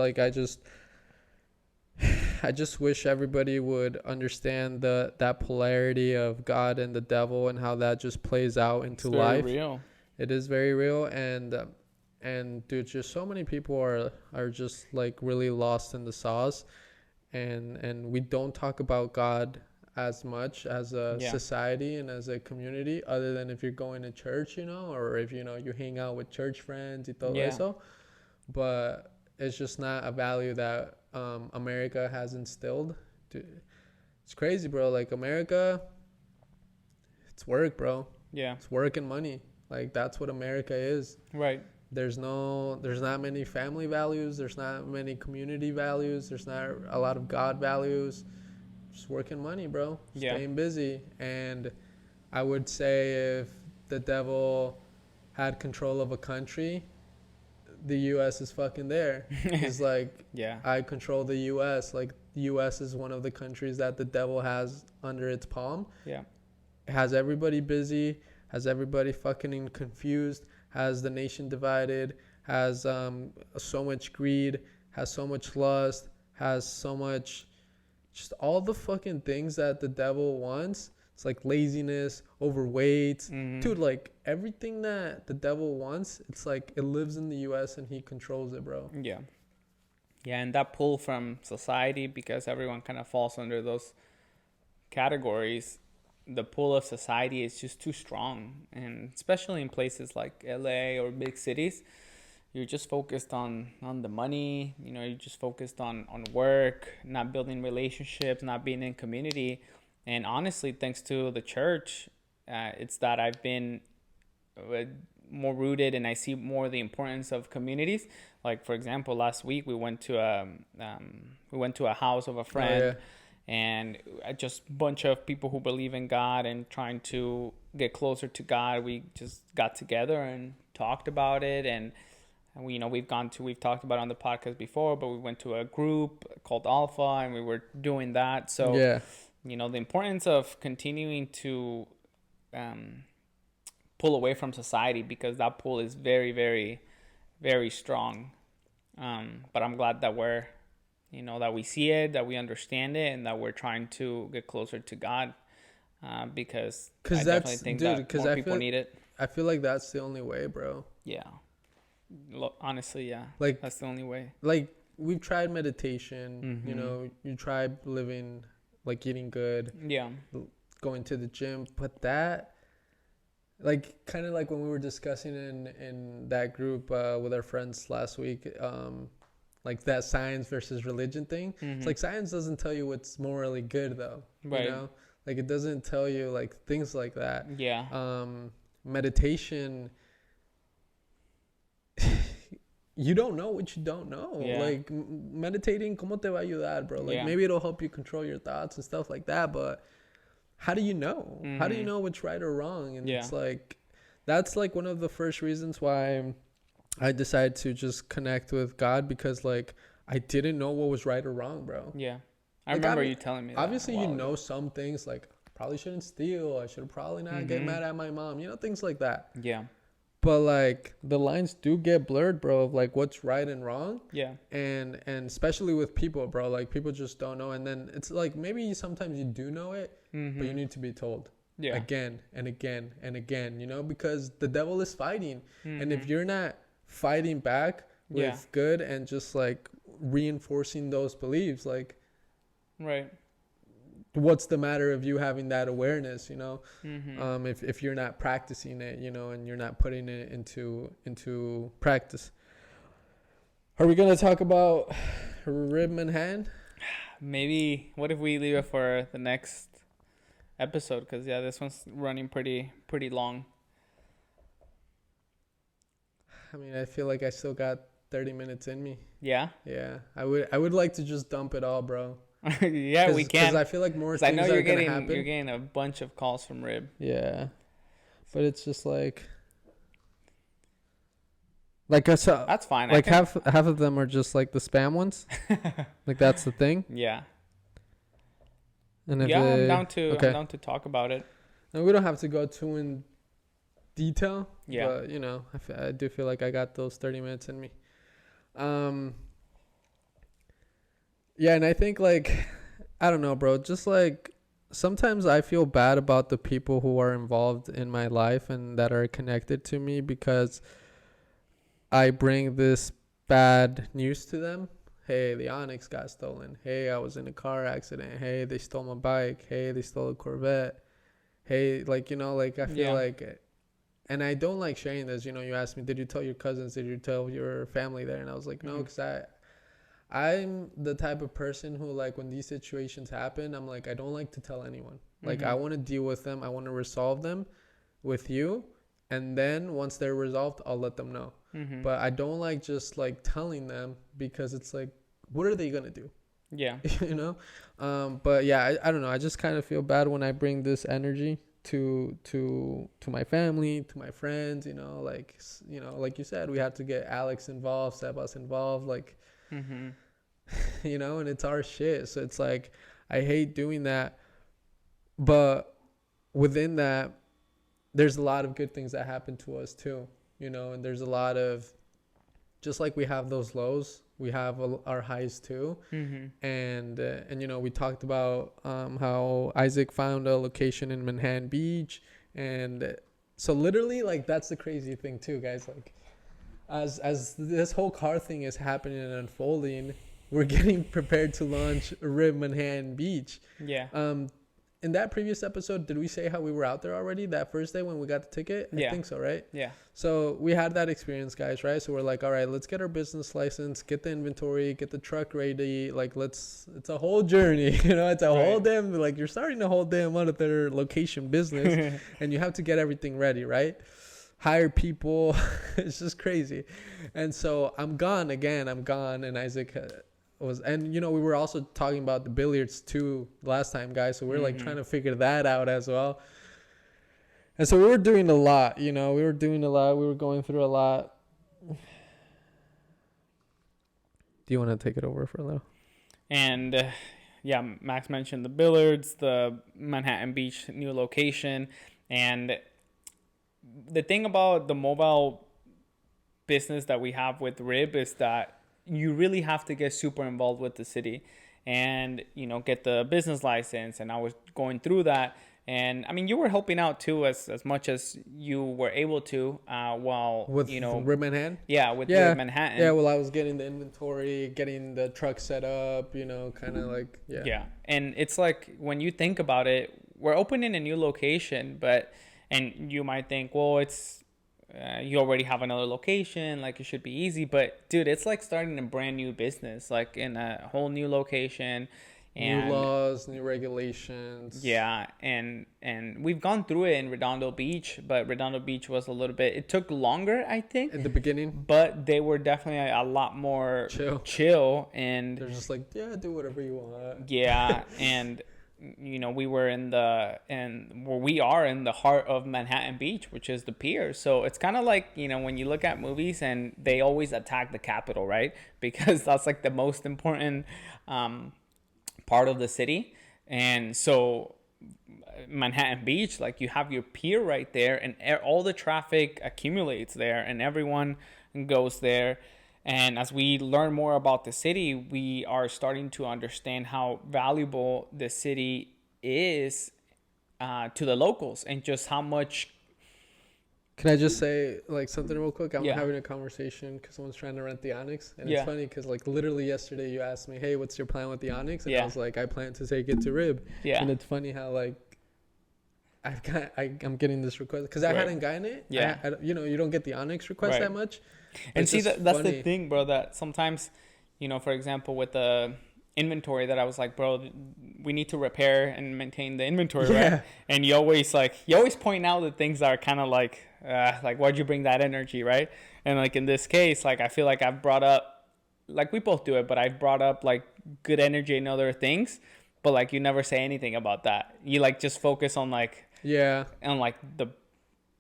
I just wish everybody would understand that polarity of God and the devil and how that just plays out into It's very life. real. It is very real, and dude, just so many people are just really lost in the sauce, and we don't talk about God as much as a society and as a community, other than if you're going to church, or if you hang out with church friends y todo eso. But it's just not a value that America has instilled. Dude, it's crazy, bro. America, it's work, bro. Yeah. It's work and money. That's what America is. Right. There's not many family values. There's not many community values. There's not a lot of God values. Just working money, bro. Yeah. Staying busy. And I would say if the devil had control of a country, the U.S. is fucking there. He's Yeah. I control the U.S. The U.S. is one of the countries that the devil has under its palm. Yeah. It has everybody busy, has everybody fucking confused, has the nation divided, has so much greed, has so much lust, has so much, just all the fucking things that the devil wants. It's laziness, overweight. Mm-hmm. Dude, everything that the devil wants, it's it lives in the U.S. and he controls it, bro. Yeah. Yeah, and that pull from society, because everyone kind of falls under those categories, the pull of society is just too strong. And especially in places like LA or big cities, you're just focused on the money, you're just focused on work, not building relationships, not being in community. And honestly, thanks to the church, it's that I've been more rooted, and I see more the importance of communities. For example, last week we went to a house of a friend. Oh, yeah. And just a bunch of people who believe in God and trying to get closer to God. We just got together and talked about it. And we've talked about it on the podcast before, but we went to a group called Alpha, and we were doing that. So, yeah. The importance of continuing to pull away from society, because that pull is very, very, very strong. But I'm glad that that we see it, that we understand it, and that we're trying to get closer to God, because I definitely think that more people need it. I feel like that's the only way, bro. Yeah. Honestly, yeah. That's the only way. We've tried meditation, Mm-hmm. You tried living, eating good, Yeah. going to the gym, but that, kind of when we were discussing in that group with our friends last week, that science versus religion thing. Mm-hmm. It's science doesn't tell you what's morally good, though. Right. Like, it doesn't tell you like things like that. Yeah. Meditation, you don't know what you don't know. Yeah. Like, meditating, ¿cómo te va a ayudar, bro? Like, maybe it'll help you control your thoughts and stuff like that, but how do you know? How do you know what's right or wrong? And it's like, that's like one of the first reasons why I decided to just connect with God, because like I didn't know what was right or wrong, bro. Yeah. I remember you telling me that. Obviously, you know some things, like probably shouldn't steal. I should probably not get mad at my mom. You know, things like that. Yeah. But like the lines do get blurred, bro, of like what's right and wrong. Yeah. And especially with people, bro, like people just don't know. And then it's like maybe sometimes you do know it, but you need to be told again and again and again, you know, because the devil is fighting. And if you're not fighting back with good and just like reinforcing those beliefs, like, right, what's the matter of you having that awareness, you know? If you're not practicing it, you know, and you're not putting it into practice. Are we gonna talk about RIBB Manhattan? Maybe. What if we leave it for the next episode? Because this one's running pretty long. I mean, I feel like I still got 30 minutes in me. Yeah. I would like to just dump it all, bro. Yeah, we can. Because I feel like more things I know you're gonna happen. You're getting a bunch of calls from RIBB. Yeah, but it's just like I saw. That's fine. Like half of them are just like the spam ones. Like that's the thing. Yeah. And if I'm down to talk about it. And we don't have to go too in detail. Yeah. But you know, I do feel like I got those 30 minutes in me. Yeah, and I think like, I don't know, bro, just like sometimes I feel bad about the people who are involved in my life and that are connected to me, because I bring this bad news to them. Hey, the Onyx got stolen. Hey, I was in a car accident. Hey, they stole my bike. Hey, they stole a Corvette. Hey, like, you know, like I feel like, and I don't like sharing this. You know, you asked me, did you tell your cousins? Did you tell your family there? And I was like, no, because I'm the type of person who, like, when these situations happen, I'm like, I don't like to tell anyone. Like, I want to deal with them. I want to resolve them with you. And then once they're resolved, I'll let them know. But I don't like just, like, telling them, because it's like, what are they going to do? Yeah. You know? But, yeah, I don't know. I just kind of feel bad when I bring this energy to my family, to my friends, you know, like you said, we had to get Alex involved, Sebas involved, like, you know, and it's our shit. So it's like, I hate doing that, but within that, there's a lot of good things that happen to us too, you know, and there's a lot of, just like we have those lows, we have our highs too. And you know, we talked about how Isaac found a location in Manhattan Beach, and so literally, like, that's the crazy thing too, guys. Like, as this whole car thing is happening and unfolding, we're getting prepared to launch RIBB Manhattan Beach. Yeah. In that previous episode, did we say how we were out there already that first day when we got the ticket? I think so, right? Yeah. So we had that experience, guys, right? So we're like, all right, let's get our business license, get the inventory, get the truck ready. Like, it's a whole journey, you know, it's a whole damn, like, you're starting a whole damn another location business and you have to get everything ready, right? Hire people. It's just crazy. And so I'm gone, and Isaac was, and you know, we were also talking about the billiards too last time, guys, so we're like trying to figure that out as well. And so we were doing a lot, you know, we were going through a lot. Do you want to take it over for a little? And Max mentioned the billiards, the Manhattan Beach new location, and the thing about the mobile business that we have with RIBB is that you really have to get super involved with the city and, you know, get the business license. And I was going through that. And I mean, you were helping out too, as much as you were able to, while, with, you know, RIBB Manhattan. RIBB Manhattan. Yeah. Well, I was getting the inventory, getting the truck set up, you know, kind of like, Yeah. And it's like, when you think about it, we're opening a new location, and you might think, well, it's, you already have another location, like it should be easy. But dude, it's like starting a brand new business, like in a whole new location. And new laws, new regulations. yeah, and we've gone through it in Redondo Beach, but Redondo Beach was a little bit, it took longer, I think, In the beginning, but they were definitely a lot more chill, and they're just like, yeah, do whatever you want. yeah. And we were we are in the heart of Manhattan Beach, which is the pier. So it's kind of like, when you look at movies and they always attack the Capitol, right? Because that's like the most important part of the city. And so Manhattan Beach, like, you have your pier right there, and all the traffic accumulates there, and everyone goes there. And as we learn more about the city, we are starting to understand how valuable the city is to the locals, and just how much. Can I just say like something real quick? I'm Yeah. having a conversation because someone's trying to rent the Onyx, and Yeah. it's funny because like literally yesterday you asked me, "Hey, what's your plan with the Onyx?" And Yeah. I was like, "I plan to take it to RIBB." Yeah. And it's funny how like I'm getting this request because I Right. hadn't gotten it. Yeah. You don't get the Onyx request Right. that much. And It's see, just that's the funny. thing, bro, that sometimes, for example, with the inventory, that I was like, bro, we need to repair and maintain the inventory, Yeah. right? And you always point out the things that are kind of like why'd you bring that energy, right? And like in this case, like, I feel like I've brought up, like, we both do it, but I've brought up like good energy and other things, but like you never say anything about that. You like just focus on like Yeah. the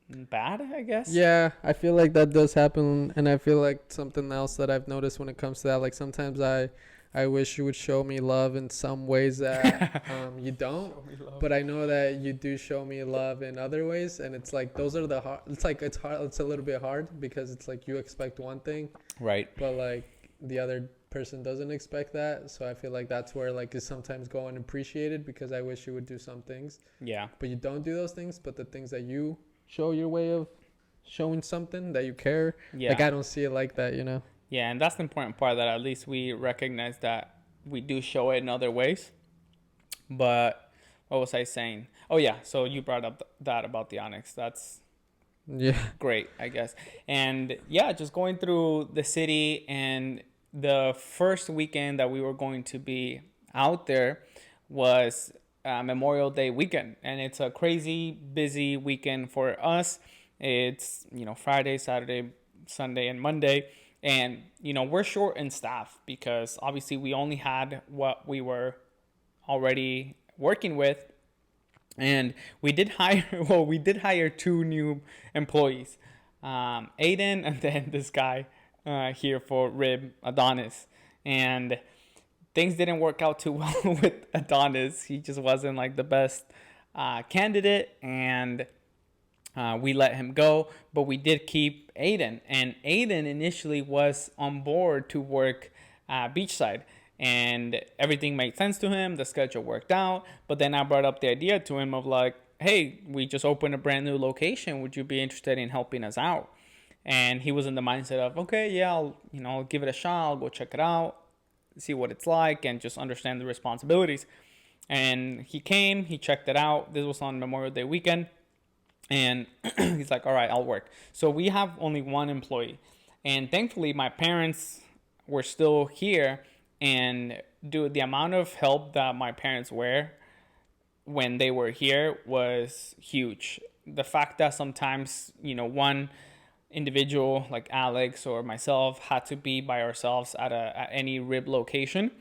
bad, I guess. Yeah, I feel like that does happen, and I feel like something else that I've noticed when it comes to that, like sometimes I wish you would show me love in some ways that you don't, but I know that you do show me love in other ways, and it's like those are the hard. It's like it's hard. It's a little bit hard because it's like you expect one thing, Right. but like the other person doesn't expect that. So I feel like that's where like is sometimes go unappreciated because I wish you would do some things, Yeah. but you don't do those things. But the things that you show your way of showing something that you care, Yeah. like I don't see it like that, you know. Yeah, and that's the important part, that at least we recognize that we do show it in other ways. But what was I saying? Oh, yeah. So you brought up that about the Onyx. That's Yeah. great, I guess. And yeah, just going through the city, and the first weekend that we were going to be out there was Memorial Day weekend. And it's a crazy busy weekend for us. It's, Friday, Saturday, Sunday, and Monday. And, we're short in staff because obviously we only had what we were already working with. And we did hire 2 new employees, Aiden, and then this guy here for RIBB, Adonis. And things didn't work out too well with Adonis. He just wasn't like the best candidate, and we let him go, but we did keep Aiden. And Aiden initially was on board to work beachside, and everything made sense to him. The schedule worked out. But then I brought up the idea to him of like, hey, we just opened a brand new location. Would you be interested in helping us out? And he was in the mindset of, okay, yeah, I'll give it a shot. I'll go check it out, see what it's like, and just understand the responsibilities. And he came, he checked it out. This was on Memorial Day weekend. And he's like, all right, I'll work. So we have only 1 employee. And thankfully, my parents were still here. And dude, the amount of help that my parents were when they were here was huge. The fact that sometimes, one individual like Alex or myself had to be by ourselves at any RIBB location.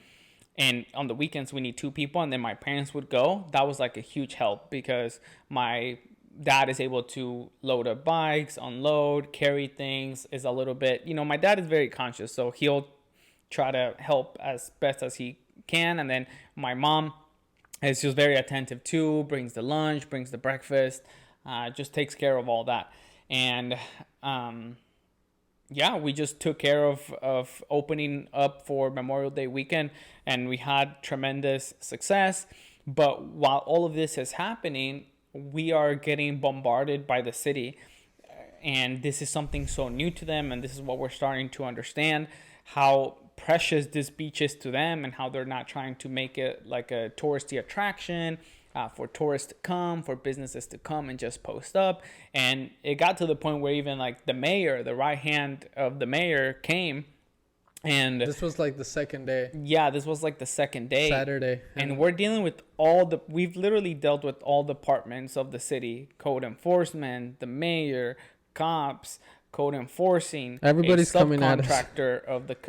And on the weekends, we need 2 people. And then my parents would go. That was like a huge help because my dad is able to load up bikes, unload, carry things, is a little bit, my dad is very conscious. So he'll try to help as best as he can. And then my mom is just very attentive too, brings the lunch, brings the breakfast, just takes care of all that. And we just took care of opening up for Memorial Day weekend, and we had tremendous success. But while all of this is happening, we are getting bombarded by the city, and this is something so new to them, and this is what we're starting to understand, how precious this beach is to them, and how they're not trying to make it like a touristy attraction for tourists to come, for businesses to come and just post up. And it got to the point where even like the mayor, the right hand of the mayor, came And this was like the second day. Yeah, this was like the second day. Saturday. And we're dealing with we've literally dealt with all departments of the city. Code enforcement, the mayor, cops, code enforcing. Everybody's coming at us. Subcontractor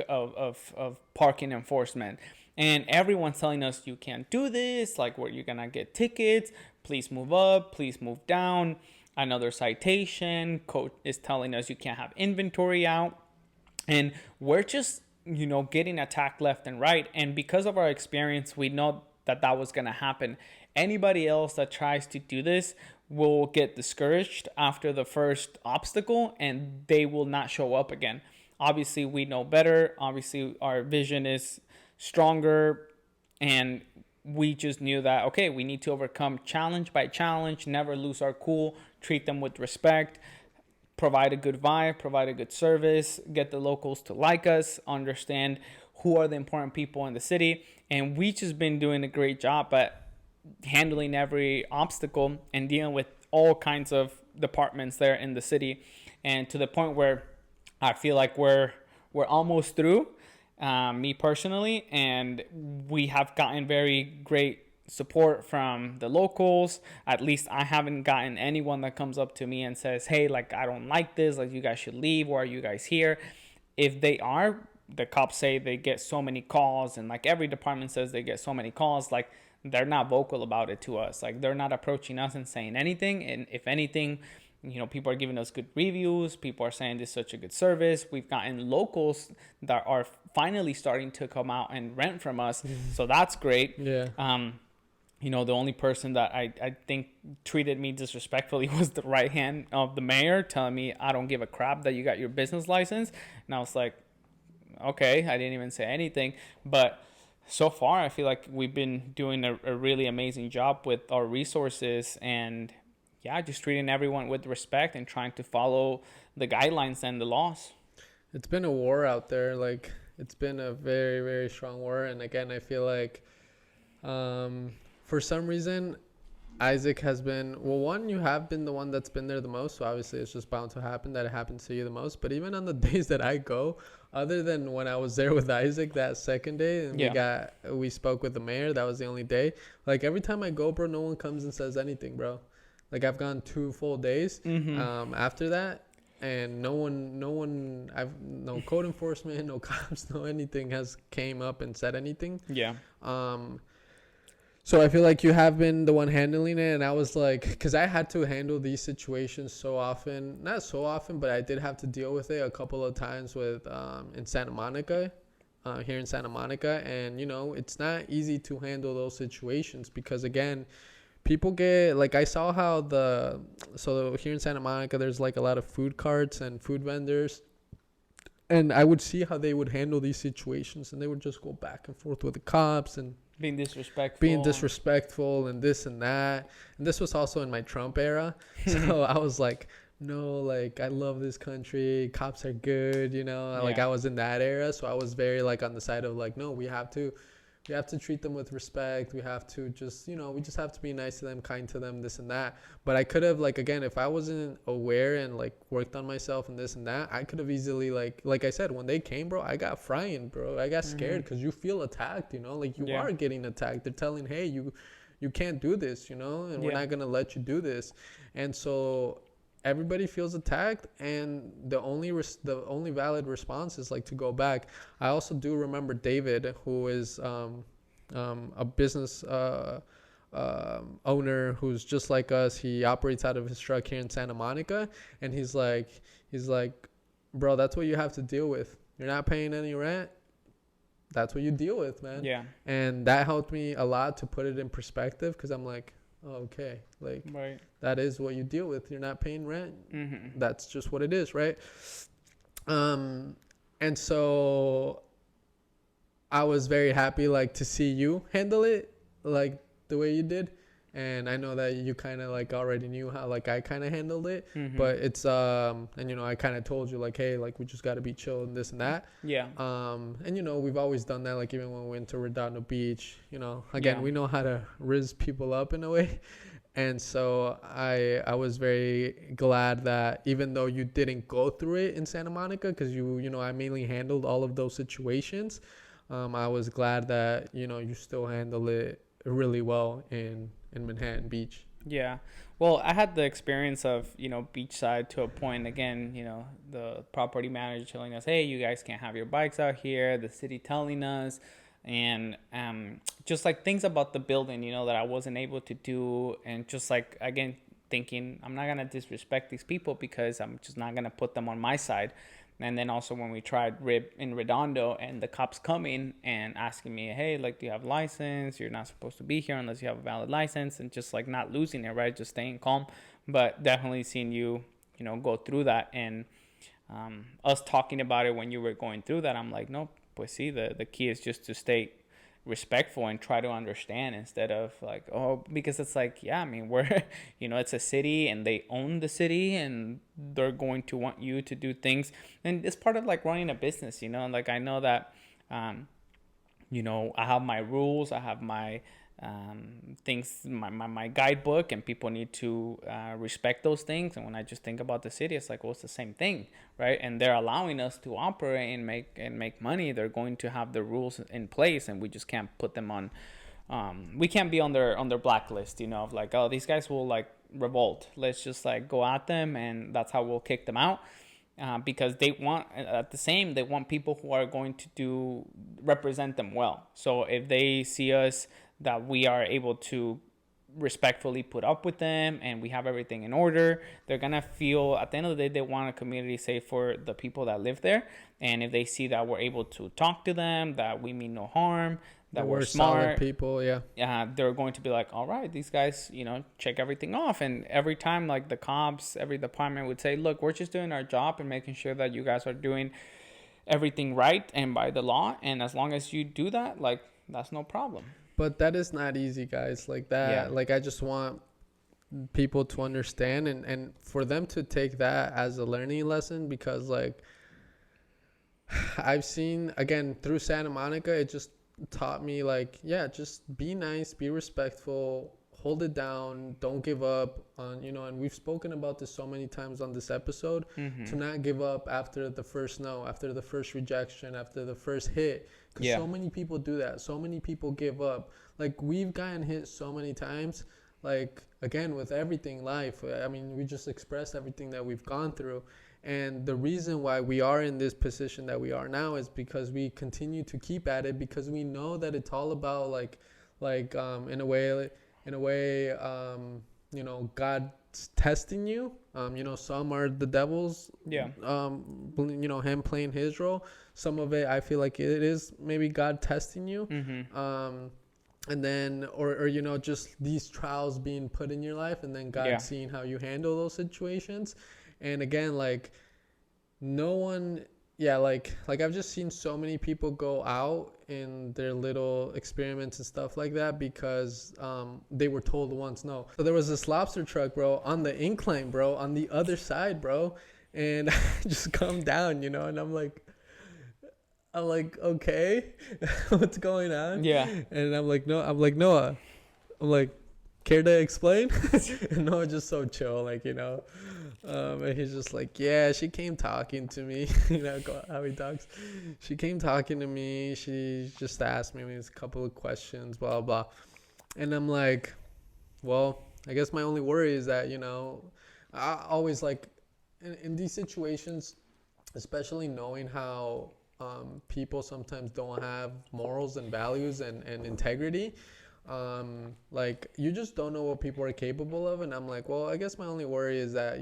of parking enforcement. And everyone's telling us you can't do this. Like, you're going to get tickets. Please move up. Please move down. Another citation. Code is telling us you can't have inventory out. And we're just, getting attacked left and right. And because of our experience, we know that was going to happen. Anybody else that tries to do this will get discouraged after the first obstacle, and they will not show up again. Obviously, we know better. Obviously, our vision is stronger. And we just knew that, okay, we need to overcome challenge by challenge, never lose our cool, treat them with respect, provide a good vibe, provide a good service, get the locals to like us, understand who are the important people in the city. And we just been doing a great job at handling every obstacle and dealing with all kinds of departments there in the city. And to the point where I feel like we're almost through, me personally, and we have gotten very great support from the locals. At least I haven't gotten anyone that comes up to me and says, hey, like, I don't like this, like, you guys should leave. Why are you guys here? If they are, the cops say they get so many calls, and like every department says they get so many calls, like, they're not vocal about it to us. Like, they're not approaching us and saying anything. And if anything, people are giving us good reviews. People are saying this is such a good service. We've gotten locals that are finally starting to come out and rent from us. So that's great. Yeah. The only person that I think treated me disrespectfully was the right hand of the mayor, telling me I don't give a crap that you got your business license. And I was like, okay, I didn't even say anything. But so far, I feel like we've been doing a really amazing job with our resources, and yeah, just treating everyone with respect and trying to follow the guidelines and the laws. It's been a war out there. Like, it's been a very, very strong war. And again, I feel like for some reason, Isaac has been, well, one, you have been the one that's been there the most. So obviously it's just bound to happen that it happens to you the most. But even on the days that I go, other than when I was there with Isaac that second day, and we spoke with the mayor, that was the only day. Like, every time I go, bro, no one comes and says anything, bro. Like, I've gone 2 full days after that, and no code enforcement, no cops, no anything has came up and said anything. Yeah. So I feel like you have been the one handling it, and I was like, because I had to handle these situations so often, not so often, but I did have to deal with it a couple of times with in Santa Monica, here in Santa Monica, and it's not easy to handle those situations because, again, people get, like, I saw how so here in Santa Monica, there's like a lot of food carts and food vendors, and I would see how they would handle these situations, and they would just go back and forth with the cops and being disrespectful and this and that. And this was also in my Trump era. So I was like, no, like, I love this country. Cops are good, Like, I was in that era. So I was very, like, on the side of, like, no, we have to treat them with respect. We have to just, we just have to be nice to them, kind to them, this and that. But I could have, like, again, if I wasn't aware and, like, worked on myself and this and that, I could have easily, like I said, when they came, bro, I got frying, bro. I got scared because you feel attacked, like, you are getting attacked. They're telling, hey, you can't do this, and we're not going to let you do this. And so everybody feels attacked, and the only valid response is, like, to go back. I also do remember David, who is a business owner who's just like us. He operates out of his truck here in Santa Monica, and he's like, bro, that's what you have to deal with. You're not paying any rent. That's what you deal with, man. Yeah. And that helped me a lot to put it in perspective, because I'm like, okay, like, right, that is what you deal with. You're not paying rent. That's just what it is, right? And so I was very happy, like, to see you handle it, like, the way you did. And I know that you kind of, like, already knew how, like, I kind of handled it. But it's and I kind of told you, like, hey, like, we just got to be chill and this and that. Yeah. And we've always done that, like, even when we went to Redondo Beach, again, we know how to rizz people up in a way. And so I was very glad that even though you didn't go through it in Santa Monica, because I mainly handled all of those situations, I was glad that you still handle it really well in Manhattan Beach. Yeah. Well, I had the experience of, beachside to a point. Again, the property manager telling us, hey, you guys can't have your bikes out here. The city telling us. And just like things about the building, that I wasn't able to do. And just like, again, thinking I'm not going to disrespect these people because I'm just not going to put them on my side. And then also when we tried RIBB in Redondo and the cops coming and asking me, hey, like, do you have a license? You're not supposed to be here unless you have a valid license, and just like not losing it, right? Just staying calm, but definitely seeing you, go through that. And us talking about it when you were going through that, I'm like, no, pues see, the key is just to stay respectful and try to understand instead of like, oh, because it's like, yeah, I mean, we're, it's a city and they own the city and they're going to want you to do things. And it's part of like running a business, like I know that, I have my rules, I have my things, my guidebook, and people need to respect those things. And when I just think about the city, it's like, well, it's the same thing, right? And they're allowing us to operate and make money. They're going to have the rules in place, and we just can't put them on. We can't be on their blacklist, of like, oh, these guys will like revolt. Let's just like go at them, and that's how we'll kick them out. Because they want people who are going to represent them well. So if they see us that we are able to respectfully put up with them and we have everything in order, they're gonna feel at the end of the day they want a community safe for the people that live there. And if they see that we're able to talk to them, that we mean no harm, that we're smart, solid people, they're going to be like, all right, these guys, check everything off. And every time, like the cops, every department would say, look, we're just doing our job and making sure that you guys are doing everything right and by the law. And as long as you do that, like, that's no problem. But that is not easy, guys. Like that, Yeah. like I just want people to understand and for them to take that as a learning lesson, because like I've seen, again, through Santa Monica, it just taught me like, yeah, just be nice, be respectful, hold it down, don't give up on, and we've spoken about this so many times on this episode, to not give up after the first no, after the first rejection, after the first hit. Because so many people do that. So many people give up. Like, we've gotten hit so many times. Like, again, with everything life. I mean, we just expressed everything that we've gone through. And the reason why we are in this position that we are now is because we continue to keep at it, because we know that it's all about like in a way, God's testing you. Some are the devil's, him playing his role. Some of it, I feel like it is maybe God testing you. And then, or just these trials being put in your life, and then God seeing how you handle those situations. And again, like, no one, like I've just seen so many people go out in their little experiments and stuff like that because they were told once no. So there was this lobster truck, bro, on the incline, bro, on the other side, bro. And I just come down, and I'm like, okay, what's going on? Yeah. And I'm like, Noah, care to explain? And Noah just so chill, and he's just like, yeah, she came talking to me, how he talks. She came talking to me. She just asked me a couple of questions, blah, blah. And I'm like, well, I guess my only worry is that, I always like in these situations, especially knowing how people sometimes don't have morals and values and integrity. You just don't know what people are capable of. And I'm like, well, I guess my only worry is that,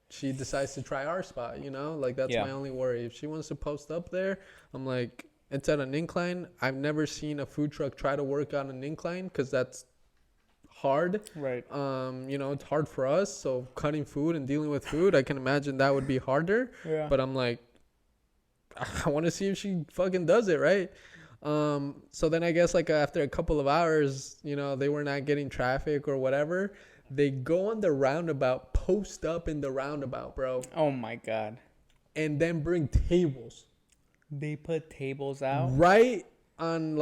she decides to try our spot, that's my only worry. If she wants to post up there, I'm like, it's at an incline. I've never seen a food truck try to work on an incline because that's hard. Right. It's hard for us. So cutting food and dealing with food, I can imagine that would be harder. Yeah. But I'm like, I want to see if she fucking does it, right? So then I guess after a couple of hours, they were not getting traffic or whatever. They go on the roundabout, post up in the roundabout, bro. Oh my God. And then bring tables. They put tables out? Right on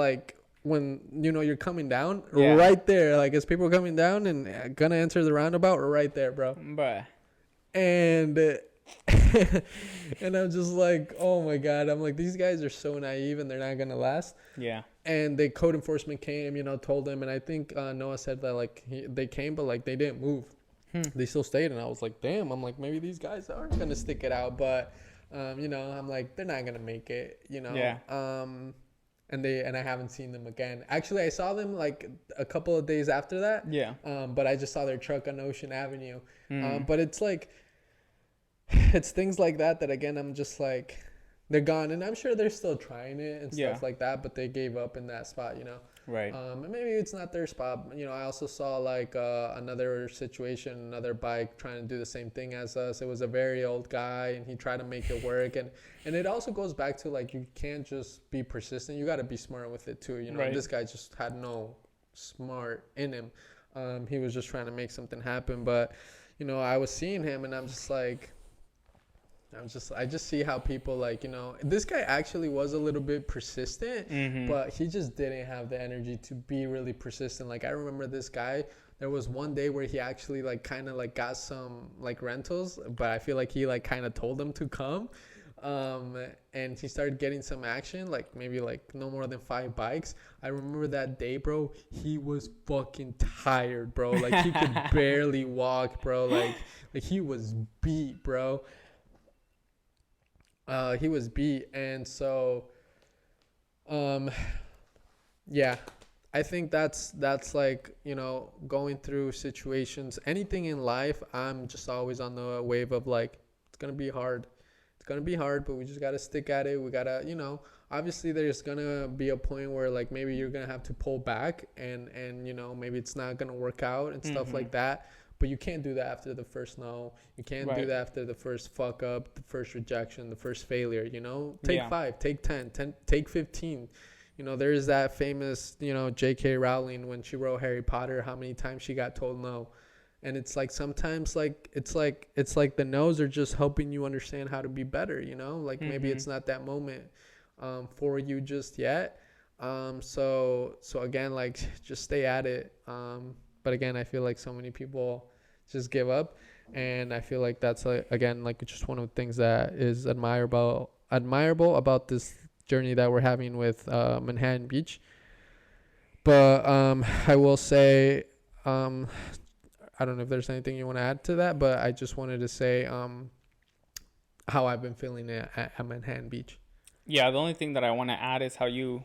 when you're coming down, Yeah. right there, like as people are coming down and gonna enter the roundabout, right there, bro. Bruh. And and I'm just like, oh my god, I'm like, these guys are so naive and they're not gonna last. Yeah. And the code enforcement came, told them, and I think Noah said that like they came, but like they didn't move. They still stayed, and I was like, damn. I'm like, maybe these guys aren't gonna stick it out, but I'm like, they're not gonna make it, Yeah. And I haven't seen them again. Actually, I saw them like a couple of days after that. Yeah. But I just saw their truck on Ocean Avenue. Mm. But it's like, it's things like that again, I'm just like, they're gone, and I'm sure they're still trying it and stuff like that, but they gave up in that spot, Right. And maybe it's not their spot. I also saw like another situation, another bike trying to do the same thing as us. It was a very old guy, and he tried to make it work, and it also goes back to like, you can't just be persistent. You got to be smart with it too. Right. This guy just had no smart in him. He was just trying to make something happen, but I was seeing him, and I'm just like, I just see how people like, this guy actually was a little bit persistent, but he just didn't have the energy to be really persistent. Like, I remember this guy, there was one day where he actually like kind of like got some like rentals, but I feel like he like kind of told them to come. And he started getting some action, like maybe like no more than 5 bikes. I remember that day, bro, he was fucking tired, bro. Like, he could barely walk, bro. Like he was beat, bro. He was beat, and so, yeah, I think that's like, going through situations, anything in life, I'm just always on the wave of like, it's gonna be hard, but we just gotta stick at it. We gotta, obviously there's gonna be a point where like maybe you're gonna have to pull back, and maybe it's not gonna work out and stuff like that. But you can't do that after the first no. You can't do that after the first fuck up, the first rejection, the first failure, Take 5, take 10, take 15. There is that famous, J.K. Rowling, when she wrote Harry Potter, how many times she got told no. And it's like, sometimes like it's like the no's are just helping you understand how to be better, Like, maybe it's not that moment for you just yet. So again, like, just stay at it. But again, I feel like so many people just give up, and I feel like that's again like just one of the things that is admirable about this journey that we're having with Manhattan Beach. But I will say, I don't know if there's anything you want to add to that, but I just wanted to say how I've been feeling at Manhattan Beach. Yeah, the only thing that I want to add is how you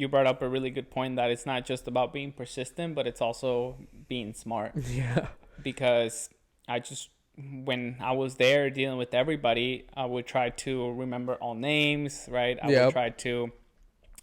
brought up a really good point, that it's not just about being persistent, but it's also being smart. Yeah. Because when I was there dealing with everybody, I would try to remember all names, right? I would try to,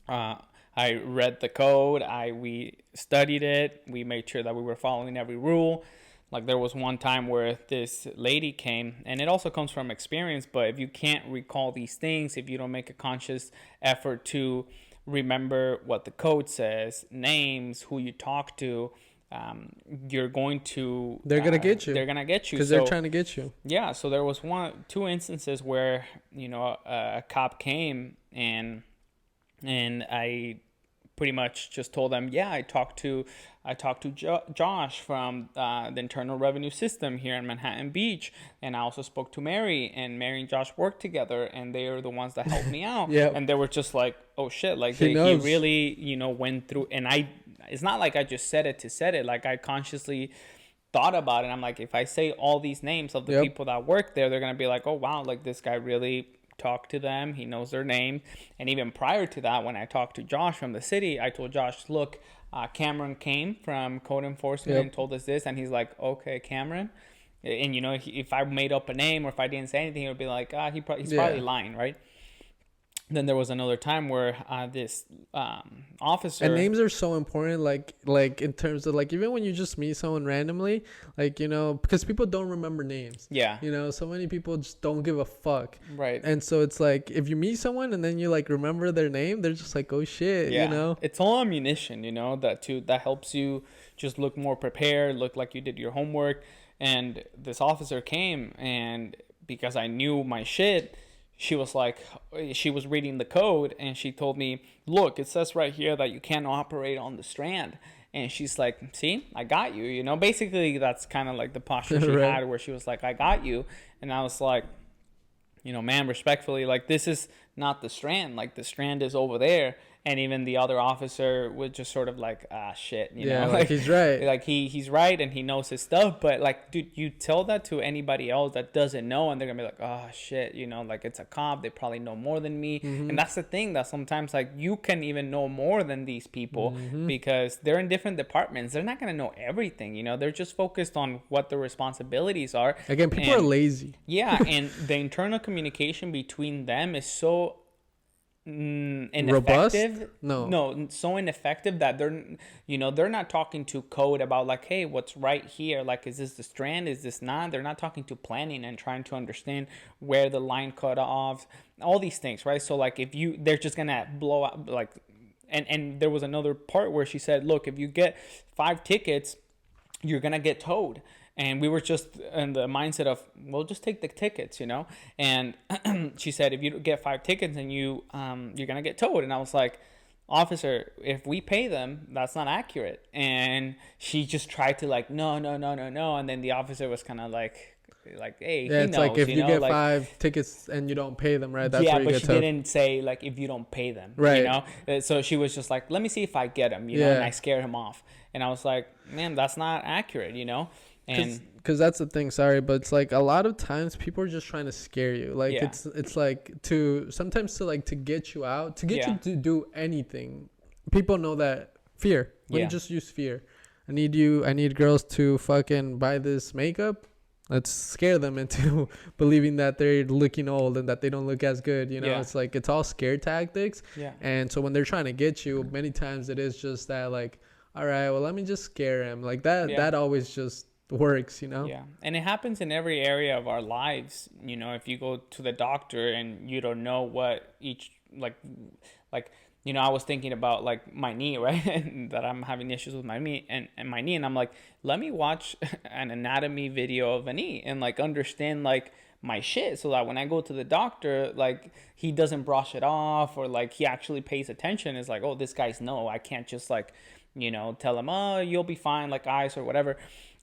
I read the code. We studied it. We made sure that we were following every rule. Like, there was one time where this lady came, and it also comes from experience, but if you can't recall these things, if you don't make a conscious effort to remember what the code says, names, who you talk to, they're gonna get you. They're gonna get you because they're trying to get you. Yeah. So there was 2 instances where a cop came, and I pretty much just told them, yeah, I talked to Josh from the Internal Revenue System here in Manhattan Beach, and I also spoke to Mary, and Mary and Josh worked together, and they are the ones that helped me out. And they were just like, oh shit, like he really went through, and it's not like I just said it to said it, like I consciously thought about it. I'm like, if I say all these names of the people that work there, they're gonna be like, oh wow, like this guy really talked to them, he knows their name. And even prior to that, when I talked to Josh from the city, I told Josh, look, Cameron came from code enforcement and told us this, and he's like, okay, Cameron. And if I made up a name or if I didn't say anything, it would be like, he's probably lying, right? Then there was another time where this officer... And names are so important, like in terms of, like, even when you just meet someone randomly, like, because people don't remember names. Yeah. So many people just don't give a fuck. Right. And so it's like, if you meet someone and then you, like, remember their name, they're just like, oh, shit, It's all ammunition, that helps you just look more prepared, look like you did your homework. And this officer came, and because I knew my shit... she was like, she was reading the code and she told me, look, it says right here that you can't operate on the Strand. And she's like, see, I got you, you know, basically that's kind of like the posture she Right. had, where she was like, I got you. And I was like, you know, ma'am, respectfully, like, this is not the Strand, like the Strand is over there. And even the other officer was just sort of like, ah, shit, you know, like he's right. Like he's right and he knows his stuff. But like, dude, you tell that to anybody else that doesn't know, and they're gonna be like, oh shit, you know, like it's a cop. They probably know more than me. And that's the thing, that sometimes like you can even know more than these people because they're in different departments. They're not gonna know everything, you know. They're just focused on what their responsibilities are. Again, people are lazy. Yeah, and the internal communication between them is so ineffective. Robust? No, So ineffective that they're not talking to code about like, hey, what's right here, like, is this the Strand, is this not? They're not talking to planning and trying to understand where the line cut off, all these things, right? So like, they're just gonna blow out, like, and there was another part where she said, look, if you get 5 tickets, you're gonna get towed. And we were just in the mindset of, well, just take the tickets, you know. And she said, if you get 5 tickets and you're gonna get towed. And I was like, officer, if we pay them, that's not accurate. And she just tried to like, no. And then the officer was kind of like, hey, yeah, it's knows, like if you get like, 5 tickets and you don't pay them, right? That's where you but get she towed. didn't say like if you don't pay them, Right? You know. So she was just like, let me see if I get him, you know. And I scared him off. And I was like, man, that's not accurate, you know. Because that's the thing, sorry, but it's like a lot of times people are just trying to scare you. Like it's like sometimes to get you out, to get you to do anything. People know that fear. Let me just use fear. I need girls to fucking buy this makeup. Let's scare them into believing that they're looking old and that they don't look as good. You know, it's like, it's all scare tactics. Yeah. And so when they're trying to get you, many times it is just that, like, all right, well, let me just scare him. Like that, that always just works, you know. Yeah. And it happens in every area of our lives. You know, if you go to the doctor and you don't know what each like you know, I was thinking about like my knee, right? And that I'm having issues with my knee and my knee, and I'm like, let me watch an anatomy video of a knee and like understand like my shit, so that when I go to the doctor, like, he doesn't brush it off, or like he actually pays attention. It's like, oh, this guy's I can't just like, you know, tell him, oh, you'll be fine, like ice or whatever.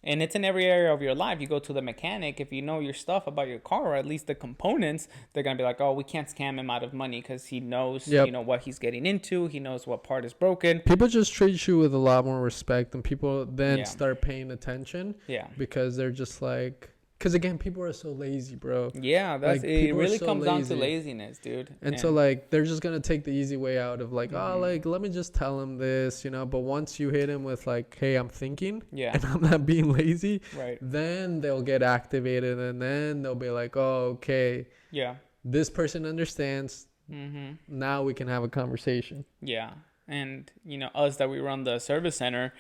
And it's in every area of your life. You go to the mechanic, if you know your stuff about your car, or at least the components, they're going to be like, oh, we can't scam him out of money because he knows, you know, what he's getting into. He knows what part is broken. People just treat you with a lot more respect, and people then start paying attention. Yeah. Because they're just like, because again, people are so lazy, bro. Yeah, like, it really comes down to laziness, dude. And so like, they're just gonna take the easy way out of like, oh, like, let me just tell him this, you know. But once you hit him with like, hey, I'm thinking, and I'm not being lazy, right, then they'll get activated, and then they'll be like, oh, okay, this person understands. Now we can have a conversation. Yeah. And you know, us that we run the service center,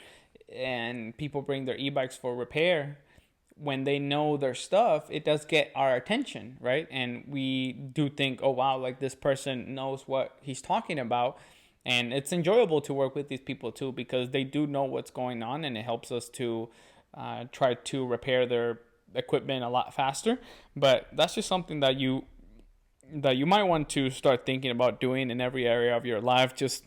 and people bring their e-bikes for repair, when they know their stuff, it does get our attention, right? And we do think, oh, wow, like this person knows what he's talking about. And it's enjoyable to work with these people too, because they do know what's going on, and it helps us to try to repair their equipment a lot faster. But that's just something that you might want to start thinking about doing in every area of your life. Just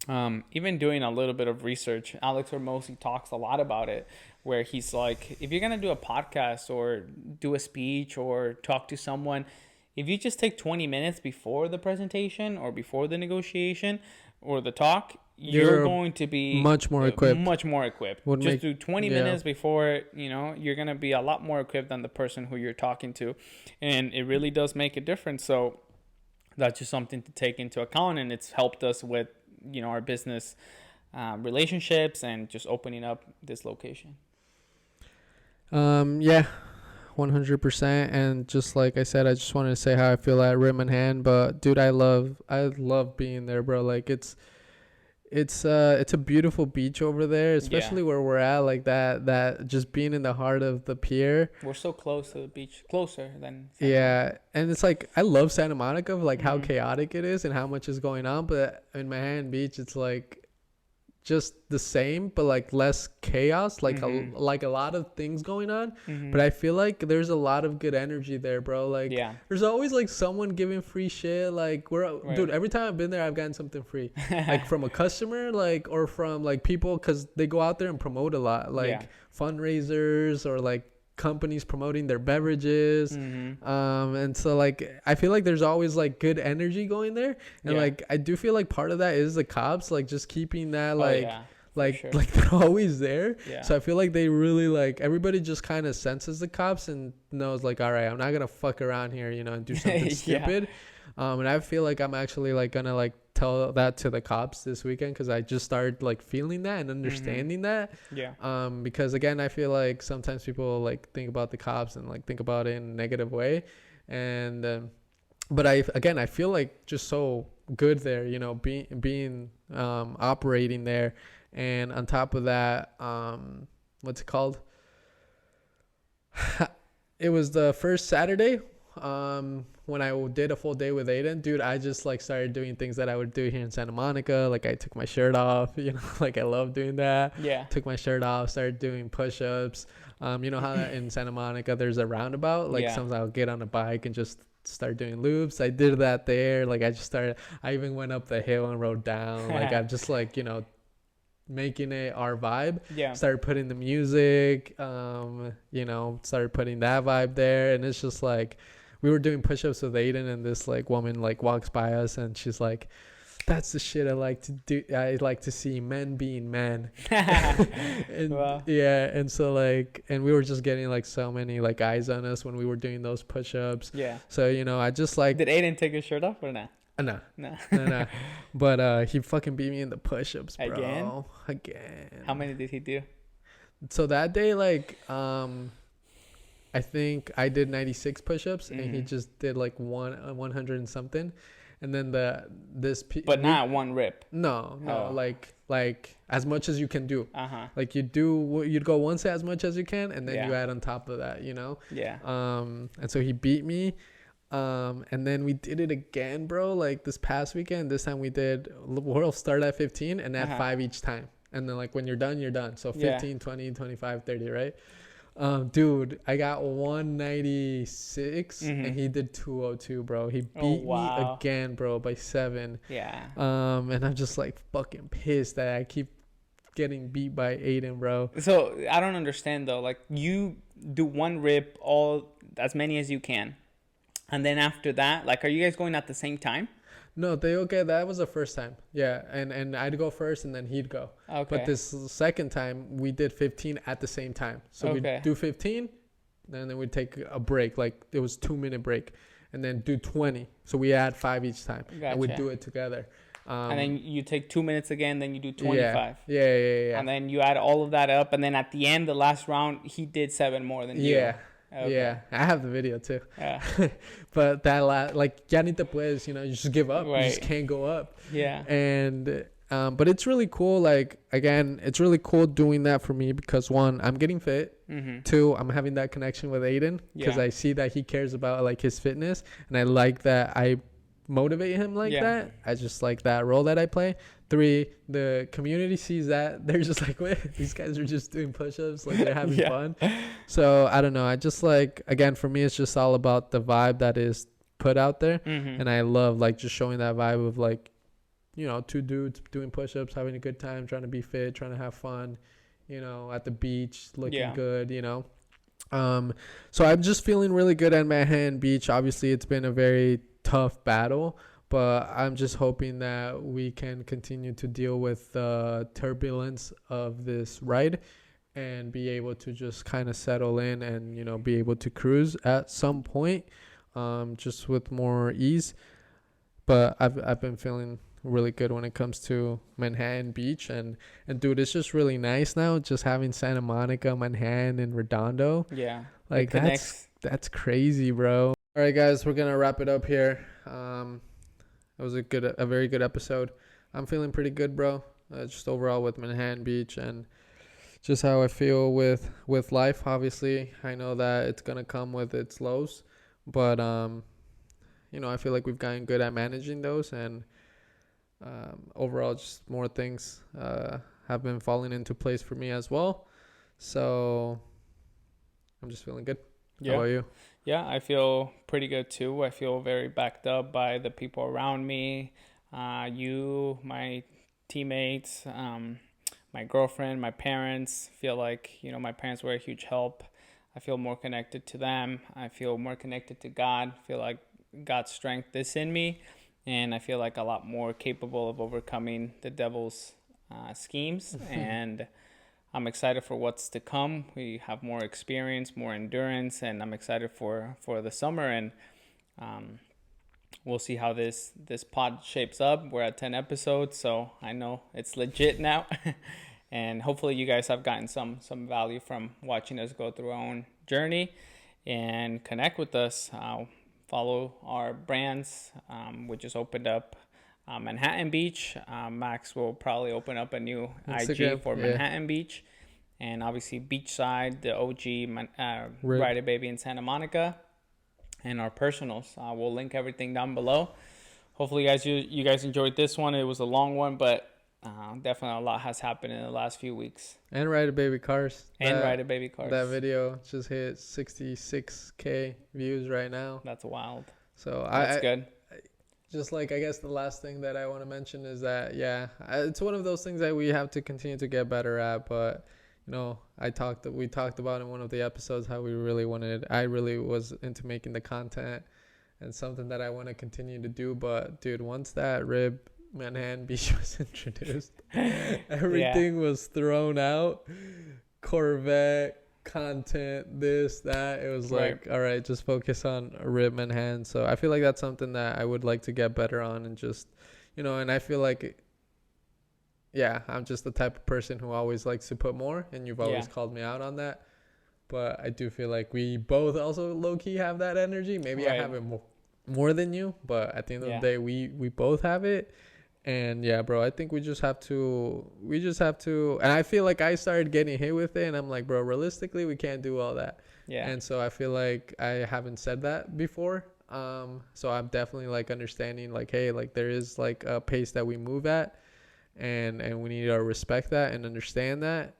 even doing a little bit of research. Alex Hormozy talks a lot about it, where he's like, if you're going to do a podcast or do a speech or talk to someone, if you just take 20 minutes before the presentation or before the negotiation or the talk, you're going to be much more equipped. Just do 20 minutes before, you know, you're going to be a lot more equipped than the person who you're talking to. And it really does make a difference. So that's just something to take into account. And it's helped us with, you know, our business relationships and just opening up this location. 100%. And just like I said, I just wanted to say how I feel at RIBB Hand. But dude, I love being there, bro. Like it's a beautiful beach over there, especially where we're at, like that just being in the heart of the pier. We're so close to the beach, closer than and it's like, I love Santa Monica, like how chaotic it is and how much is going on, but in Manhattan Beach, it's like just the same, but like less chaos, like Mm-hmm. like a lot of things going on. Mm-hmm. But I feel like there's a lot of good energy there, bro. Like Yeah. there's always like someone giving free shit. Like Right. dude, every time I've been there, I've gotten something free, like from a customer, like or from like people, because they go out there and promote a lot, like Yeah. fundraisers or like companies promoting their beverages. Mm-hmm. And so like I feel like there's always like good energy going there, and Yeah. like I do feel like part of that is the cops, like just keeping that Oh, like yeah. like sure. like they're always there. Yeah. So I feel like they really like everybody just kind of senses the cops and knows like, all right, I'm not gonna fuck around here, you know, and do something Yeah. stupid. And I feel like I'm actually like gonna like tell that to the cops this weekend, because I just started like feeling that and understanding that. Yeah. Because again, I feel like sometimes people like think about the cops and like think about it in a negative way, and but I feel like just so good there, you know, being operating there, and on top of that, what's it called? It was the first Saturday when I did a full day with Aiden, dude. I just like started doing things that I would do here in Santa Monica. Like I took my shirt off, you know, like I love doing that. Yeah. Took my shirt off, started doing push-ups. You know how in Santa Monica there's a roundabout, like Yeah. sometimes I'll get on a bike and just start doing loops. I did that there. Like I even went up the hill and rode down. Like I'm just like, you know, making it our vibe. Yeah. Started putting the music, you know, started putting that vibe there. And it's just like we were doing push-ups with Aiden, and this like woman like walks by us and she's like, that's the shit I like to do. I like to see men being men. And Wow. yeah, and so like, and we were just getting like so many like eyes on us when we were doing those push-ups. Yeah. So, you know, I just like Did Aiden take his shirt off or not? no. No. But he fucking beat me in the push-ups, bro. Again? How many did he do? So that day, like, I think I did 96 push-ups, and he Mhm. just did like 100 and something. And then But not one rip. no, Oh. like as much as you can do. Uh-huh. Like you'd go one set as much as you can, and then you Yeah. add on top of that, you know. Yeah. And so he beat me. And then we did it again, bro. Like this past weekend, this time we'll start at 15 and add 5 each time. And then like when you're done, you're done. So 15, 20, 25, 30, right? Dude, I got 196 and he did 202, bro. He beat me again, bro, by 7. Yeah. And I'm just like fucking pissed that I keep getting beat by Aiden, bro. So I don't understand though. Like you do one rip, all as many as you can. And then after that, like, are you guys going at the same time? No, that was the first time. Yeah, and I'd go first and then he'd go. Okay. But this second time, we did 15 at the same time. So we'd do 15, and then we'd take a break. Like, it was 2-minute break. And then do 20. So we add 5 each time. Gotcha. And we'd do it together. And then you take 2 minutes again, then you do 25. Yeah. And then you add all of that up. And then at the end, the last round, he did 7 more than you. Okay. Yeah, I have the video too. Yeah. But that like ya ni te puedes, you know, you just give up. Right. You just can't go up. Yeah. And but it's really cool. Like again, it's really cool doing that for me because 1, I'm getting fit. Mm-hmm. 2, I'm having that connection with Aiden because I see that he cares about like his fitness, and I like that I motivate him like that. I just like that role that I play. 3, the community sees that. They're just like, wait, these guys are just doing push-ups, like they're having fun. So I don't know, I just like, again, for me it's just all about the vibe that is put out there. And I love like just showing that vibe of like, you know, 2 dudes doing push-ups, having a good time, trying to be fit, trying to have fun, you know, at the beach, looking good, you know. So I'm just feeling really good at Manhattan Beach. Obviously it's been a very tough battle, but I'm just hoping that we can continue to deal with the turbulence of this ride and be able to just kind of settle in and, you know, be able to cruise at some point, just with more ease. But I've been feeling really good when it comes to Manhattan Beach, and dude, it's just really nice now just having Santa Monica, Manhattan, and Redondo. Yeah. Like that's crazy, bro. All right, guys, we're gonna wrap it up here. It was a very good episode. I'm feeling pretty good, bro. Just overall with Manhattan Beach and just how I feel with life. Obviously, I know that it's gonna come with its lows, but you know, I feel like we've gotten good at managing those, and overall, just more things have been falling into place for me as well. So I'm just feeling good. Yeah. How about you? Yeah, I feel pretty good too. I feel very backed up by the people around me. You, my teammates, my girlfriend, my parents. Feel like, my parents were a huge help. I feel more connected to them. I feel more connected to God. I feel like God's strength is in me. And I feel like a lot more capable of overcoming the devil's schemes. And I'm excited for what's to come. We have more experience, more endurance, and I'm excited for the summer. And we'll see how this pod shapes up. We're at 10 episodes, so I know it's legit now. And hopefully you guys have gotten some value from watching us go through our own journey and connect with us. Follow our brands. We just opened up Manhattan Beach. Max will probably open up a new Instagram, IG for Manhattan Beach. And obviously Beachside, the OG RIBB Baby in Santa Monica. And our personals. We'll link everything down below. Hopefully you guys enjoyed this one. It was a long one, but definitely a lot has happened in the last few weeks. And RIBB Baby Cars. RIBB Baby Cars. That video just hit 66K views right now. That's wild. So that's good. Just like, I guess the last thing that I want to mention is that, it's one of those things that we have to continue to get better at. But, we talked about in one of the episodes how I really was into making the content and something that I want to continue to do. But, dude, once that RIBB Manhattan Beach was introduced, everything was thrown out. Corvette, content, this, that. It was like, all right, just focus on RIBB Manhattan. So I feel like that's something that I would like to get better on, and just, and I feel like, I'm just the type of person who always likes to put more, and you've always called me out on that. But I do feel like we both also low-key have that energy. Maybe I have it more than you, but at the end of the day, we both have it. And bro, I think we just have to, and I feel like I started getting hit with it, and I'm like, bro, realistically, we can't do all that. Yeah. And so I feel like I haven't said that before. So I'm definitely like understanding, like, hey, like there is like a pace that we move at, and we need to respect that and understand that.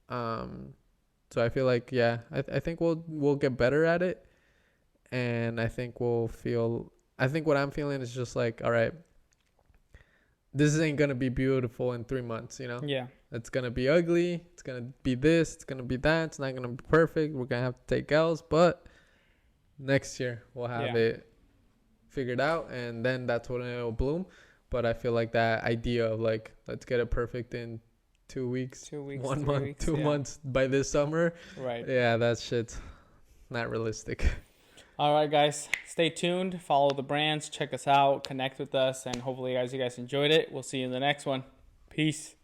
So I feel like, I think we'll get better at it. And I think I think what I'm feeling is just like, all right, this ain't going to be beautiful in 3 months, Yeah. It's going to be ugly. It's going to be this. It's going to be that. It's not going to be perfect. We're going to have to take L's. But next year, we'll have it figured out. And then that's when it'll bloom. But I feel like that idea of like, let's get it perfect in 2 weeks. 2 weeks. 1 month, 2 months by this summer. Right. Yeah, that shit's not realistic. All right, guys, stay tuned. Follow the brands. Check us out. Connect with us. And hopefully, you guys enjoyed it. We'll see you in the next one. Peace.